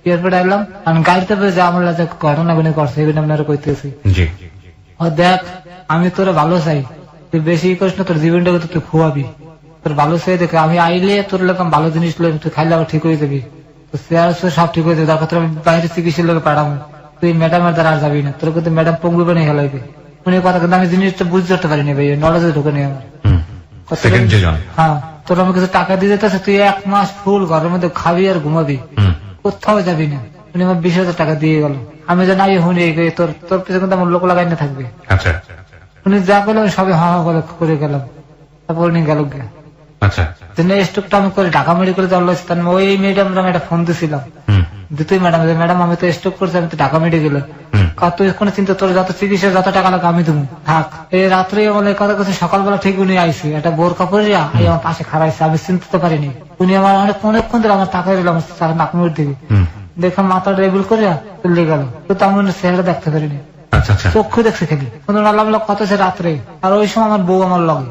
এয়ারপোর্ট আসলাম, আমি গাড়িতে যে আমার যে ঘটনা গুলি করছে এগুলো আপনারা কইতেছি। দেখ, আমি তোরা ভালো চাই, তুই বেশি করিস না, তোর জীবনটাকে তুই খুয়াবি, তোর ভালো চাই দেখে আমি আইলে তোর লোক ভালো জিনিস তুই খাইলে আবার ঠিক হয়ে যাবি, সব ঠিক হয়ে যাবে। তারপর তোর বাইরে চিকিৎসার লোকে পাঠাবো, তুই ম্যাডামের দ্বারা আর যাবি না, তোর কিন্তু ম্যাডাম পঙ্গু বানিয়ে হেলাইবে। উনি কথা কিন্তু আমি জিনিসটা বুঝতে করতে পারিনি ভাই, নলেজে ঢুকে নেই আমার। হ্যাঁ, তোর আমি কিছু টাকা দিয়ে যেতেছে, তুই 1 মাস ফুল ঘরের মধ্যে খাবি আর ঘুমাবি, কোথাও যাবি না। উনি আমার 20,000 টাকা দিয়ে গেল। আমি যে নাই শুনি তোর তোর পিছনে কিন্তু আমার লোক লাগাই না থাকবে। উনি যা করলো সবে হা করে গেলাম। তারপর উনি গেল গিয়া স্টকটা আমি করে ঢাকা মেডিকেলে যাওয়া। ওই ম্যাডাম একটা ফোন দিয়েছিলাম, দ্বিতীয় ম্যাডাম আমি তো স্টক করছি, আমি তো ঢাকা মেডিকেলে। তুই কোনো চিন্তা, তোর যত চিকিৎসা যত টাকা লাগে আমি দেবো, থাক। এই রাত্রে বলে কথা কথা সকালবেলা ঠিক উনি আইসি, একটা বোরকা পরিয়া আমার পাশে খারাইছে, আমি চিনতে পারিনি। উনি আমার অনেকক্ষণ ধরে আমার টাকা দিল আমার নাকমুড়ির দিকে, দেখে মাথা রেবিল করিয়া চলে গেল। তো আমি চেহারা দেখতে পারিনি, চক্ষু দেখছে খালি। কত সে রাত্রে, আর ওই সময় আমার বউ আমার লগে।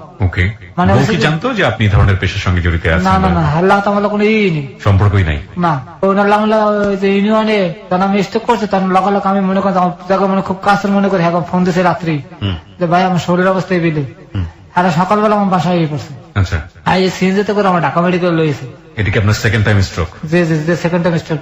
মানে জানতো যে আপনি ধরনের পেশার সঙ্গে জড়িত আছেন? না না না, হাল্লা তো আমার কোনো সম্পর্কই নাই না। ইউনিয়নে যখন আমি স্টক করছি তখন লগালগ আমি মনে করি মানে খুব কাছের মনে করি, এখন ফোন দিয়েছে রাত্রি যে ভাই আমার শরীরের অবস্থায় বিলে। আর সকালবেলা আমার বাসায় পড়ছে। সিএনজিতে করে আমার ঢাকা মেডিকেল লইছে। এটা কি আপনার সেকেন্ড টাইম স্ট্রোক? জি জি, সেকেন্ড টাইম স্ট্রোক।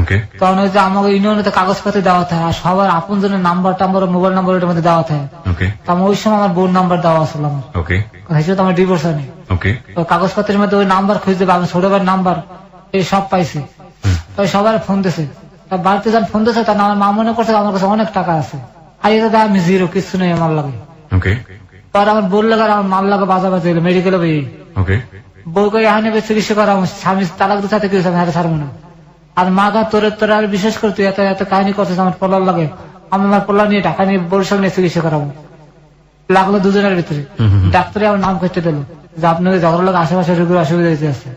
ওকে। তখন ওই যে আমাকে ইউনিয়নে কাগজপাতি দেওয়া থাকে আর সবার আপন জনের নাম্বার টাম্বার মোবাইল নাম্বার ওটার মধ্যে দেওয়া থাকে। ওকে। তো আমার ওই সময় আমার বোন নাম্বার দেওয়া আসলো আমার। ওকে। হিসেবে তো আমার ডিভোর্স হয়নি। ওকে। তো কাগজপত্রের মধ্যে ওই নাম্বার খুঁজে দেবে, আমি ছোট ভাইয়ের নাম্বার এই সব পাইছি। তাই সবার ফোন দিছে, বাড়িতে যখন ফোন দিছে তখন আমার মা মনে করছে আমার কাছে অনেক টাকা আছে, আর এটা আমি জিরো, কিছু নেই আমার লাগে। ওকে। পরে আমার বোন লাগে আমার মাল লাগে বাজাবাজি মেডিকেলে বই। ওকে। বই করে এখানে চিকিৎসা করা আমার স্বামী তালাক দিতে সাথে কিছু আমি ছাড়বো না। আর মা গা তোরে আর বিশেষ করে তুই এত এত কাহিনী করছিস আমার পোলার লাগে, আমি আমার পোলা নিয়ে ঢাকা নিয়ে বরিশাল নিয়ে চিকিৎসা করাবো। লাগলো দুজনের ভিতরে, ডাক্তারে আমার নাম কেটে দিল যে আপনাকে ঝগড়া লাগে আশেপাশে রোগীর অসুবিধা হয়েছে আছে,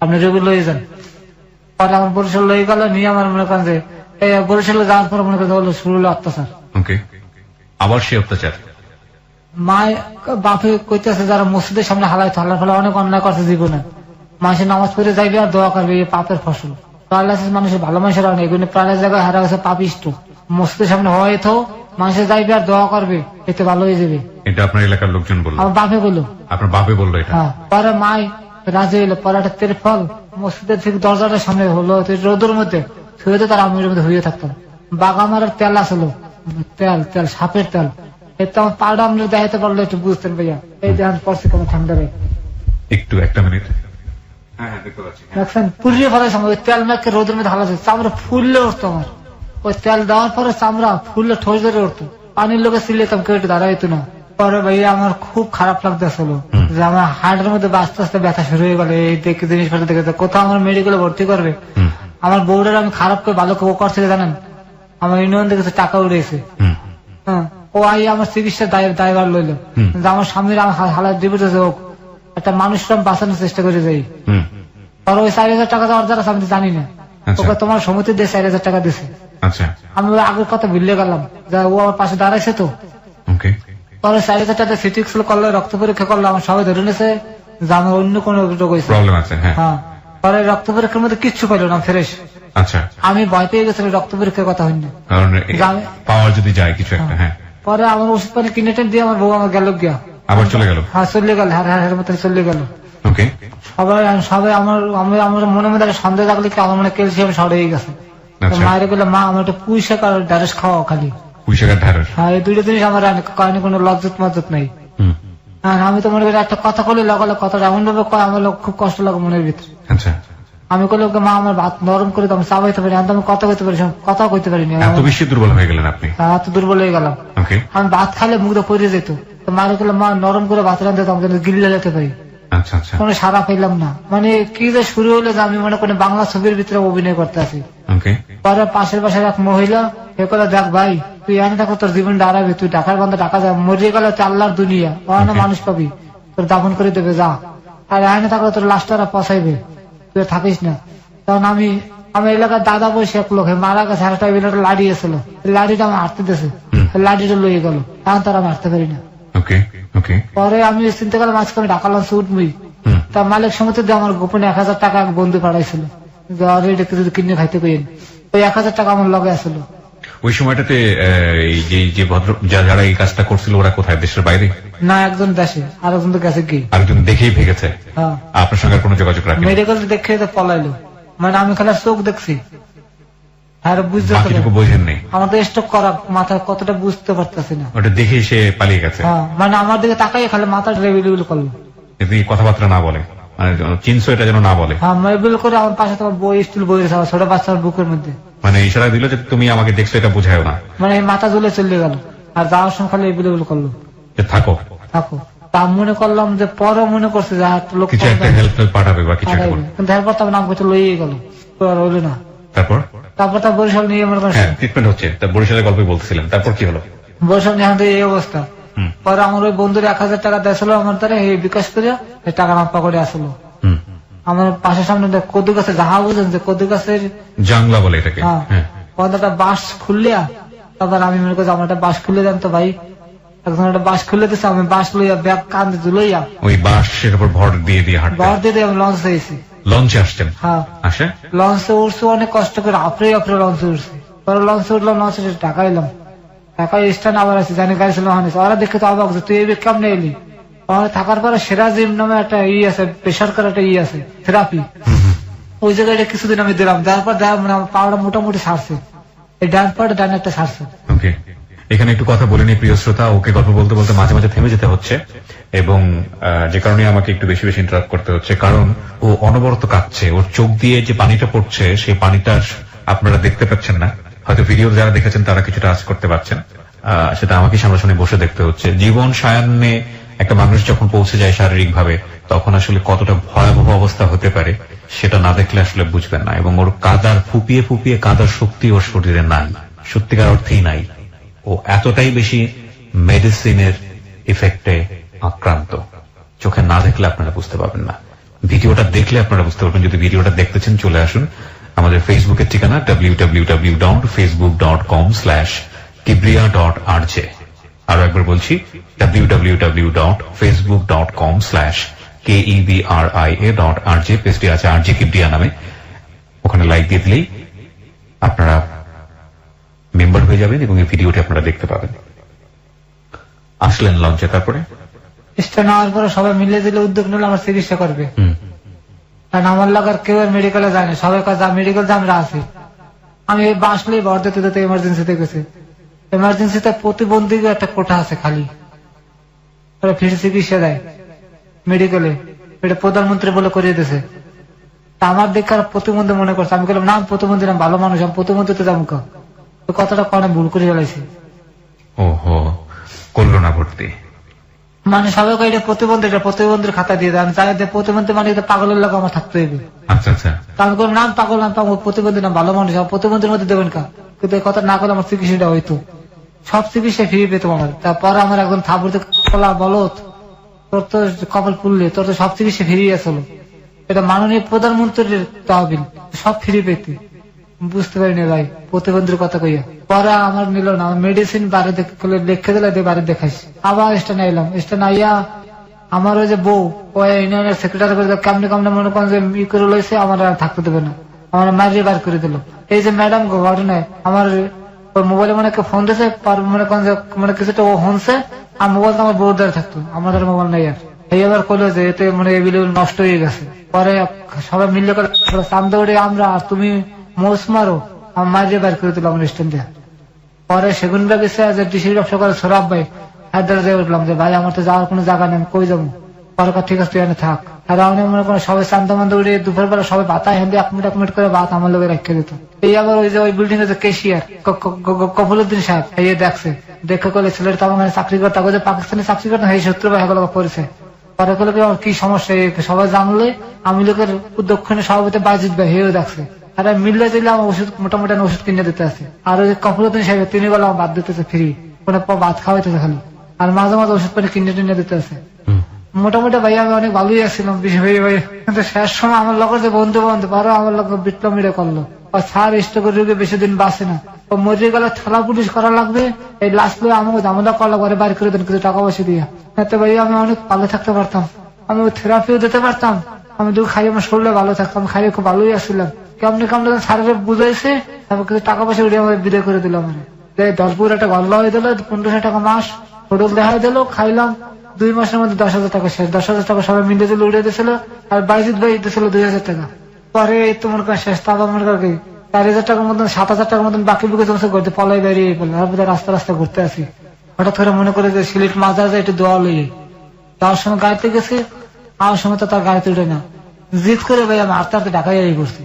আপনি রোগী লয়ে যান। পরে আমার বরিশাল লয়ে গেল, নিয়ে আমার মনে করেন যে এই বরিশালে যাওয়ার পর মনে করেন শুরু হলো অত্যাচার। ওকে। আবার সে অত্যাচার। মায় বাপে কইতেছে যারা মসজিদের সামনে হালায় হালার ফলে অনেক অন্যায় করছে জীবনে, মানুষের নামাজ পড়ে যাইবে আর দোয়া করবে, এই পাপের ফসল। প্যারালাইসিস মানুষের ভালো মানুষের অনেক, এগুলো প্রাণের জায়গায় হারা গেছে পাপিষ্ট। মসজিদের সামনে হয়তো মানুষের যাইবে আর দোয়া করবে, এতে ভালো হয়ে যাবে। এটা আপনার এলাকার লোকজন বললো? আমার বাপে বললো। আপনার বাপে বললো এটা? হ্যাঁ। পরে মায় রাজি হইলো, পরে একটা তেরফল মসজিদের ঠিক দরজাটার সামনে হলো, রোদের মধ্যে শুয়ে তার আমির মধ্যে হইয়ে থাকতাম। বাগামারের তেল আসলো, তেল তেল সাপের তেল, এতে আমার পাউডার আপনি দেখাতে পারলো একটু বুঝতেন ভাইয়া। এই দেখান পড়ছে কেমন ঠান্ডা রে। একটু একটা মিনিট। হ্যাঁ দেখতে পাচ্ছি। দেখছেন পুড়িয়ে ফেলার সময় ওই তেল মেখে রোদের মধ্যে হালা চামড়া ফুললে উঠতো আমার। ওই তেল দেওয়ার পরে চামড়া ফুললে ঠোঁস ধরে উঠতো, পানির লোকে সিলেতাম, কেউ একটু দাঁড়াইতো না। পরে ভাইয়া আমার খুব খারাপ লাগতেছিল যে আমার হার্টের মধ্যে আস্তে আস্তে ব্যথা শুরু হয়ে গেল। এই দেখে জিনিসপত্র দেখে কোথাও আমার মেডিকেলে ভর্তি করবে। আমার বউরের আমি খারাপ করে ভালো করে করছে জানেন, আমার ইউনিয়ন থেকে টাকা উড়েছে। হ্যাঁ, ও আই আমার চিকিৎসার দায়ভার লইল যে আমার স্বামীর আমার হালাত ডিভোর্স হোক, একটা মানুষরা বাঁচানোর চেষ্টা করে যাই। আর ওই 4,000 টাকা দেওয়ার দ্বারা আমি জানি না, ওকে তোমার সমিতি দিয়ে 4,000 টাকা দিছে। আমি ওই আগের কথা ভুলে গেলাম যে ও আমার পাশে দাঁড়াইছে তো। পরে 4,000 টাকা সিটি স্কুল করলো, রক্ত পরীক্ষা করলো, আমার সবাই ধরে নিয়েছে যে আমার অন্য কোনো রোগ হয়েছে। হ্যাঁ, পরে রক্ত পরীক্ষার মধ্যে কিচ্ছু পাইল না, ফ্রেশ। আমি ভয় পেয়ে গেছি রক্ত পরীক্ষার কথা হয়নি, পাওয়ার যদি যায় কিছু একটা। হ্যাঁ, পরে আমার ওষুধ পানি কিনে টেন দিয়ে আমার বউ আমার গেল গিয়া, আবার চলে গেল। হ্যাঁ চলে গেল, হ্যাঁ মতো চলে গেল। সবাই আমার মনে মধ্যে সন্দেহ থাকলে কি আমার মনে ক্যালসিয়াম শর্ট হয়ে গেছে। মায়ের বলে মা আমার একটা পুঁই শাক আর ঢ্যাঁড়স খাওয়া খালি। হ্যাঁ, এই দুইটা জিনিস আমার কারণে কোনো লজ্জত মজ্জত নাই। হ্যাঁ, আমি তো মনে করি একটা কথা করলে লাগালে কথাটা এমন ভাবে কয় আমার খুব কষ্ট লাগে মনের ভিতরে। আমি কইলে মা আমার ভাত নরম করে আমি চাবাইতে পারি, আমি কথা কইতে পারি, কথা কইতে পারিনি। এত বেশি দুর্বল হয়ে গেলেন আপনি? এত দুর্বল হয়ে গেলাম। আমি ভাত খাইলে মুখটা পড়ে যেত, তো মায়ের কইলে মা নরম করে ভাত রাঁধতে আমি গিল্লে যেতে পারি। কোনো সারা পেলাম না, মানে কি যে শুরু হলো যে আমি মনে করি বাংলা ছবির ভিতরে অভিনয় করতে আছি। পরে পাশের বাসার এক মহিলা এ করে, দেখ ভাই তুই এনে থাকো, তোর জীবন দাঁড়াবে, তুই ঢাকার বন্ধ ঢাকা যা, মরিয়ে গেলে তুই আল্লাহর দুনিয়া, অনেক মানুষ পাবি, তোর দাফন করে দেবে যা, আর এনে থাকলে তোর লাশটারা পচাইবে, তুই থাকিস না। তখন আমি এলাকার দাদা বসে এক লোক মারা গেছে, একটা লাড়ি এসেছিল, লাড়িটা আমার হাঁটতে দিয়েছে, লাড়িটা লইয়ে গেল, এখন তার আমি হাঁটতে পারি না। পরে আমি চিন্তা করলাম আজকে আমি ঢাকা লঞ্চ উঠবই, তা মালিক সমিতি দিয়ে আমার গোপনে 1,000 টাকা এক বন্ধু পাঠাইছিল যদি কিনে খাইতে পেন, ওই 1,000 টাকা আমার লগে আসলো। ওই সময়টাতে যে ভদ্র যারা এই কাজটা করছিল ওরা কোথায়, দেশের বাইরে? না, একজন দেশে, আর একজন তো গেছে কি, আরেকজন দেখেই ভেগেছে। আপনার সঙ্গে কোনো যোগাযোগ রাখেন? মেডিকেল দেখে তো পলাইলো, মানে আমি খালি চোখ দেখছি, আর বুঝতে বোঝেন নেই। আমার তো স্ট্রোক করা মাথায় কতটা বুঝতে পারতেছি না, ওটা দেখে সে পালিয়ে গেছে। মানে আমার দিকে তাকাই খালি মাথা রেবিল করলো, কথাবার্তা না বলে, মানে চিনছো এটা যেন না বলে। হ্যাঁ, রেবিল করে আমার পাশে তোমার বই স্টুল বই রয়েছে, ছোট বাচ্চার বুকের মধ্যে, মানে ইশারা দিল যে তুমি আমাকে দেখছো, এটা বোঝায় না, মানে মাথা ঝুলে চলে গেল। আর যাওয়ার সময় খালি রেবিল করলো থাকো থাকো। তা মনে করলাম যে পরে মনে করছে যে লোক কিছু একটা হেল্প পাঠাবে বা কিছু, কিন্তু এরপর তো নাম করতে লইয়ে গেল, হইল না। তারপর তার বরিশাল নিয়ে মনে করেন ট্রিটমেন্ট হচ্ছে, বরিশালের গল্পই বলতেছিলেন, তারপর কি হলো? বরিশাল নিয়ে এই অবস্থা। পরে আমার ওই বন্ধুর 1,000 টাকা দিয়েছিল আমার দ্বারা, এই বিকাশ করে টাকা নাম্পা করে আসলো। আমার পাশের সামনে কদু গাছের যাহা বুঝেন যে কদু গাছের জাংলা বলে এটাকে, একটা বাঁশ খুললিয়া, তারপর আমি মনে করছি আমার একটা বাঁশ খুলে দেন তো ভাই, একজন একটা বাঁশ খুলে দিচ্ছে, আমি বাঁশ লইয়া ব্যাগ কান্দে ঝুলাইয়া ওই বাঁশের উপর ভর দিয়ে ভর দিয়ে আমি লঞ্চ হয়েছি। লঞ্চে আসছেন? হ্যাঁ, আসে লঞ্চে উঠছি অনেক কষ্ট করে, আপরে লঞ্চে উঠছি। পরে লঞ্চে উঠলাম, লঞ্চে টাকা এলাম, টাকা স্ট্যান্ড আবার আছে, জানি গাড়ি ছিল ওরা দেখে তো অবাক তুই এই কেমনে এলি। থাকার পরে সেরাজিম নামে একটা আছে, বেসরকারি একটা আছে থেরাপি, ওই জায়গাটা কিছুদিন আমি দিলাম, দেওয়ার পর মানে আমার পাওয়াটা মোটামুটি ছাড়ছে, এই ডান পাটা ডান একটা ছাড়ছে। ওকে, এখানে একটু কথা বলে নি প্রিয় শ্রোতা, ওকে গল্প বলতে বলতে মাঝে মাঝে থেমে যেতে হচ্ছে, এবং যে কারণে আমাকে একটু বেশি বেশি ইন্টারাপ্ট করতে হচ্ছে, কারণ ও অনবরত কাঁদছে। ওর চোখ দিয়ে যে পানিটা পড়ছে সেই পানিটা আপনারা দেখতে পাচ্ছেন না, হয়তো ভিডিও যারা দেখেছেন তারা কিছুটা আজ করতে পারছেন, সেটা আমাকে সামনাসামনি বসে দেখতে হচ্ছে। জীবন সায়ান্নে একটা মানুষ যখন পৌঁছে যায় শারীরিক ভাবে, তখন আসলে কতটা ভয়াবহ অবস্থা হতে পারে সেটা না দেখলে আসলে বুঝবেন না। এবং ওর কাদার ফুপিয়ে ফুপিয়ে কাদার শক্তি ওর শরীরে নাই, সত্যিকার অর্থেই নাই। ও এতটাই বেশি মেডিসিনের ইফেক্টে আক্রান্ত, চোখে না দেখলে আপনারা বুঝতে পারবেন না, ভিডিওটা দেখলে আপনারা বুঝতে পারবেন। যদি ভিডিওটা দেখতেছেন চলে আসুন আমাদের ফেসবুকের ঠিকানা www.facebook.com/kibria.rj। আরো একবার বলছি www.facebook.com/kebria.rj, পেজটি আছে RJ কিবরিয়া নামে। ওখানে লাইক দিয়ে দিলেই আপনারা মেম্বার হয়ে যাবেন এবং এই ভিডিওটি আপনারা দেখতে পাবেন। আসলেন লঞ্চে, তারপরে স্টে নেওয়ার পরে সবাই মিলে দিলে উদ্যোগ নিলে আমার চিকিৎসা করবে, কারণ আমার লাগার কেউ মেডিকেলে যায় না, সবাই কাজ মেডিকেল যে আমরা আছি। আমি বাসলেই ভর দিতে দিতে এমার্জেন্সিতে গেছে, এমার্জেন্সিতে প্রতিবন্ধী একটা কোঠা আছে খালি, ফির চিকিৎসা দেয় মেডিকেলে, এটা প্রধানমন্ত্রী বলে করিয়ে দিয়েছে। তা আমার দেখে আর প্রতিবন্ধী মনে করছে, আমি বললাম না প্রতিবন্ধী না, ভালো মানুষ, আমি প্রতিবন্ধীতে যাবো কথাটা কনে ভুল করে ফেলাইছি। ওহো, করলো না ভর্তি, মানে সবাই এটা প্রতিবন্ধী, এটা প্রতিবন্ধীর খাতা দিয়ে দেয়, আমি জানি যে প্রতিবন্ধী মানে পাগলের লোক আমার থাকতে হবে। আচ্ছা আচ্ছা, আমি বললাম নাম পাগল, নাম পাগল, প্রতিবন্ধী না, ভালো মানুষ, প্রতিবন্ধীর মধ্যে দেবেন কা, কিন্তু এই কথা না করলে আমার চিকিৎসাটা হইতো, সব চিকিৎসা ফিরে পেতাম আমার। তারপরে আমার একজন থাপুরতে বলো তোর তো কপাল পুললে, তোর তো সব চিকিৎসা ফিরিয়ে আসলো, এটা মাননীয় প্রধানমন্ত্রীর তহবিল, সব ফিরে পেতে। বুঝতে পারিনি ভাই প্রতিবন্ধীর কথা কইয়া, পরে আমার নিল না, মেডিসিন বাড়ি লিখে দিলে বাড়ি দেখাইছি, আবার স্টেশনে এলাম, স্টেশনে আইয়া আমার ওই যে বউ ওই ইউনিয়নের সেক্রেটারি করে কেমনে কেমনে মনে করেন যে ই করে লইছে, আমার আর থাকতে দেবে না, আমার মারিয়ে বার করে দিল। এই যে ম্যাডাম ঘটনায় আমার ওই মোবাইলে মনে ফোন দিয়েছে, মনে করেন যে মানে কিছুটা ও হনছে, আর মোবাইল তো আমার বউর দ্বারা থাকতো, আমাদের মোবাইল নাই আর। এই আবার করলো যে এতে মানে এবিলেবল নষ্ট হয়ে গেছে। পরে সবাই মিললে চান্দৌড়ে আমরা, আর তুমি মোস মারো, আমার মারিয়ে বার করে দিল আমার স্ট্যান্ড দিয়ে। পরে সেগুন গেছে যে ডিসির ব্যবসা করে সৌরভ ভাই, হায়দ্রাবাদ দিয়ে উঠলাম যে ভাই আমার তো যাওয়ার কোনো জায়গা নেই, কই যাবো, পরে ঠিক আছে তুই এনে থাক। আর আমি মনে করেন সবাই চান্দামান্দা উড়ে দুপুর বেলা সবাই ভাতা হেঁদে এক মিনিট করে ভাত আমার লোকের রেখে দিত। এই আবার ওই যে ওই বিল্ডিং এর যে কেশিয়ার কফলুদ্দিন সাহেব, এই দেখছে, দেখে করলে ছেলের তো আমার চাকরি করতে, যে পাকিস্তানি চাকরি করতে এই সূত্র ভাই করেছে। পরে করলে কি সমস্যা সবাই জানলে, আমি লোকের দক্ষিণে সভাপতি বাজিত ভাই হেও দেখছে, আর মিললে দিলে আমার ওষুধ মোটামুটি ওষুধ কিনে দিতে আছে। আর ওই কফলুদ্দিন সাহেব তিনি বলে আমার বাদ দিতেছে ফ্রি, কোনো ভাত খাওয়াইতেছে খালি, আর মাঝে মাঝে ওষুধ পানি কিনে টিনে দিতে আছে। মোটামুটি ভাই আমি অনেক ভালোই আসছিলাম ভাই, কিন্তু শেষ সময় আমার লোকের যে বন্ধু পারো আমার লোক বিপ্লব মিলে করলো, স্যার স্ট্রোকের রোগী বেশি দিন বাঁচে না, ও মরে গেলে থালা পুলিশ করা লাগবে, এই লাস্ট লো আমাকে ঝামেলা করা লাগবে, বাড়ি করে দেন কিছু টাকা পয়সা দিয়ে, এতে ভাই আমি অনেক ভালো থাকতে পারতাম, আমি থেরাপিও দিতে পারতাম, আমি দুধ খাই আমার শরীরে ভালো থাকতাম, খাইয়ে খুব ভালোই আসছিলাম। কেমনি কেমন স্যারের বুঝাইছে, তারপর কিছু টাকা পয়সা উঠে আমাকে বিদায় করে দিলাম। দশপুর একটা গল্লা হয়ে দিল, 1500 টাকা মাস হোটেল দেখাই দিল, খাইলাম, 2 মাসের মধ্যে 10,000 টাকা শেষ, 10,000 টাকা সবাই মিলে দিল, উড়ে দিয়েছিল, আর বাইজিৎ ভাই দিয়েছিল 2,000 টাকা। পরে এই তো মনে করেন শেষ, তারপর মনে করি 4,000 টাকার মতন 7,000 টাকার মতন বাকি বুকে জমছে করতে, পলাই বেরিয়ে পড়লো, তারপর রাস্তা রাস্তা ঘুরতে আসি। হঠাৎ করে মনে করে যে সিলেট মাজার যায় একটু দোয়া লইয়ে, যাওয়ার সময় গাড়িতে গেছে, আমার সময় তো তার গাড়িতে উঠে না, জিদ করে ভাই আমি হাঁটতে হাঁটতে ঢাকায় এই করছি।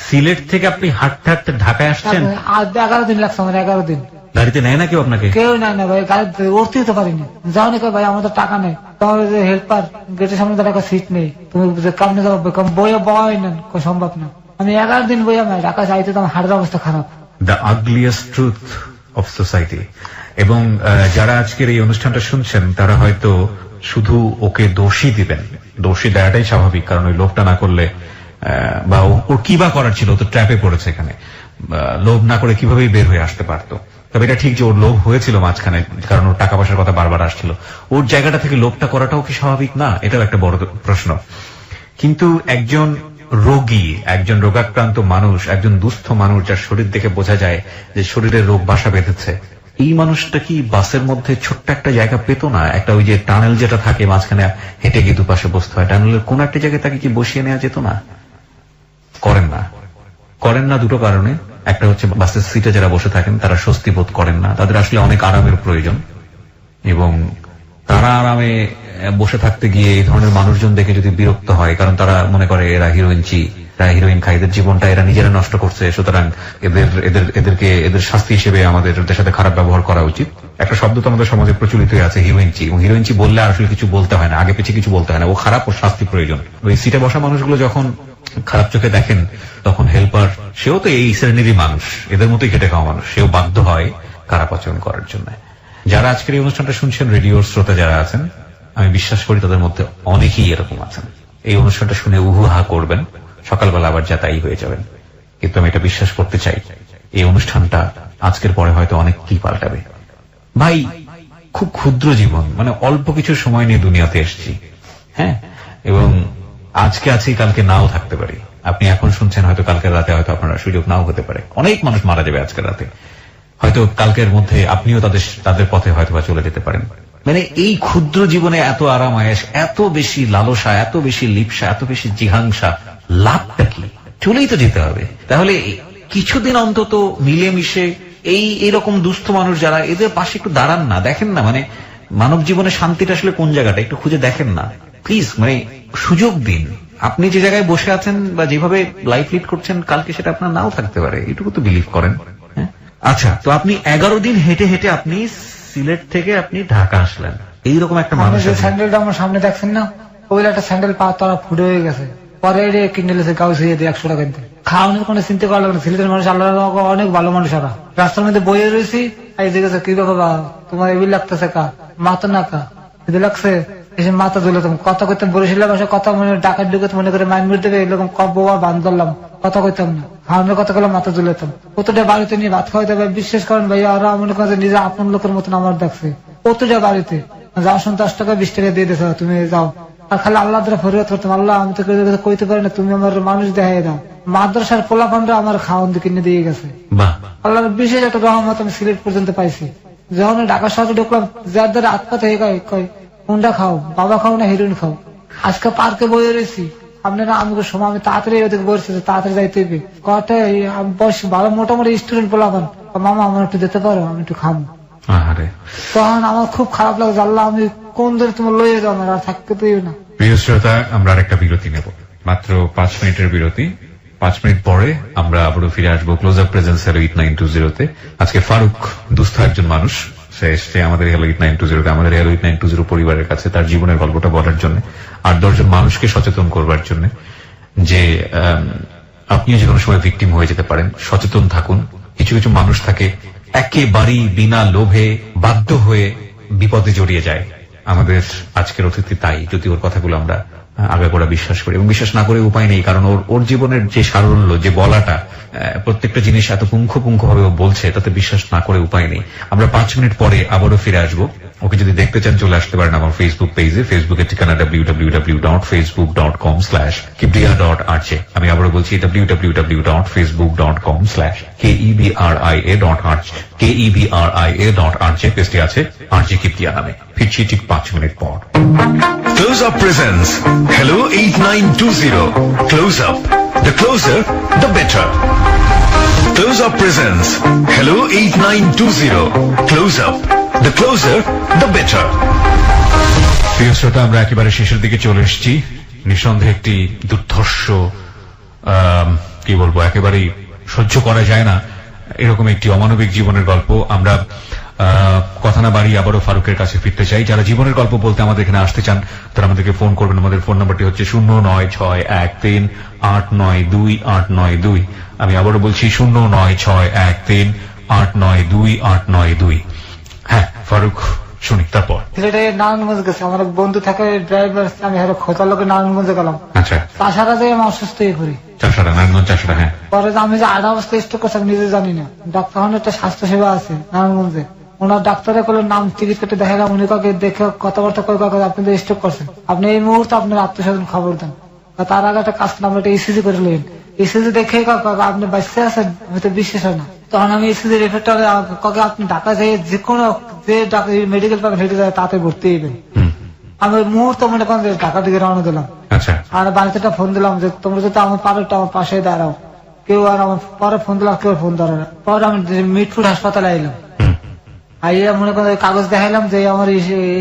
সিলেট থেকে আপনি হাঁটতে হাঁটতে ঢাকায় আসছেন? 11 দিন লাগছে আমার, 11 দিন। গাড়িতে নেয় না কেউ আপনাকে? কেউ নেয় না ভাই, গাড়িতে উঠতেই তো পারিনি, যাও না ভাই আমাদের টাকা নেই, তোমার যে হেল্পার গেটের সামনে তার একটা সিট নেই, তুমি কামনে যাবো বইয়ে বয় নেন, সম্ভব না। আমি 11 দিন বই আমি ঢাকা চাইতে তো আমার হাড়ের অবস্থা খারাপ। The ugliest truth of society. এবং যারা আজকের এই অনুষ্ঠানটা শুনছেন তারা হয়তো শুধু ওকে দোষী দিবেন, দোষী দেওয়াটাই স্বাভাবিক, কারণ ওই লোভটা না করলে বা ওর কি বা করার ছিল, তো ট্র্যাপে পড়েছে এখানে, লোভ না করে কিভাবেই বের হয়ে আসতে পারতো। তবে এটা ঠিক যে ওর লোভ হয়েছিল মাঝখানে, কারণ ওর টাকা পয়সার কথা বারবার আসছিল, ওর জায়গাটা থেকে লোভটা করাটাও কি স্বাভাবিক না? এটাও একটা বড় প্রশ্ন। কিন্তু একজন রোগী, একজন রোগাক্রান্ত মানুষ, একজন দুস্থ মানুষ যার শরীর দেখে বোঝা যায় যে শরীরে রোগ বাসা বেঁধেছে, এই মানুষটা কি বাসের মধ্যে ছোট্ট একটা জায়গা পেত না? একটা ওই যে টানেল যেটা থাকে মাঝখানে হেঁটে গিয়ে দুপাশে বসতে হয়, টানেলের কোন একটা জায়গায় তাকে কি বসিয়ে নেওয়া যেত না? করেন না দুটো কারণে। একটা হচ্ছে বাসের সিটে যারা বসে থাকেন তারা স্বস্তি বোধ করেন না, তাদের আসলে অনেক আরামের প্রয়োজন, এবং তারা আরামে বসে থাকতে গিয়ে এই ধরনের মানুষজন দেখে যদি বিরক্ত হয়, কারণ তারা মনে করে এরা হিরোইন খায়, এদের জীবনটা এরা নিজেরা নষ্ট করছে, সুতরাং এদের শাস্তি হিসেবে আমাদের এদের সাথে খারাপ ব্যবহার করা উচিত। একটা শব্দ তো আমাদের সমাজে প্রচলিত আছে হিরোইনচি, এবং হিরোইনচি বললে আসলে কিছু বলতে হয় না, আগে পিছিয়ে কিছু বলতে হয় না, ও খারাপ, ও শাস্তি প্রয়োজন। ওই সিটে বসা মানুষগুলো যখন খারাপ চোখে দেখেন তখন হেল্পার, সেও তো এই শ্রেণীরই মানুষ, এদের মতোই খেটে খাওয়া মানুষ, সেও বাধ্য হয় খারাপ আচরণ করার জন্য। যারা আজকের এই অনুষ্ঠানটা শুনছেন, রেডিওর শ্রোতা যারা আছেন, আমি বিশ্বাস করি তাদের মধ্যে অনেকেই এরকম আছেন। এই অনুষ্ঠানটা শুনে উহুহা করবেন, সকালবেলা আবার যাতাই হয়ে যাবেন, কিন্তু আমি এটা বিশ্বাস করতে চাই এই অনুষ্ঠানটা আজকের পরে হয়তো অনেক কি পাল্টাবে। ভাই, খুব ক্ষুদ্র জীবন, মানে অল্প কিছু সময় নিয়ে দুনিয়াতে এসেছি, হ্যাঁ, এবং আজকে আছি, কালকে নাও থাকতে পারি। আপনি এখন শুনছেন, হয়তো কালকের রাতে হয়তো আপনার সুযোগ নাও হতে পারে। অনেক মানুষ মারা যাবে আজকের রাতে, হয়তো কালকের মধ্যে আপনিও তাদের পথে হয়তো বা চলে যেতে পারেন। মানে এই ক্ষুদ্র জীবনে এত আরাম আয়েশ, এত বেশি লালসা, এত বেশি লিপ্সা, এত বেশি জিঘাংসা, লাভটা কি? চলেই তো যেতে হবে। তাহলে কিছুদিন অন্তত মিলেমিশে এইরকম দুস্থ মানুষ যারা, এদের পাশে একটু দাঁড়ান না, দেখেন না, মানে মানব জীবনে শান্তিটা আসলে কোন জায়গাটা একটু খুঁজে দেখেন না প্লিজ। মানে সুযোগ দিন। আপনি যে জায়গায় বসে আছেন বা যেভাবে লাইফ লিড করছেন, কালকে সেটা আপনার নাও থাকতে পারে, এটুকু তো বিলিভ করেন। হ্যাঁ, আচ্ছা, তো আপনি 11 দিন হেঁটে হেঁটে আপনি সিলেট থেকে আপনি ঢাকা আসলেন, এইরকম একটা মানুষ। স্যান্ডেলটা আমার সামনে দেখছেন না, ওই একটা স্যান্ডেল পা তারা ফুটে হয়ে গেছে, পরে কিনে লেছে গাউ ছিঁড়ে দিয়ে 100 টাকা দিয়ে। খাওয়ানোর কোনো চিন্তা করা লাগবে না। সিলেটের মানুষ আল্লাহ অনেক ভালো মানুষ। ওরা রাস্তার মধ্যে বইয়ে রয়েছি, এই জিজ্ঞাসা কি বাবা তোমার এবিল লাগতেছে, কা মাথা না কা এদের লাগছে, এসে মাথা ধুলাম, কথা কইতাম, বরিশালের ভাষা কথা মনে ডাকাত ঢুকে মনে করে মাইন মেরে দেবে, এরকম বউয়া বান ধরলাম, কথা কইতাম না, খাওয়ানোর কথা করলাম, মাথা ধুলাতাম। কতটা বাড়িতে নিয়ে ভাত খাওয়াইতে হবে, বিশ্বাস করেন ভাই, ওরা মনে করেন নিজে আপন লোকের মতন আমার দেখছে। কতটা বাড়িতে যাও, 10 টাকা 20 টাকা দিয়ে দিতে, তুমি যাও, আর খালি আল্লাহ দ্বারা ফরিয়াদ করতাম, আল্লাহ আমি তো কইতে পারি না, তুমি আমার মানুষ দেখাই দাও। মাদ্রাসার পোলাপানরা আমার খাওয়ান কিনে দিয়ে গেছে। আল্লাহর বিশেষ একটা রহমত আমি সিলেট পর্যন্ত পাইছি। যখন ঢাকা শহরে ঢুকলাম, যার দ্বারা আত্মা থেকে কয় কোনটা খাও, বাবা খাও না হিরোইন খাও। আজকে পার্কে বয়ে রয়েছি, আপনারা আমাকে সময় আমি তাড়াতাড়ি ওদিকে বসেছি, তাড়াতাড়ি যাইতে হবে। কটা বয়স ভালো মোটামুটি স্টুডেন্ট পোলাপান, মামা আমার একটু দিতে পারো, আমি একটু খাবো। তখন আমার খুব খারাপ লাগছে, আল্লাহ আমি কোন ধরে তোমার লইয়ে যাও, আমার আর থাকতে পেয়ে না। প্রিয় শ্রোতা, আমরা আরেকটা বিরতি নেব, মাত্র 5 মিনিটের বিরতি। 5 মিনিট পরে আমরা আবারও ফিরে আসবো ক্লোজ আপ প্রেজেন্স হ্যালো 8920-তে। আজকে ফারুক দুস্থ একজন মানুষ, সে এসছে আমাদের হ্যালো 8920-তে, আমাদের হ্যালো 8920 পরিবারের কাছে তার জীবনের গল্পটা বলার জন্য, আর 10 জন মানুষকে সচেতন করবার জন্য যে আপনিও যে কোনো সময় ভিকটিম হয়ে যেতে পারেন, সচেতন থাকুন। কিছু কিছু মানুষ থাকে একেবারেই বিনা লোভে বাধ্য হয়ে বিপদে জড়িয়ে যায়। আমাদের আজকের অতিথি তাই, যদি ওর কথাগুলো আমরা আগাগোড়া বিশ্বাস করি, এবং বিশ্বাস না করে উপায় নেই, কারণ ওর জীবনের যে সারল্য, যে বলাটা, প্রত্যেকটা জিনিস এত পুঙ্খানুপুঙ্খভাবে ও বলছে, তাতে বিশ্বাস না করে উপায় নেই। আমরা 5 মিনিট পরে আবারও ফিরে আসবো। ওকে যদি দেখতে চান চলে আসতে পারেন আমার ফেসবুক পেজে, ফেসবুকের ঠিকানা www.facebook.com/kebria.rj। আমি আবারও বলছি www.facebook.com/kebria.rj। পেজটি আছে আরজে কিবরিয়া নামে। ফিরছি ঠিক 5 মিনিট পর। Close Up presents Hello 8920. Close Up. The closer, the better. Close Up presents Hello 8920. Close Up. The closer, the better. প্রিয় শ্রোতা, আমরা একেবারে শেষের দিকে চলে এসেছি। নিঃসন্দেহে একটি দুর্ধর্ষ, কি বলবো, একেবারেই সহ্য করা যায় না এরকম একটি অমানবিক জীবনের গল্প। আমরা কথা না বাড়িয়ে আবারও ফারুকের কাছে ফিরতে চাই। যারা জীবনের গল্প বলতে আমাদের এখানে আসতে চান তারা আমাদেরকে ফোন করবেন। আমাদের ফোন নাম্বারটি হচ্ছে 09613892892। আমি আবারও বলছি 09613892892। হ্যাঁ ফারুক, শুনি তারপর। নারায়ণগঞ্জ গেছে, আমার এক বন্ধু থাকে ড্রাইভার, আমি খোঁজার লোকে নারায়ণগঞ্জে গেলাম। আচ্ছা, চাষারা যে আমি অসুস্থ হয়ে পড়ি, নারায়ণগঞ্জ চাষারা। হ্যাঁ, পরে আমি যে 8 অবস্থায় স্ট্রোক করছি আমি নিজে জানি না। ডাক্তার একটা স্বাস্থ্য সেবা আছে নারায়ণগঞ্জে, ওনার ডাক্তারে করলেন নাম টিকিট কেটে দেখালাম, উনি কাউকে দেখে কথাবার্তা করে কাউকে আপনি স্ট্রোক করছেন, আপনি এই মুহূর্তে আপনার আত্মীয়স্বজন খবর দেন। তার আগে একটা কাজ আমরা একটা ইসিজি করে নিলেন, ইসিজি দেখে আপনি বাঁচতে আছেন, হয়তো বিশ্বাস হয় না। তখন আমি ইসিজি রেফারেটরে কাউকে আপনি ঢাকা যেয়ে যে কোনো যে মেডিকেল পাবেন হেঁটে যায় তাতে ভর্তি হইবেন। আমি ওই মুহূর্তে মনে করেন যে ঢাকা দিকে রওনা দিলাম। আচ্ছা আর বাড়িতে একটা ফোন দিলাম যে তোমরা যদি আমার পারো একটু আমার পাশে দাঁড়াও। কেউ আর আমার পরে ফোন দিলাম, কেউ ফোন ধরে না। পরে আমি মিটফুট হাসপাতালে আইলাম। আইয়া মনে করেন কাগজ দেখাইলাম যে আমার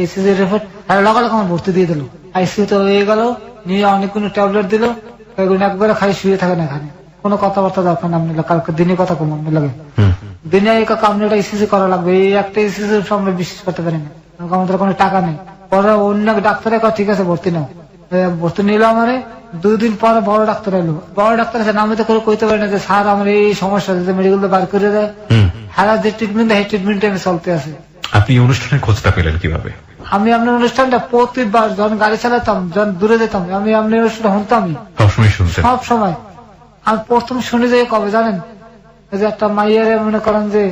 ইসিজি রিপোর্ট, আর লগালগ আমার ভর্তি দিয়ে দিল। আইসিইউ তো হয়ে গেল, নিয়ে অনেকগুলো ট্যাবলেট দিল, এগুলো একবারে খাই শুয়ে থাকেন এখানে, কোনো কথাবার্তা দরকার না। আপনি কালকে দিনে কথা কম আপনি লাগে দিনে এই কাকা আপনি একটা ইসিজি করা লাগবে, এই একটা ইসিজি আমরা বিশ্বাস করতে পারি না, আমাদের কোনো টাকা নেই। পরে অন্য ডাক্তারের কথা ঠিক আছে ভর্তি নাও, ভর্তি নিল। আমার 2 দিন পরে বড় ডাক্তার এলো। বড় ডাক্তার আছে আমি তো করে কইতে পারি না যে স্যার আমার এই সমস্যা, মেডিকেল বার করে দেয়। হ্যাঁ যে ট্রিটমেন্ট দেয়, ট্রিটমেন্ট আমি চলতে আছে। আপনি অনুষ্ঠানের খোঁজটা পেলেন কিভাবে? আমি আপনার অনুষ্ঠানটা প্রতিবার যখন গাড়ি চালাতাম, যখন দূরে যেতাম, আমি আপনার অনুষ্ঠানটা শুনতামই সবসময় শুনতেন? সব সময়। আমি প্রথম শুনে যাই কবে জানেন, ওই যে একটা মাইয়ারে মনে করেন যে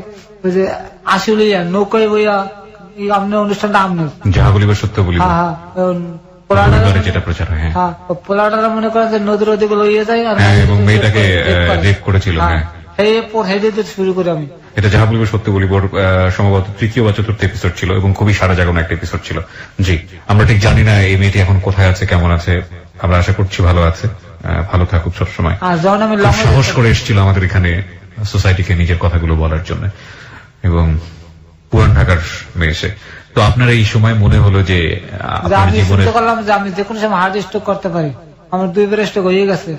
ওই যে আসলে নৌকায় বইয়া আপনার অনুষ্ঠানটা আপনার যাহা বলিব সত্য বলিব, হ্যাঁ যেটা প্রচার হয়। হ্যাঁ পোলাটারা মনে করেন যে নদীর ওদিকে লইয়ে যায় আর এবং মেয়েটাকে রেপ করেছিল। হ্যাঁ শুরু করে আমি এটা যাহা বলিব সত্য বলিব সম্ভবত 3য় বা 4র্থ এপিসোড ছিল এবং খুবই সারা জাগানো একটা এপিসোড ছিল। জি, আমরা ঠিক জানি না এই মেয়েটি এখন কোথায় আছে, কেমন আছে। আমরা আশা করছি ভালো আছে, ভালো থাকুক সবসময়। যখন আমি সাহস করে এসেছিল আমাদের এখানে সোসাইটিকে নিজের কথাগুলো বলার জন্য, এবং পুরান ঢাকার মেয়ে সে। তো আপনার এই সময় মনে হলো যে আমি চিন্তা করলাম যে আমি যে কোনো সময় হার্ট স্ট্রোক করতে পারি। আমার 2 বার স্ট্রোক হয়ে গেছে।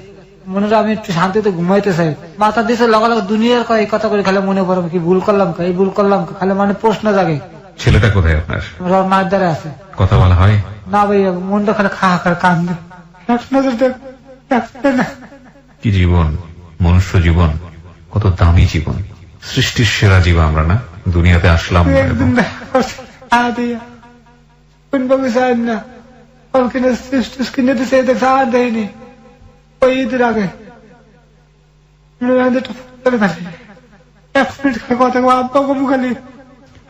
মনে হয় আমি একটু শান্তিতে ঘুমাইতে চাই, মাথা দিছে লগালগ দুনিয়ার এই কথা করে খালি মনে পড়ে কি ভুল করলাম, এই ভুল করলাম, খালি মানে প্রশ্ন জাগে। ছেলেটা কোথায় আপনার? আমার মায়ের দ্বারা আছে। কথা বলা হয় না ভাই, মনটা খালি খা খা কান্দে। কি জীবন, মনুষ্য জীবন কত দামি জীবন, সৃষ্টির সেরা জীব আমরা না, দুনিয়াতে আসলাম দেয়নি ওই ঈদের আগে।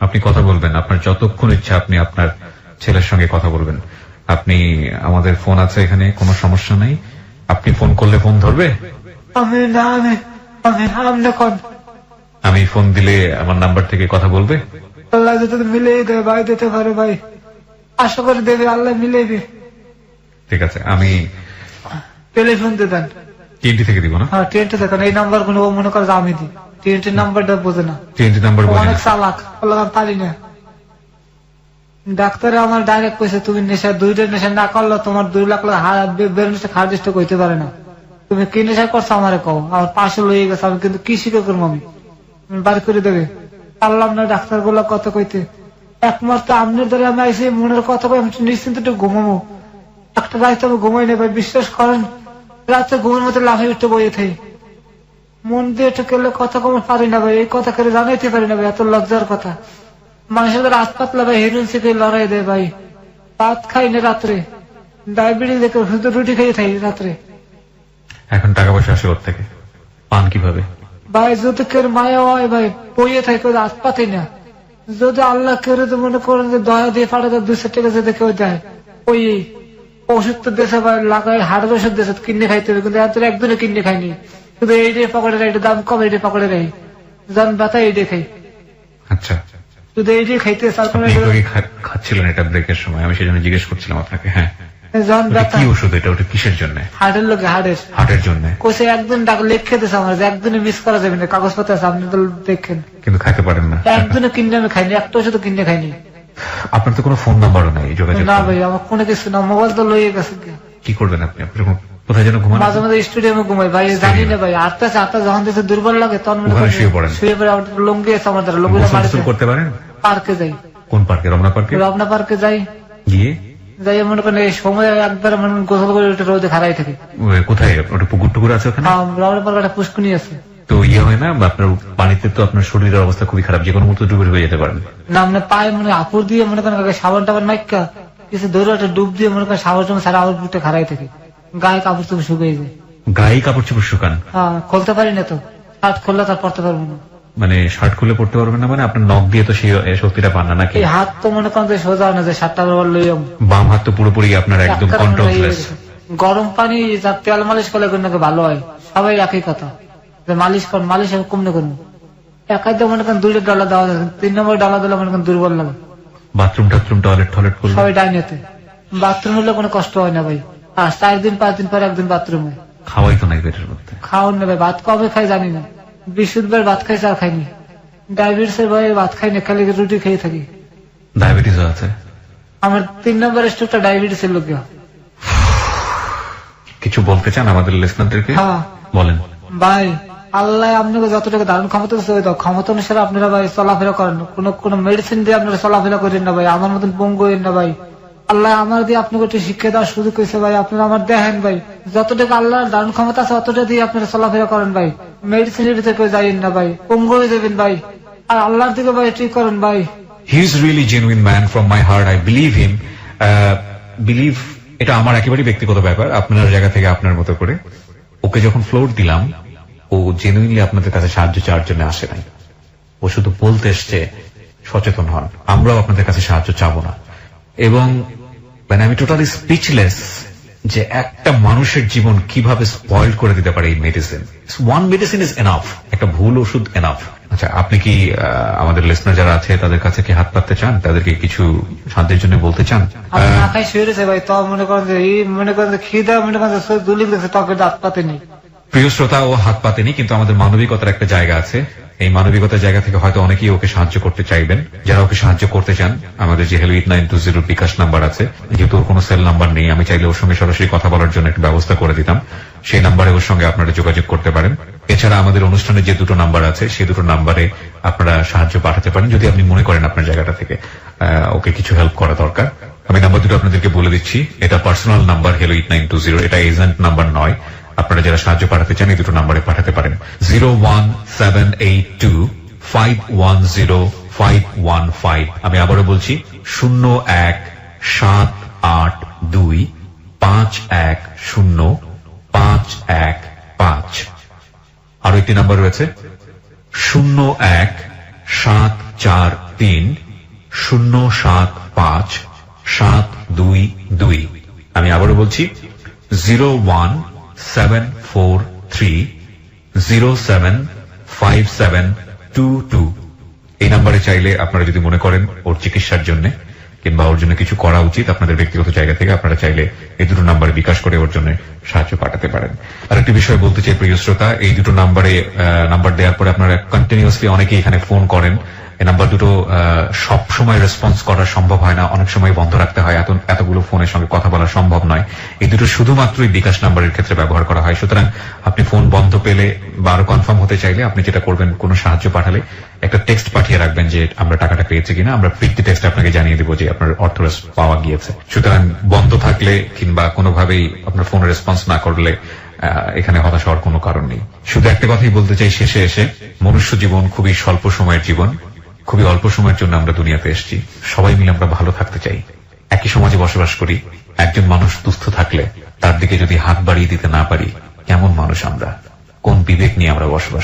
আপনি কথা বলবেন, আপনার যতক্ষণ ইচ্ছা আপনি আপনার ছেলের সঙ্গে কথা বলবেন। আপনি আমাদের ফোন আছে এখানে, কোনো সমস্যা নাই। আপনি ফোন করলে ফোন ধরবে? আমি ফোন দিলে আমার নাম্বার থেকে কথা বলবে? আল্লাহ যদি মিলিয়ে দেবে ভাই, দিতে পারে ভাই, আশা করে দেবে, আল্লাহ মিলিয়ে। ঠিক আছে, আমি টেলিফোন দিয়ে দেন। TNT থেকে দিব না? হ্যাঁ TNT দেখেন, এই নাম্বার গুলো মনে করে আমি দিই। TNT নাম্বারটা বোঝে না, TNT নাম্বার অনেক চালাক, পারি না। ডাক্তার আমার ডাইরেক্ট কইছে তুমি নেশা 2টা নেশা না করলে তোমার 2 লাখ হার্ট স্ট্রোক হইতে পারে না। তুমি কি নেশা করছো আমারে কও, আমার পাশে লইয়ে গেছে, আমি কিন্তু কি শিখে করবো, আমি বাড়ি করে দেবে। পারলাম না ডাক্তার গুলো কত কইতে, একমাত্র আপনার দ্বারা আমি আইসি মনের কথা কই, আমি নিশ্চিন্ত একটু ঘুমাবো। একটা রাইতে আমি ঘুমাই না ভাই, বিশ্বাস করেন, রাতে ঘুমের মতো লাফে উঠতে বইয়ে থাকি, মন দিয়ে একটু কেলে কথা কম পারি না ভাই, এই কথা করে জানাইতে পারি না ভাই, এত লজ্জার কথা। মানুষের রাত পাতলা ভাই হিরোইন থেকে লড়াই দেয় ভাই, ভাত খাই না রাত্রে, ডায়াবেটিস দেখে শুধু রুটি খেয়ে থাকি রাত্রে। এখন টাকা পয়সা আসে ওর থেকে, পান কিভাবে ভাই? যদি কেউ মায়া হয় ভাই, বইয়ে থাকে, রাত পাতি না। যদি আল্লাহ কেউ তো মনে করেন যে দয়া দিয়ে পাঠাতে 200 টাকা যদি কেউ দেয়, ওই ওষুধ তো দেশে ভাই লাগাই, হাড়ের ওষুধ দেশে কিনে খাইতে হবে, কিন্তু এত একদিনে কিনে খাইনি, শুধু এইটাই পকেটে রাই, দাম কম এইটাই পকেটে রাই, যান ব্যথা এইটাই খাই। আচ্ছা, শুধু এইটাই খাইতে খাচ্ছিলেন এটা ব্রেকের সময়, আমি সেজন্য জিজ্ঞেস করছিলাম আপনাকে। হ্যাঁ, কি ওষুধ এটা? ওটা কিসের জন্য? হার্টের লোকে, হার্টের জন্য। কোসে একদিন লিখে দিয়েছে আমার, একদিনে মিস করা যাবে না, কাগজপত্র আছে, আপনি তো দেখেন, কিন্তু খাইতে পারেন না। একদিনে কিনে আমি খাইনি, একটা ওষুধ কিনে খাইনি। আপনার তো কোনো ফোন নাম্বারও নাই যোগাযোগ? না ভাই, আমার কোনো কিছু না, মোবাইল তো লইয়ে গেছে। কি করবেন আপনি? কোথায় যেন ঘুমান? মাঝে মাঝে স্টেডিয়ামে ঘুমাই ভাই, জানি না ভাই, আটটা যখন দেখে দুর্বল লাগে তখন শুয়ে পড়েন। শুয়ে পড়ে লুঙ্গি আছে আমার দ্বারা, লুঙ্গি করতে পারেন। পার্কে যাই। কোন পার্কে? রমনা পার্কে? রমনা পার্কে যাই, গিয়ে যাই মনে করেন এই সময় একবার মনে গোসল করে রোদে খাড়াই থাকে। কোথায়? ওটা পুকুর টুকুর আছে ওখানে? রমনা পার্কে একটা পুষ্কুনি আছে। তো হয় না আপনার পানিতে, তো আপনার শরীরের অবস্থা খুবই খারাপ, যে কোনো মুহূর্তে ডুবে হয়ে যেতে পারেন না? মানে পায়ে মানে আপুর দিয়ে মনে করেন সাবান টাবান নাইকা কিছু ধরে একটা ডুব দিয়ে মনে করেন সাবান টাবান সারা আবার বুটে খাড়াই থাকে, গায়ে কাপড় চোপড় শুকিয়ে যায়। গায়ে কাপড় চোপড় শুকান? হ্যাঁ, খুলতে পারি না তো, শার্ট খুললে তার পড়তে পারবো না। মানে শার্ট খুলে পড়তে পারবেন না মানে আপনার নখ দিয়ে তো সেই শক্তিটা পান না নাকি? এই হাত তো মনে করেন যে সোজা না, যে শার্টটা লই বাম হাত তো পুরোপুরি আপনার একদম কন্ট্রোললেস। গরম পানি যা তেল মালিশ করলে নাকি ভালো হয়, সবাই একই কথা, মালিশ করেন, মালিশ কম না করুন। একাই তো মনে করেন 2টা ডালা দেওয়া যায়, 3 নম্বর ডালা দিলে মনে করেন দুর্বল লাগে। বাথরুম টাথরুম টয়লেট টয়লেট করলে সবাই ডাইনেতে, বাথরুম হলে কোনো কষ্ট হয় না ভাই। আর 4 দিন 5 দিন পর একদিন বাথরুম হয়। খাওয়াই তো নাই পেটের মধ্যে। খাওয়ান না ভাই, ভাত কবে খাই জানি না, 20 বার ভাত খাই, চার খাইনি। ডায়াবেটিসের ভয়ে ভাত খাই না, খালি রুটি খেয়ে থাকি। ডায়াবেটিস আছে? আমার 3 নম্বর স্ট্রোকটা ডায়াবেটিসের লোকে। কিছু বলতে চান আমাদের লিসনারদেরকে? হ্যাঁ বলেন। ভাই আল্লাহ আপনাকে যতটুকু দারুণ ক্ষমতা দিচ্ছে ওই ক্ষমতা অনুসারে আপনারা ভাই চলাফেরা করেন, কোন মেডিসিন দিয়ে আপনারা চলাফেরা করেন না ভাই, আমার মতন পঙ্গু হইন না ভাই। আল্লাহ আমার দিয়ে আপনাকে একটু শিক্ষা দেওয়ার সুযোগ হয়েছে ভাই, আপনারা আমার দেখেন ভাই, যতটুকু আল্লাহর দারুণ ক্ষমতা আছে অতটা দিয়ে আপনারা চলাফেরা করেন ভাই। মেডিসিনের ভিতরে কেউ যাইন না ভাই, পঙ্গু হয়ে যাবেন ভাই, আর আল্লাহর দিকে ভাই ঠিক করেন ভাই। He is really genuine man from my heart, I believe him. Believe এটা আমার একেবারে ব্যক্তিগত ব্যাপার, আপনার জায়গা থেকে আপনার মতো করে। ওকে যখন ফ্লোর দিলাম, ও জেনুইনলি আপনাদের কাছে সাহায্য চাওয়ার জন্য আসে নাই, ও শুধু বলতে এসছে সচেতন হন, আমরাও আপনাদের কাছে সাহায্য চাবো না। এবং মানে আমি টোটালি স্পিচলেস যে একটা মানুষের জীবন কিভাবে স্পয়েল করে দিতে পারে এই medicine. One medicine is enough, একটা ভুল ওষুধ এনাফ। আচ্ছা, আপনি কি আমাদের লিসনার যারা আছে তাদের কাছে কি হাত পাততে চান, তাদেরকে কিছু সাহায্যের জন্য বলতে চান? আমি না খাই শুয়ে রয়েছে ভাই, তো মনে করেন যে এই মনে করেন যে খিদা মনে করেন যে দুলি গেছে, তবে দাঁত পাতে নেই। প্রিয় শ্রোতা, ও হাত পাতেনি, কিন্তু আমাদের মানবিকতার একটা জায়গা আছে। এই মানবিকতার জায়গা থেকে হয়তো অনেকেই ওকে সাহায্য করতে চাইবেন। যারা ওকে সাহায্য করতে চান, আমাদের যে হেলো 8920 বিকাশ নাম্বার আছে, যেহেতু ওর কোনো সেল নাম্বার নেই, আমি চাইলে ওর সঙ্গে সরাসরি কথা বলার জন্য একটা ব্যবস্থা করে দিতাম। সেই নাম্বারে ওর সঙ্গে আপনারা যোগাযোগ করতে পারেন। এছাড়া আমাদের অনুষ্ঠানের যে দুটো নাম্বার আছে, সেই দুটো নাম্বারে আপনারা সাহায্য পাঠাতে পারেন, যদি আপনি মনে করেন আপনার জায়গাটা থেকে ওকে কিছু হেল্প করা দরকার। আমি নাম্বার দুটো আপনাদেরকে বলে দিচ্ছি। এটা পার্সোনাল নাম্বার হেলো 8920, এটা এজেন্ট নাম্বার নয়। আপনারা যারা সাহায্য পাঠাতে চান এই দুটো নাম্বারে পাঠাতে পারেন। 01782510515। আমি আবারও বলছি 01782510515। আরো একটি নাম্বার রয়েছে 01743075722। আমি আবারও বলছি 01743075722। এই নাম্বারে চাইলে আপনারা যদি মনে করেন ওর চিকিৎসার জন্য কিংবা ওর জন্য কিছু করা উচিত, আপনাদের ব্যক্তিগত জায়গা থেকে আপনারা চাইলে এই দুটো নাম্বারে বিকাশ করে ওর জন্য সাহায্য পাঠাতে পারেন। আর একটি বিষয় বলতে চাই প্রিয় শ্রোতা, এই দুটো নাম্বারে নাম্বার দেওয়ার পরে আপনারা কন্টিনিউয়াসলি অনেকেই এখানে ফোন করেন। এই নাম্বার দুটো সব সময় রেসপন্স করা সম্ভব হয় না, অনেক সময় বন্ধ রাখতে হয়, এতগুলো ফোনের সঙ্গে কথা বলা সম্ভব নয়। এই দুটো শুধুমাত্রই বিকাশ নাম্বারের ক্ষেত্রে ব্যবহার করা হয়। সুতরাং আপনি ফোন বন্ধ পেলে বা আরো কনফার্ম হতে চাইলে আপনি যেটা করবেন, কোনো সাহায্য পাঠালে একটা টেক্সট পাঠিয়ে রাখবেন যে আমরা টাকাটা পেয়েছি কিনা, আমরা ফিরতি টেক্সট আপনাকে জানিয়ে দেবো যে আপনার অর্থ পাওয়া গিয়েছে। সুতরাং বন্ধ থাকলে কিংবা কোনোভাবেই আপনার ফোন রেসপন্স না করলে এখানে হতাশ হওয়ার কোনো কারণ নেই। শুধু একটা কথাই বলতে চাই শেষে এসে, মনুষ্য জীবন খুবই স্বল্প সময়ের জীবন, খুবই অল্প সময়ের জন্য আমরা দুনিয়াতে এসেছি। সবাই মিলে আমরা ভালো থাকতে চাই, একই সমাজে বসবাস করি। একজন মানুষ দুস্থ থাকলে তার দিকে যদি হাত বাড়িয়ে দিতে না পারি, কেমন মানুষ আমরা, কোন বিবেক নিয়ে আমরা বসবাস